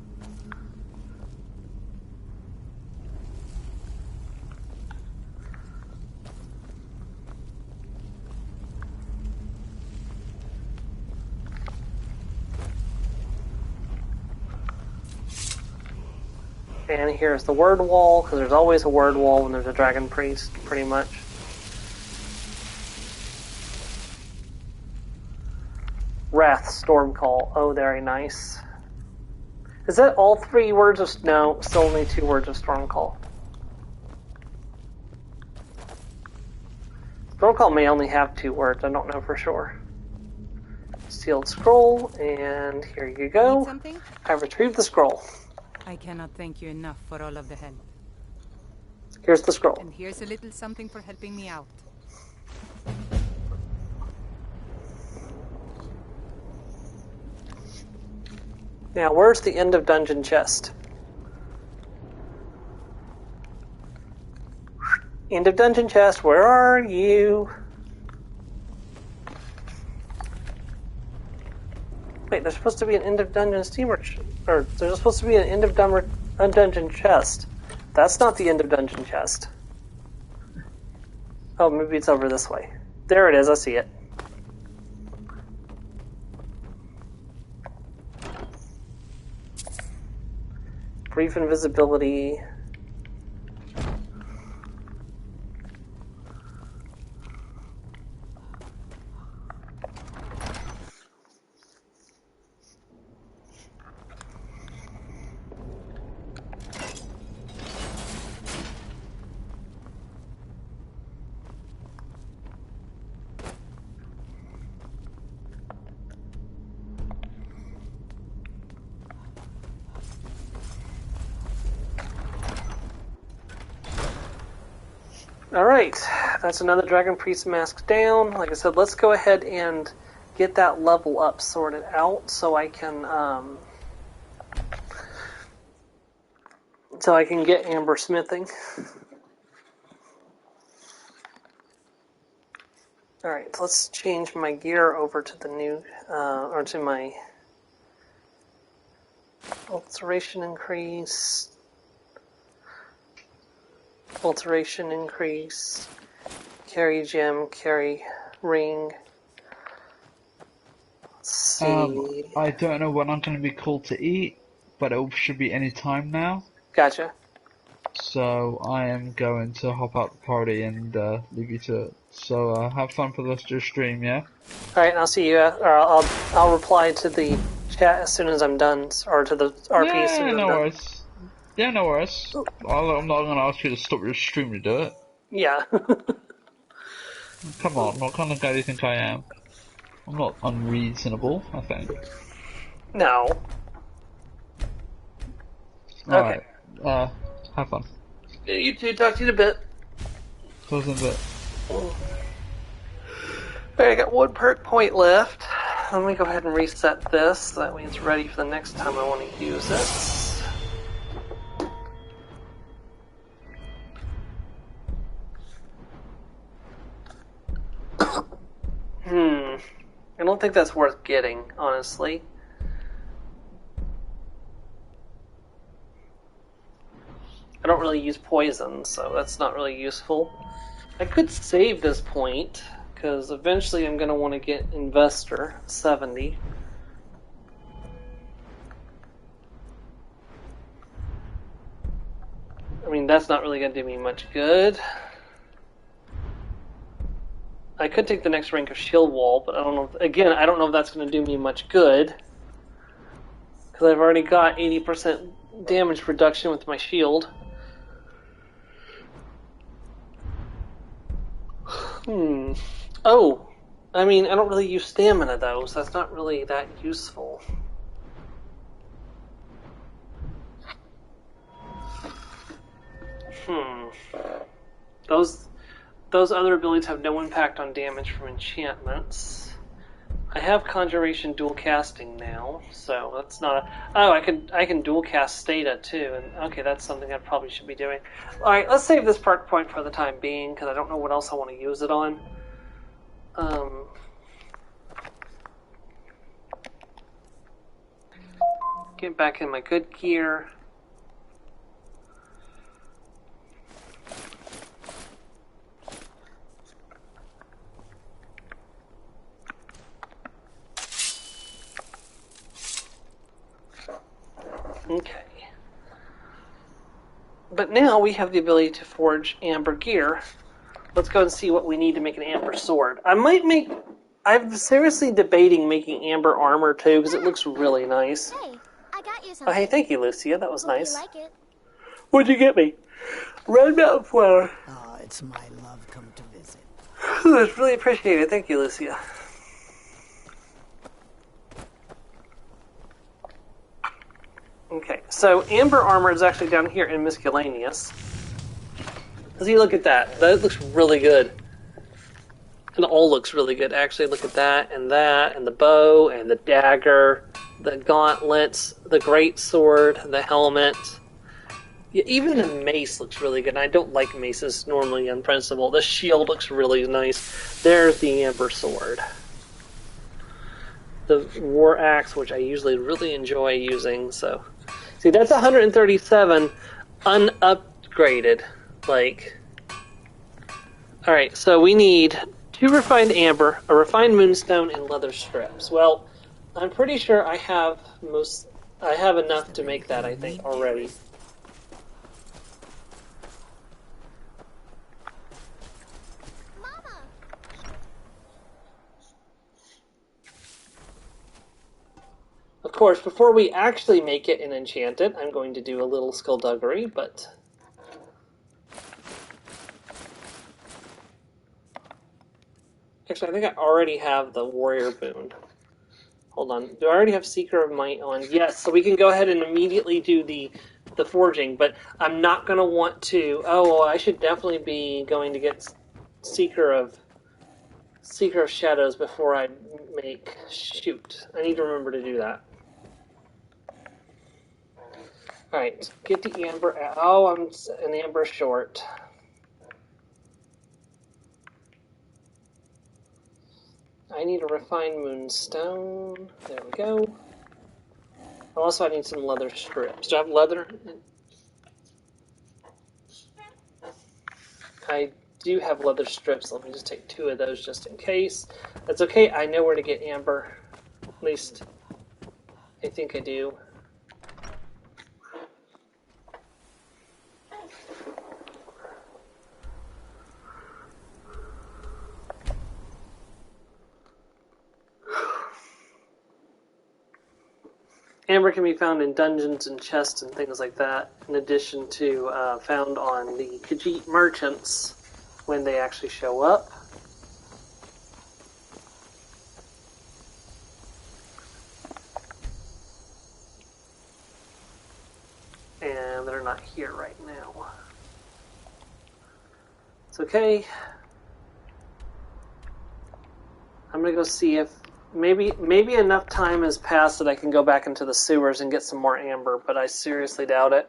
And here's the word wall, because there's always a word wall when there's a Dragon Priest, pretty much. Wrath Stormcall. Oh, very nice. Is that all 3 words of... No, still only 2 words of Stormcall. Stormcall may only have 2 words, I don't know for sure. Sealed scroll, and here you go. Need something? I retrieved the scroll. I cannot thank you enough for all of the help. Here's the scroll. And here's a little something for helping me out. Now, where's the end of dungeon chest? End of dungeon chest, where are you? Wait, there's supposed to be an end of dungeon steamer, or there's supposed to be an end of dungeon chest. That's not the end of dungeon chest. Oh, maybe it's over this way. There it is, I see it. Brief invisibility. Alright, that's another Dragon Priest mask down. Like I said, let's go ahead and get that level up sorted out so I can get Amber smithing. Alright, so let's change my gear over to the new, or to my alteration increase. Alteration increase, carry gem, carry ring. Let's see. I don't know when I'm going to be called to eat, but it should be any time now. Gotcha. So I am going to hop out the party and leave you to it. So have fun for the rest of your stream, yeah? Alright, I'll see you, or I'll reply to the chat as soon as I'm done, or to the RP as soon as I'm done. Worries. Yeah, no worries. I'm not going to ask you to stop your stream to do it. Yeah. Come on, what kind of guy do you think I am? I'm not unreasonable, I think. No. Alright, have fun. You two, talk to you in a bit. Close in a bit. Alright, I got 1 perk point left. Let me go ahead and reset this, so that way it's ready for the next time I want to use it. I don't think that's worth getting, honestly. don't really use poison, so that's not really useful. I could save this point, because eventually I'm going to want to get Investor 70. I mean, that's not really going to do me much good. I could take the next rank of Shield Wall, but I don't know. Again, I don't know if that's going to do me much good. Because I've already got 80% damage reduction with my shield. Oh, I mean, I don't really use stamina though, so that's not really that useful. Those other abilities have no impact on damage from enchantments. I have Conjuration dual casting now, so that's not a... Oh, I can dual cast Stata too, and okay, that's something I probably should be doing. Alright, let's save this park point for the time being, because I don't know what else I want to use it on. Get back in my good gear. Okay. But now we have the ability to forge amber gear. Let's go and see what we need to make an amber sword. I'm seriously debating making amber armor too, because it looks really nice. Hey, I got you something. Oh, hey, thank you, Lucia. That was nice. Hope you like it. What'd you get me? Red mountain flower. Ah, it's my love come to visit. That's really appreciated. Thank you, Lucia. Okay, so amber armor is actually down here in Miscellaneous. See, look at that. That looks really good. It all looks really good, actually. Look at that, and the bow, and the dagger, the gauntlets, the great sword, the helmet. Yeah, even the mace looks really good. And I don't like maces normally in principle. The shield looks really nice. There's the amber sword. The war axe, which I usually really enjoy using, so... See, that's 137 unupgraded. Like... Alright, so we need 2 refined amber, a refined moonstone, and leather strips. Well, I'm pretty sure I have enough to make that, I think, already. Of course, before we actually make it and enchant it, I'm going to do a little skullduggery, but... Actually, I think I already have the warrior boon. Hold on. Do I already have Seeker of Might on? Yes, so we can go ahead and immediately do the forging, but I'm not going to want to... Oh, well, I should definitely be going to get Seeker of Shadows before I make... Shoot. I need to remember to do that. Alright, get the amber... Oh, I'm an amber short. I need a refined moonstone. There we go. Also, I need some leather strips. Do I have leather? I do have leather strips. Let me just take 2 of those just in case. That's okay. I know where to get amber. At least, I think I do. Amber can be found in dungeons and chests and things like that, in addition to found on the Khajiit merchants when they actually show up. And they're not here right now. It's okay. I'm gonna go see if maybe enough time has passed that I can go back into the sewers and get some more amber, but I seriously doubt it.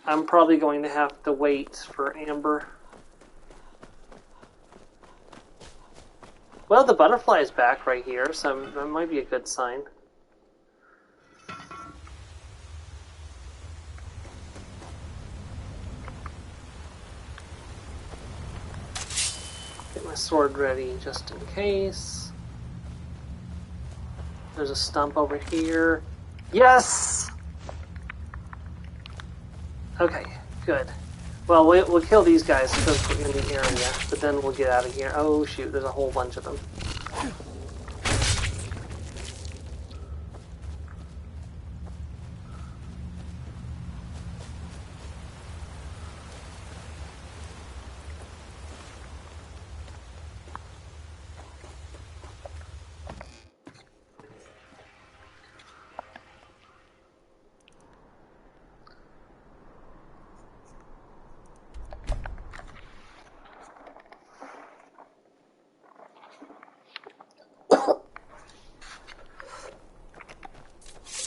I'm probably going to have to wait for amber. Well, the butterfly is back right here, so that might be a good sign. my sword ready just in case. There's a stump over here. Yes! Okay, good. Well, we'll kill these guys because we're in the area, but then we'll get out of here. Oh shoot, there's a whole bunch of them.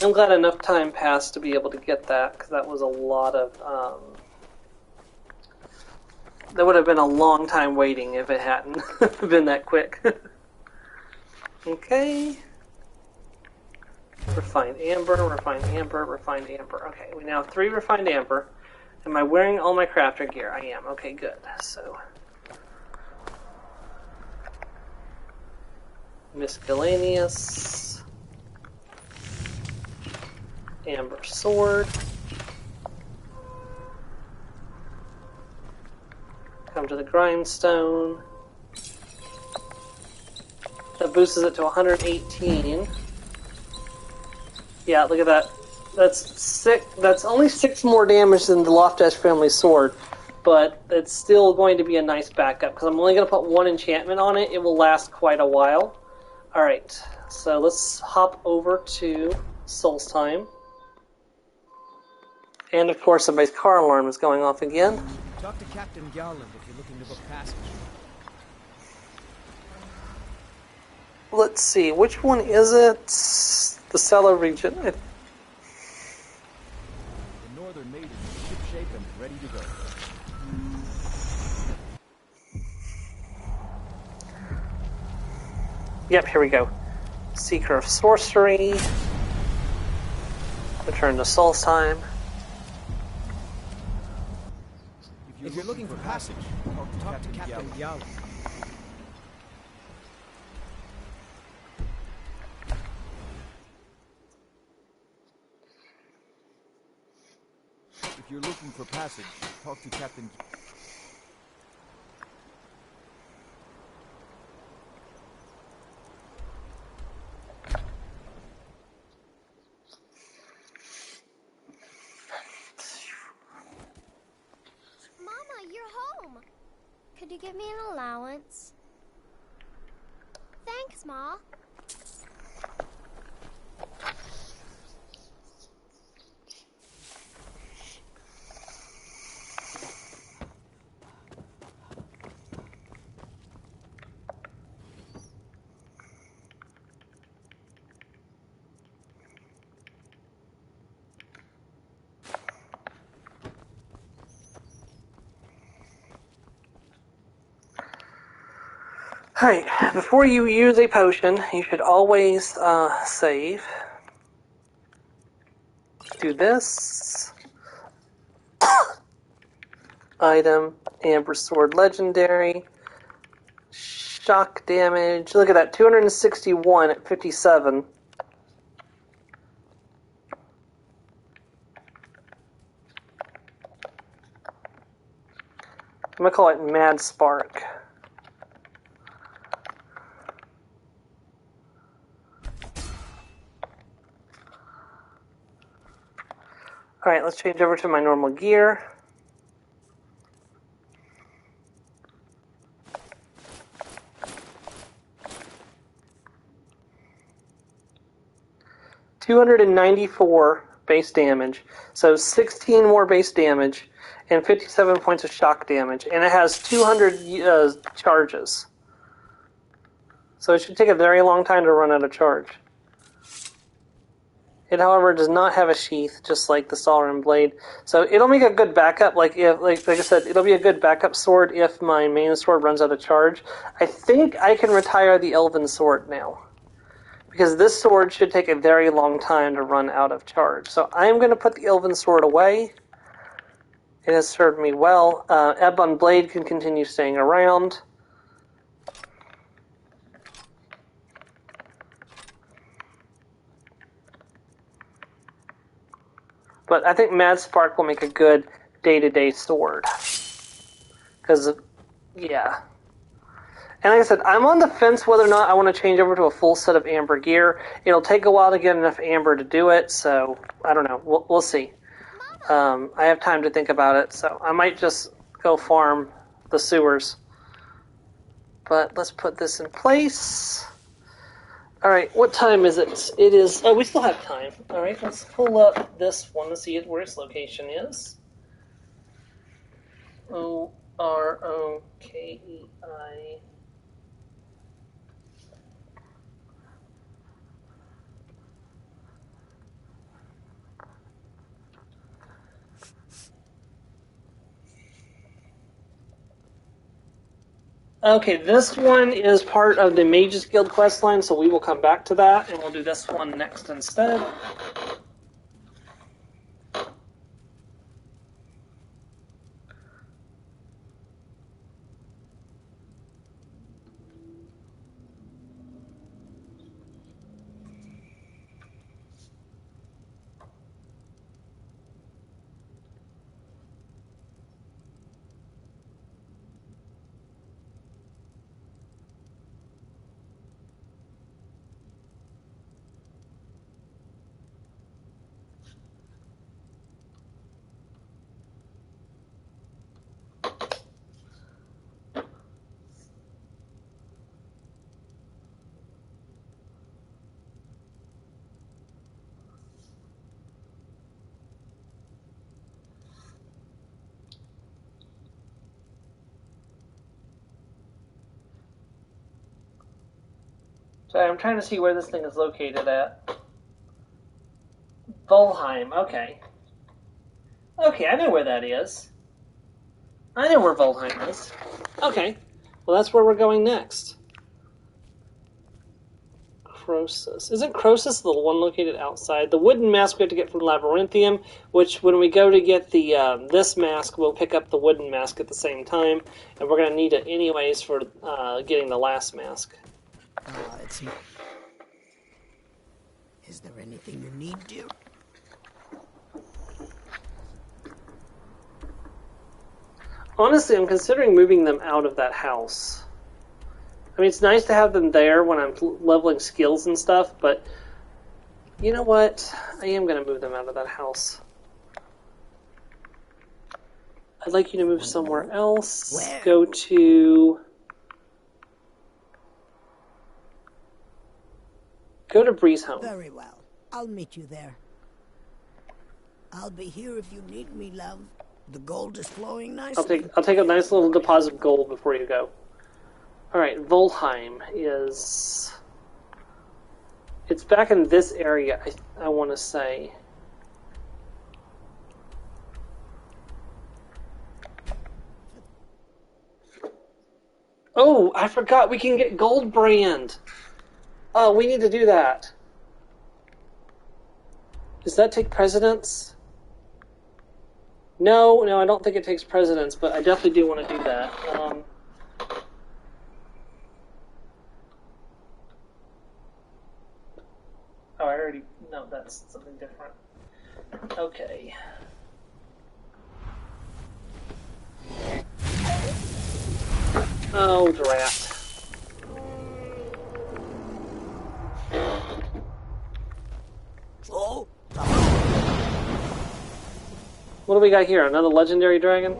I'm glad enough time passed to be able to get that, because that was a lot of, that would have been a long time waiting if it hadn't been that quick. Okay. Refined amber, refined amber, refined amber. Okay, we now have 3 refined amber. Am I wearing all my crafter gear? I am. Okay, good. So, miscellaneous. Amber sword. Come to the grindstone. That boosts it to 118. Yeah, look at that. That's 6. That's only 6 more damage than the Loftash family sword, but it's still going to be a nice backup because I'm only going to put 1 enchantment on it. It will last quite a while. All right, so let's hop over to Solstheim. And of course, somebody's car alarm is going off again. Talk to Captain Gowland if you're looking to book passage. Let's see, which one is it? The cellar region. The Northern Maid is shipshape and ready to go. Yep, here we go. Seeker of Sorcery. Return to Solstheim. If you're looking for passage, talk to Captain Gowland. If you're looking for passage, talk to Captain. Could you give me an allowance? Thanks, Ma. Alright, before you use a potion, you should always save. Do this. Item, Amber Sword Legendary. Shock damage. Look at that, 261 at 57. I'm going to call it Mad Spark. Alright, let's change over to my normal gear. $294 base damage. So 16 more base damage and 57 points of shock damage. And it has 200 charges. So it should take a very long time to run out of charge. It, however, does not have a sheath, just like the Stalrim blade. So it'll make a good backup. Like I said, it'll be a good backup sword if my main sword runs out of charge. I think I can retire the Elven sword now, because this sword should take a very long time to run out of charge. So I'm going to put the Elven sword away. It has served me well. Ebon blade can continue staying around. But I think Mad Spark will make a good day-to-day sword. Because, yeah. And like I said, I'm on the fence whether or not I want to change over to a full set of amber gear. It'll take a while to get enough amber to do it, so I don't know. We'll see. I have time to think about it, so I might just go farm the sewers. But let's put this in place. Alright, what time is it? It is... Oh, we still have time. Alright, let's pull up this one to see where its location is. O-R-O-K-E-I... Okay, this one is part of the Mages Guild questline, so we will come back to that, and we'll do this one next instead. So I'm trying to see where this thing is located at. Volheim, okay. Okay, I know where that is. I know where Volheim is. Okay, well that's where we're going next. Croesus. Isn't Croesus the one located outside? The wooden mask we have to get from Labyrinthium, which when we go to get the this mask, we'll pick up the wooden mask at the same time, and we're going to need it anyways for getting the last mask. Let's see. Is there anything you need, dear? Honestly, I'm considering moving them out of that house. I mean, it's nice to have them there when I'm leveling skills and stuff, but you know what? I am going to move them out of that house. I'd like you to move somewhere else. Where? Go to Breeze Home. Very well. I'll meet you there. I'll be here if you need me, love. The gold is flowing nicely. I'll take a nice little deposit of gold before you go. Alright, Volheim is... It's back in this area, I want to say. Oh, I forgot we can get Gold Brand. Oh, we need to do that. Does that take precedence? No, I don't think it takes precedence, but I definitely do want to do that. Oh, I already... No, that's something different. Okay. Oh, drat. Oh. What do we got here? Another legendary dragon?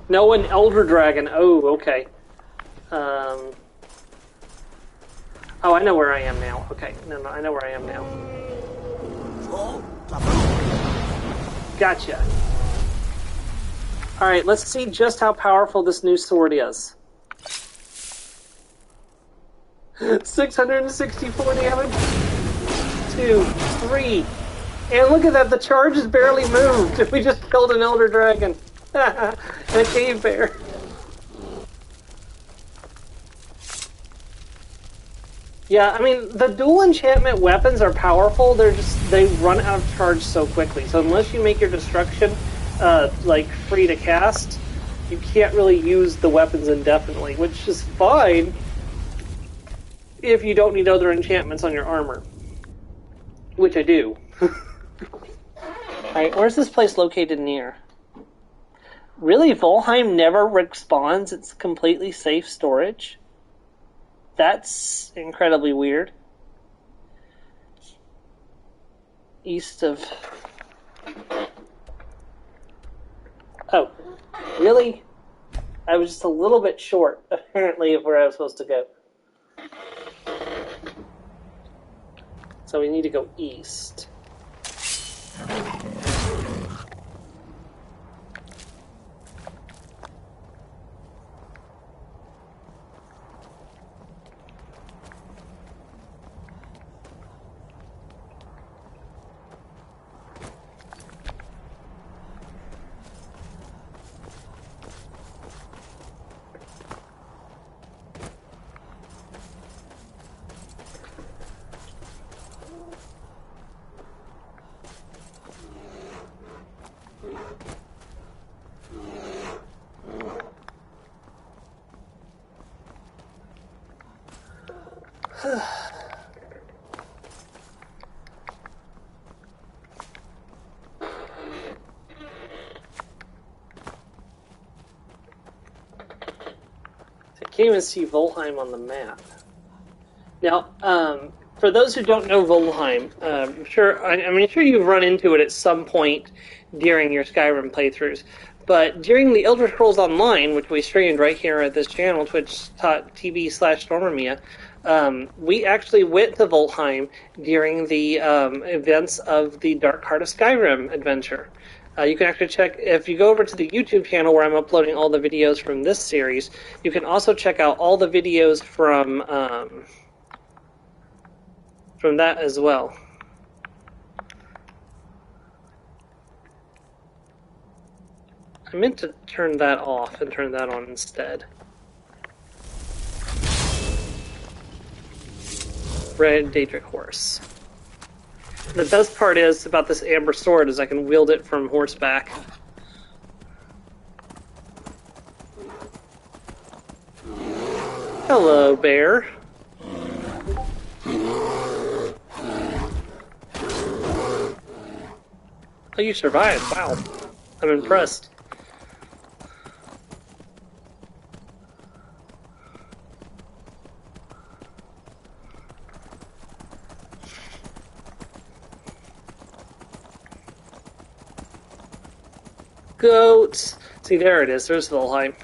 No, an elder dragon. Oh, okay. Oh, I know where I am now. Okay, no, I know where I am now. Gotcha. Alright, let's see just how powerful this new sword is. 664 damage. 2, 3. And look at that, the charge is barely moved. We just killed an elder dragon. And a cave bear. Yeah, I mean, the dual enchantment weapons are powerful, they run out of charge so quickly. So unless you make your destruction, like, free to cast, you can't really use the weapons indefinitely, which is fine if you don't need other enchantments on your armor. Which I do. Alright, where's this place located near? Really, Volheim never respawns? It's completely safe storage? That's incredibly weird. East of... Oh, really? I was just a little bit short, apparently, of where I was supposed to go. So we need to go east. I can't even see Volheim on the map. Now, for those who don't know Volheim, I'm sure you've run into it at some point during your Skyrim playthroughs. But during the Elder Scrolls Online, which we streamed right here at this channel, twitch.tv/Stormermia, we actually went to Volheim during the events of the Dark Heart of Skyrim adventure. You can actually check, if you go over to the YouTube channel where I'm uploading all the videos from this series, you can also check out all the videos from that as well. I meant to turn that off and turn that on instead. Red Daedric horse. The best part is about this amber sword is I can wield it from horseback. Hello, bear. Oh, you survived. Wow. I'm impressed. Goats. See, there it is. There's Volheim.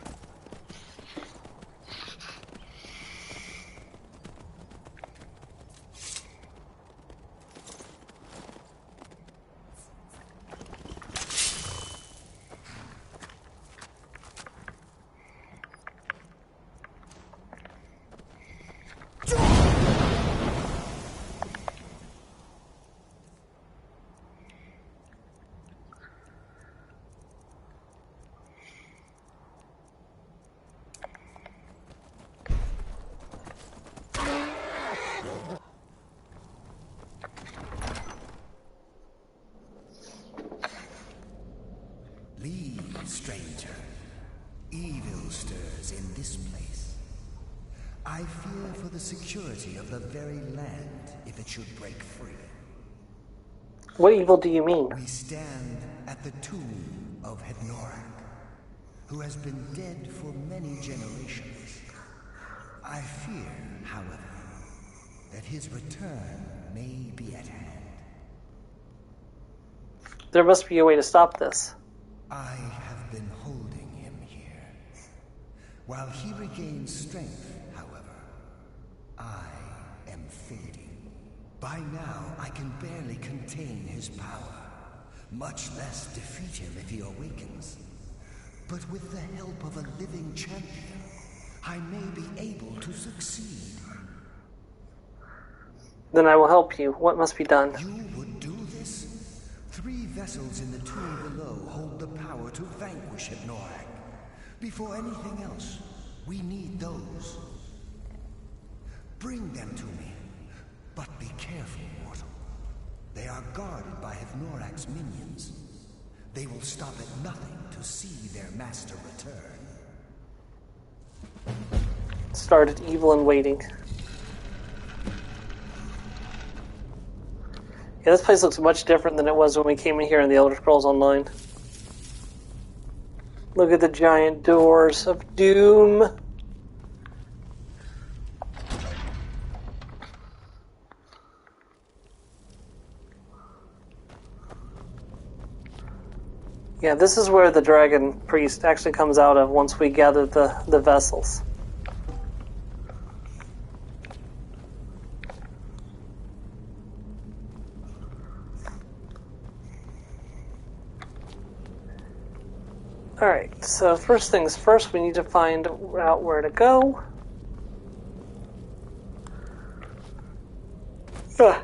Stranger, evil stirs in this place. I fear for the security of the very land if it should break free. What evil do you mean? We stand at the tomb of Hednorak, who has been dead for many generations. I fear, however, that his return may be at hand. There must be a way to stop this. I have been holding him here. While he regains strength, however, I am fading. By now, I can barely contain his power, much less defeat him if he awakens. But with the help of a living champion, I may be able to succeed. Then I will help you. What must be done? You would do this? 3 vessels in the tomb below hold the power to vanquish Hednorak. Before anything else, we need those. Bring them to me. But be careful, mortal. They are guarded by Hednorak's minions. They will stop at nothing to see their master return. Started evil and waiting. Yeah, this place looks much different than it was when we came in here in the Elder Scrolls Online. Look at the giant doors of doom. Yeah, this is where the dragon priest actually comes out of once we gather the vessels. Alright, so first things first, we need to find out where to go. Ugh.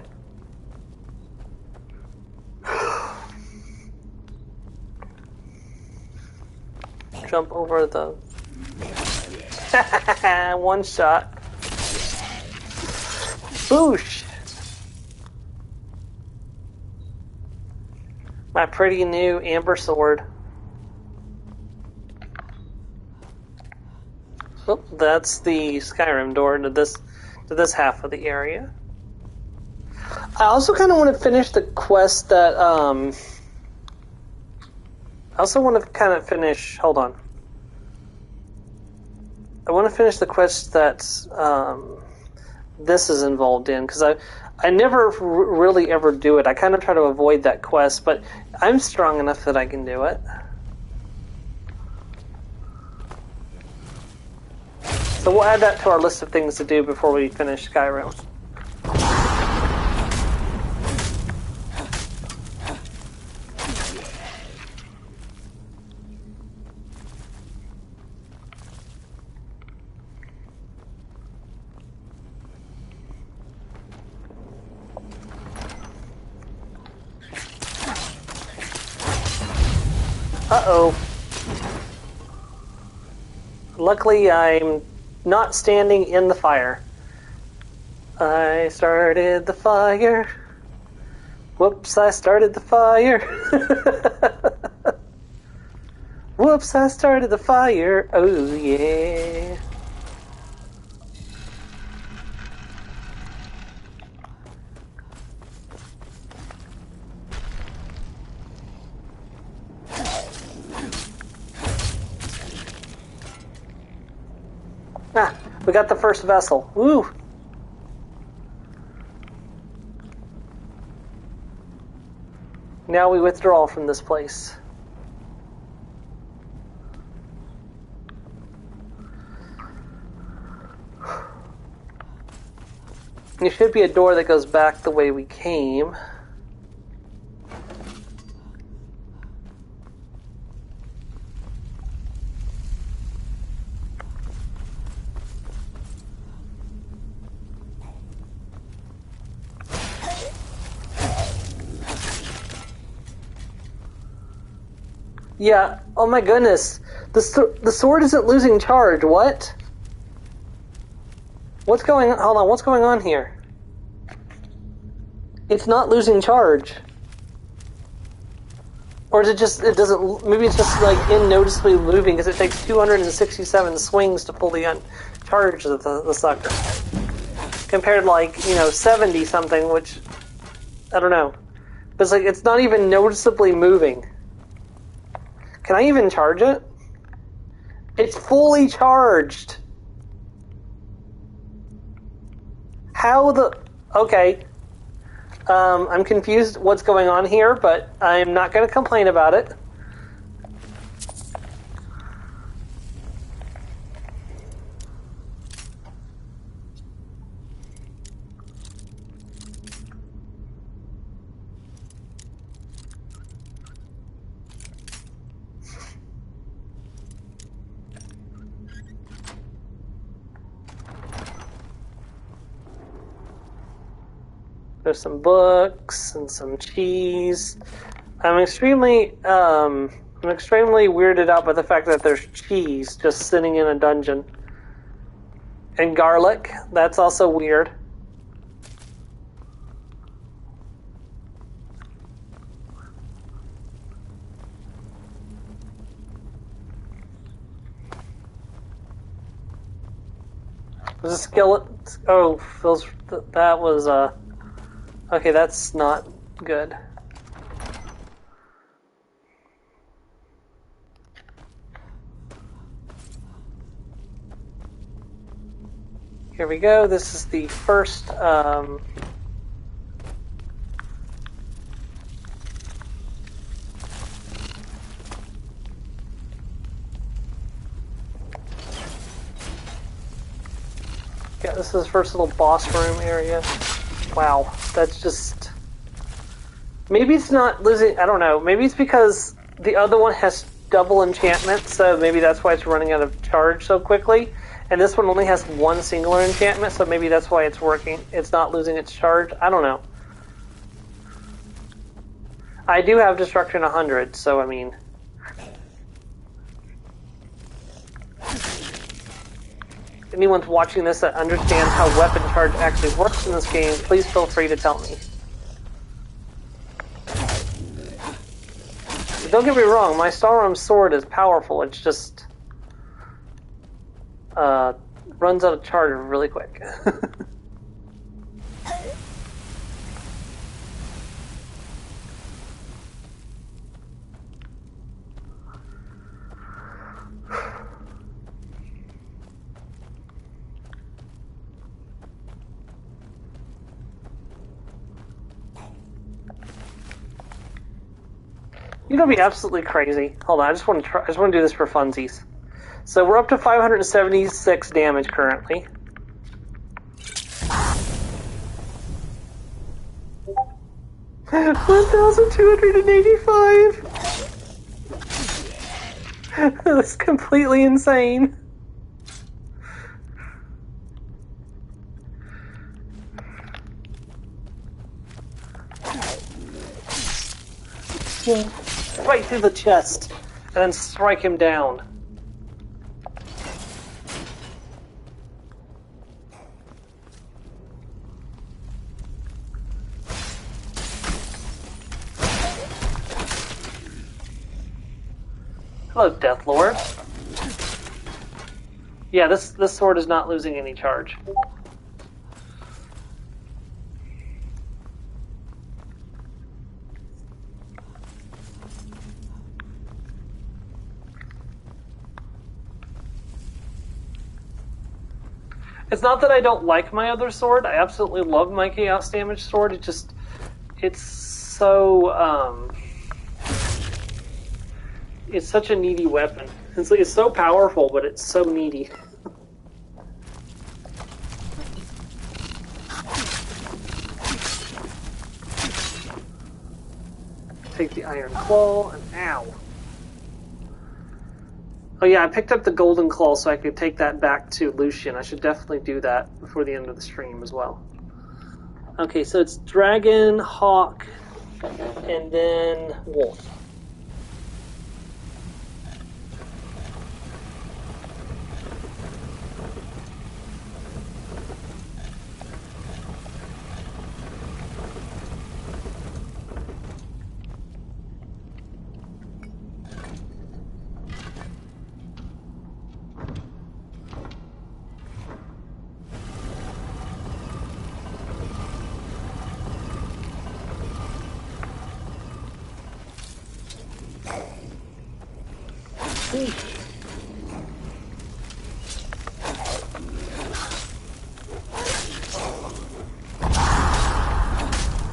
Jump over the... One shot. Boosh! My pretty new amber sword. Oh, that's the Skyrim door to this half of the area. I also kind of want to finish the quest that, I also want to kind of finish... Hold on. I want to finish the quest that, this is involved in, because I never really ever do it. I kind of try to avoid that quest, but I'm strong enough that I can do it. So we'll add that to our list of things to do before we finish Skyrim. Uh-oh. Luckily, I'm not standing in the fire. I started the fire. Whoops, I started the fire. Whoops, I started the fire. Oh, yeah. Ah, we got the first vessel. Woo! Now we withdraw from this place. There should be a door that goes back the way we came. Yeah, oh my goodness. The sword isn't losing charge. What? What's going on? Hold on, what's going on here? It's not losing charge. Or is it just, it doesn't, maybe it's just like unnoticeably moving because it takes 267 swings to fully charge the sucker. Compared to like, 70 something, which, I don't know. But it's like, it's not even noticeably moving. Can I even charge it? It's fully charged. How the... Okay. I'm confused what's going on here, but I'm not going to complain about it. There's some books and some cheese. I'm extremely weirded out by the fact that there's cheese just sitting in a dungeon. And garlic. That's also weird. There's a skeleton. Oh, that was okay, that's not Good. Here we go. This is the first yeah, this is the first little boss room area. Wow, that's just... Maybe it's not losing... I don't know. Maybe it's because the other one has double enchantment, so maybe that's why it's running out of charge so quickly. And this one only has one singular enchantment, so maybe that's why it's working. It's not losing its charge. I don't know. I do have Destruction 100, so I mean... If anyone's watching this that understands how weapon charge actually works in this game, please feel free to tell me. But don't get me wrong, my Sauron sword is powerful, it's just... runs out of charge really quick. You're gonna be absolutely crazy. Hold on, I just want to do this for funsies. So we're up to 576 damage currently. $1,285. That's completely insane. Right through the chest, and then strike him down. Hello, Deathlord. Yeah, this sword is not losing any charge. It's not that I don't like my other sword. I absolutely love my Chaos Damage sword. It's so, it's such a needy weapon. It's so powerful, but it's so needy. Take the Iron Claw, and ow. Oh yeah, I picked up the Golden Claw so I could take that back to Lucian. I should definitely do that before the end of the stream as well. Okay, so it's Dragon, Hawk, and then Wolf.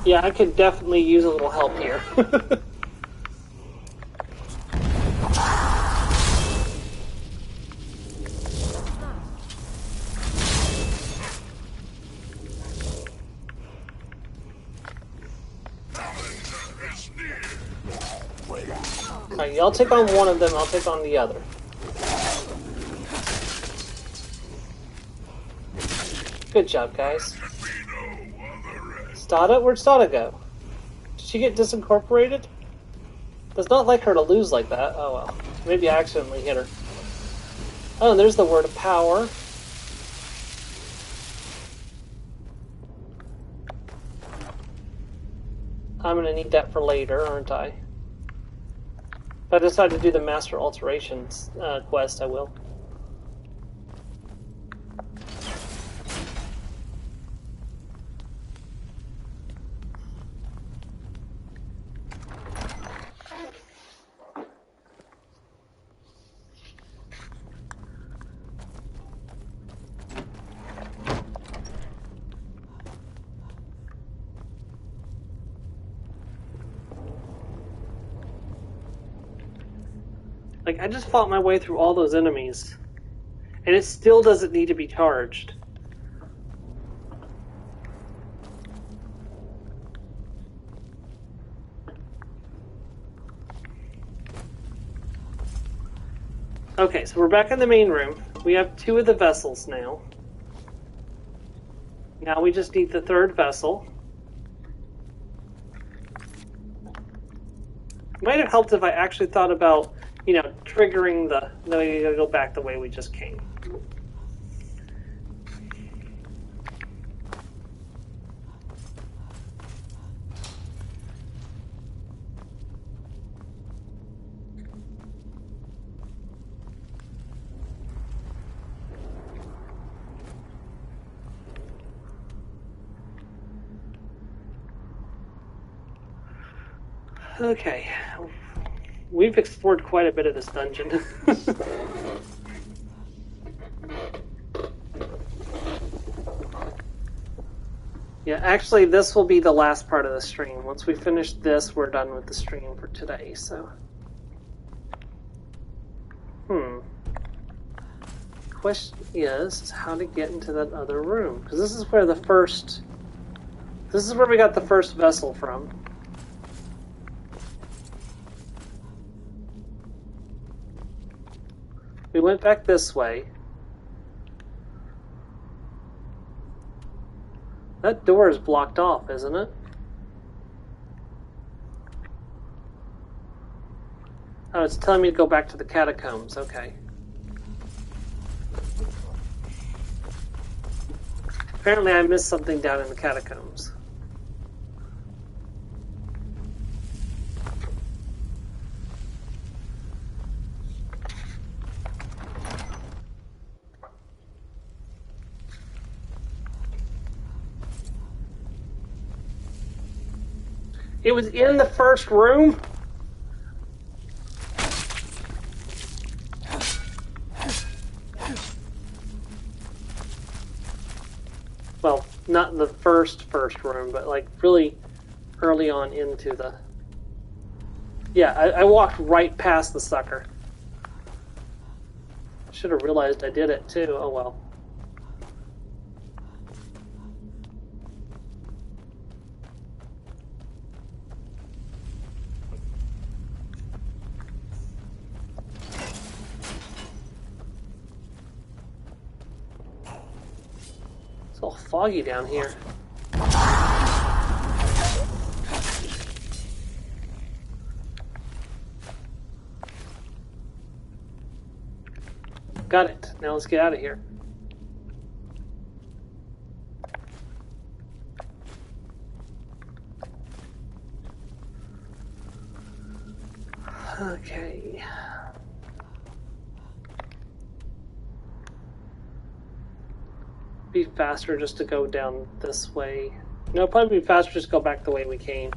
Yeah, I could definitely use a little help here. Alright, y'all take on one of them, I'll take on the other. Good job, guys. Stada? Where'd Stada go? Did she get disincorporated? Does not like her to lose like that. Oh well. Maybe I accidentally hit her. Oh, and there's the word of power. I'm gonna need that for later, aren't I? If I decide to do the Master Alterations quest, I will. Like, I just fought my way through all those enemies. And it still doesn't need to be charged. Okay, so we're back in the main room. We have 2 of the vessels now. Now we just need the 3rd vessel. Might have helped if I actually thought about, you know, triggering the... No, you gotta go back the way we just came. Okay, we've explored quite a bit of this dungeon. Yeah, actually this will be the last part of the stream. Once we finish this, we're done with the stream for today, so... Question is how to get into that other room. Because this is where the first... This is where we got the first vessel from. We went back this way. That door is blocked off, isn't it? Oh, it's telling me to go back to the catacombs. Okay. Apparently I missed something down in the catacombs. It was in the first room? Well, not in the first room, but like really early on into the... Yeah, I walked right past the sucker. Should have realized I did it too. Oh well. It's all foggy down here. Got it. Now let's get out of here. Okay. Be faster just to go down this way. No, probably be faster just to go back the way we came.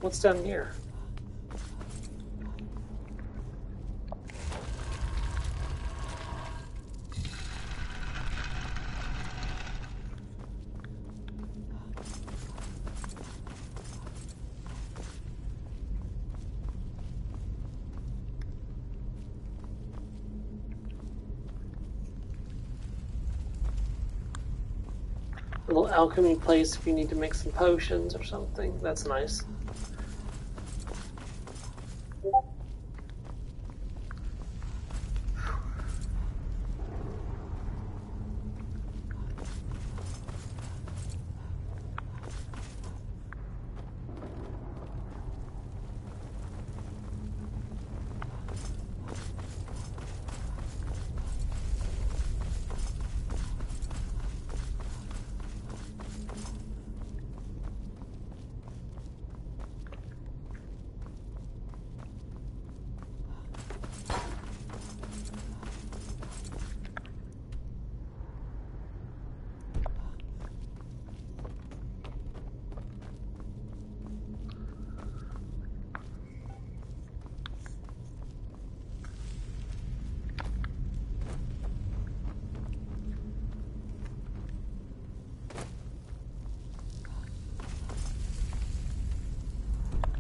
What's down here? A little alchemy place if you need to make some potions or something. That's nice.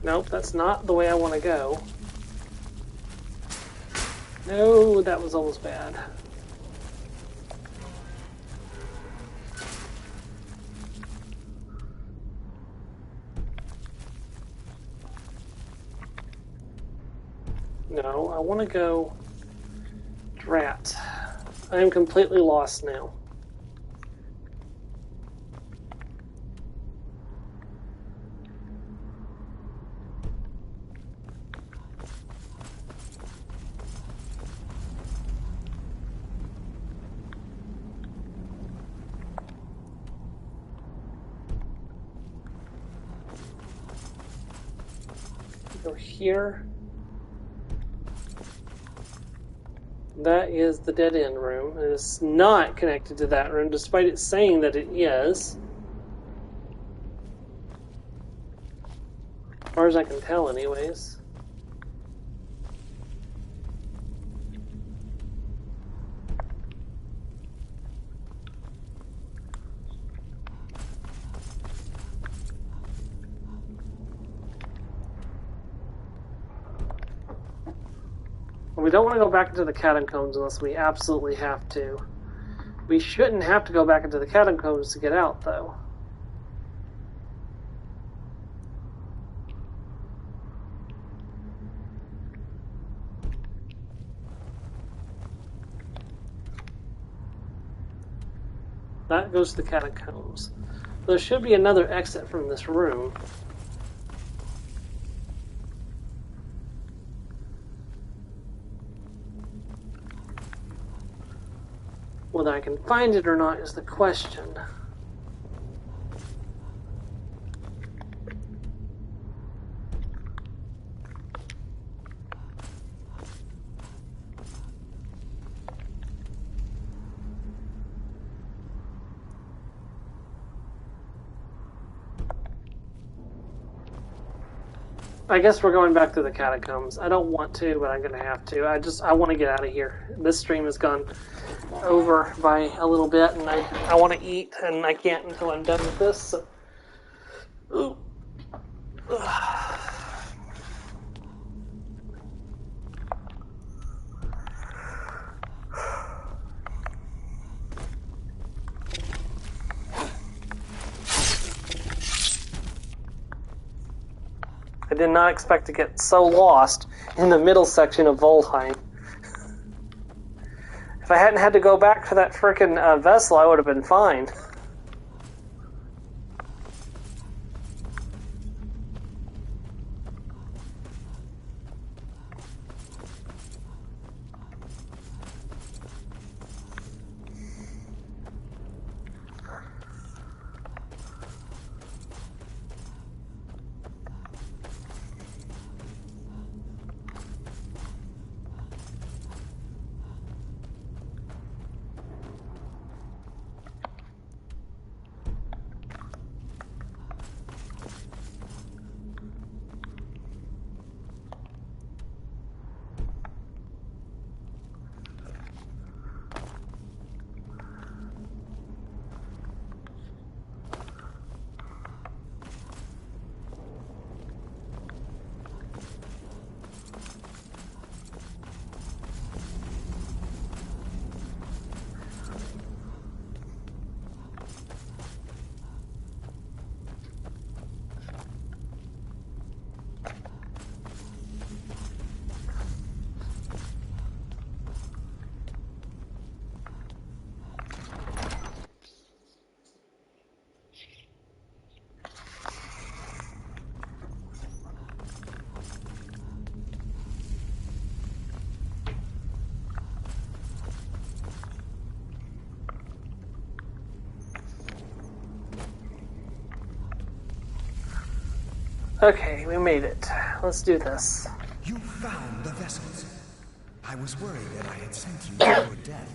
Nope, that's not the way I want to go. No, that was almost bad. No, I want to go... Drat. I am completely lost now. Go here. That is the dead end room. It is not connected to that room, despite it saying that it is. As far as I can tell, anyways. We don't want to go back into the catacombs unless we absolutely have to. We shouldn't have to go back into the catacombs to get out, though. That goes to the catacombs. There should be another exit from this room. Whether I can find it or not is the question. I guess we're going back to the catacombs. I don't want to, but I'm going to have to. I want to get out of here. This stream has gone over by a little bit, and I want to eat, and I can't until I'm done with this. So. Ooh. I did not expect to get so lost in the middle section of Volheim. If I hadn't had to go back for that frickin' vessel, I would have been fine. Okay, we made it. Let's do this. You found the vessels. I was worried that I had sent you to your death.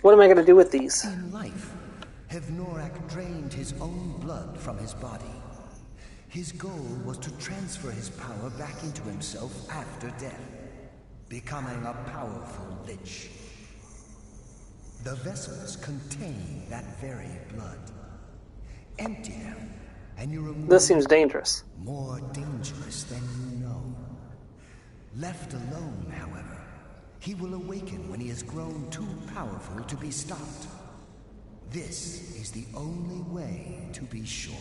What am I going to do with these? In life, Hevnorak drained his own blood from his body. His goal was to transfer his power back into himself after death, becoming a powerful lich. The vessels contain that very blood. Empty them, and you remove This seems dangerous. more dangerous than you know. Left alone, however, he will awaken when he has grown too powerful to be stopped. This is the only way to be sure.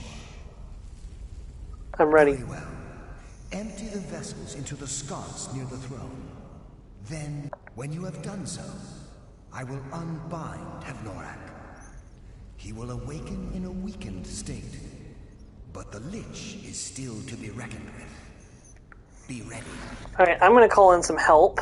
I'm ready. Very well. Empty the vessels into the sconce near the throne. Then, when you have done so, I will unbind Hevnorak. He will awaken in a weakened state, but the Lich is still to be reckoned with. Be ready. Alright, I'm going to call in some help.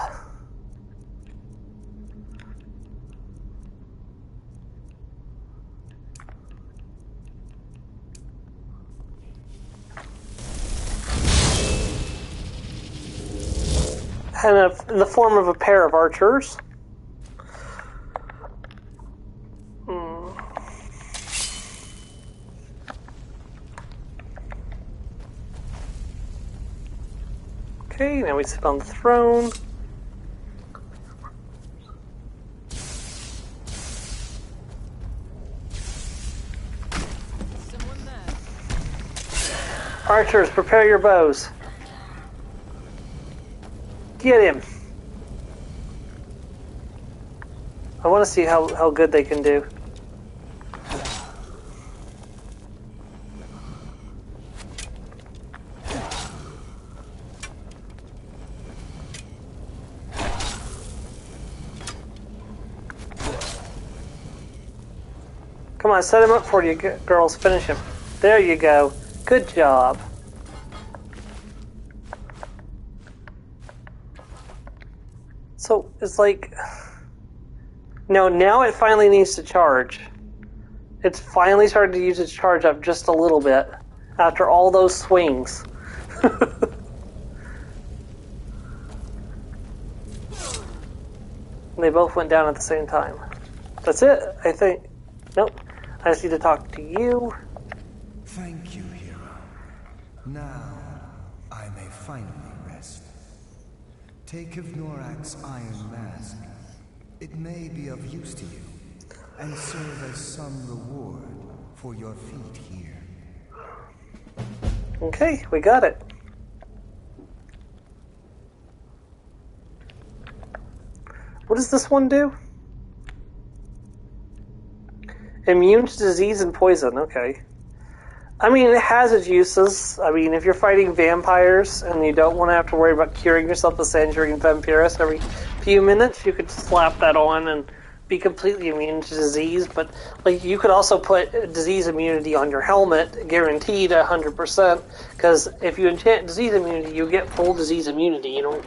And in the form of a pair of archers. Okay, now we sit on the throne. Archers, prepare your bows. Get him. I want to see how good they can do. Come on, set him up for you, girls. Finish him. There you go. Good job. So, it's like... No, now it finally needs to charge. It's finally started to use its charge up just a little bit after all those swings. They both went down at the same time. That's it, I think. Nope. I just need to talk to you. Thank you, hero. Now, I may finally rest. Take Hevnorak's iron mask. It may be of use to you, and serve as some reward for your feat here. Okay, we got it. What does this one do? Immune to disease and poison, okay. I mean, it has its uses. I mean, if you're fighting vampires and you don't want to have to worry about curing yourself with Sangerine Vampirus every few minutes, you could slap that on and be completely immune to disease. But like, you could also put disease immunity on your helmet, guaranteed 100%. Because if you enchant disease immunity, you get full disease immunity. You don't,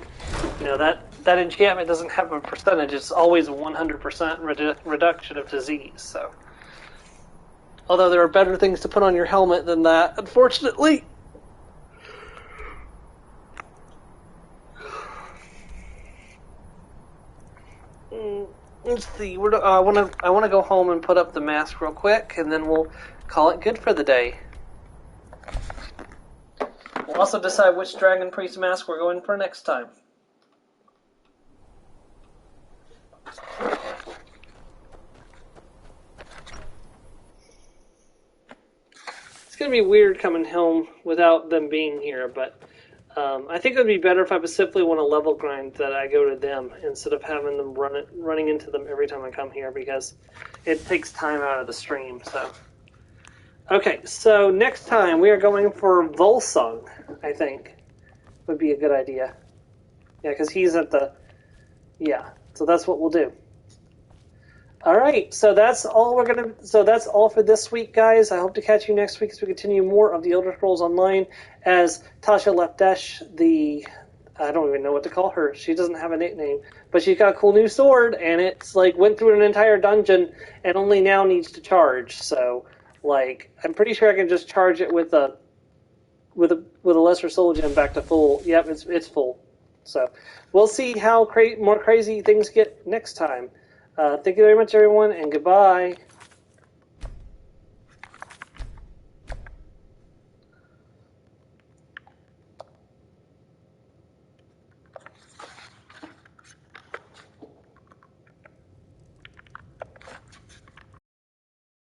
that enchantment doesn't have a percentage. It's always a 100% reduction of disease. So. Although there are better things to put on your helmet than that, unfortunately. Let's see. I want to go home and put up the mask real quick, and then we'll call it good for the day. We'll also decide which Dragon Priest mask we're going for next time. It's going to be weird coming home without them being here, but I think it would be better if I specifically want to level grind that I go to them instead of having them running into them every time I come here, because it takes time out of the stream. So, okay, so next time we are going for Volsung, I think would be a good idea. Yeah, because he's at the... Yeah, so that's what we'll do. All right, so that's all that's all for this week, guys. I hope to catch you next week as we continue more of the Elder Scrolls Online as Tasha Lepdesh, I don't even know what to call her. She doesn't have a nickname, but she's got a cool new sword, and it's like went through an entire dungeon and only now needs to charge. So, like, I'm pretty sure I can just charge it with a lesser soul gem back to full. Yep, it's full. So, we'll see how more crazy things get next time. Thank you very much, everyone, and goodbye.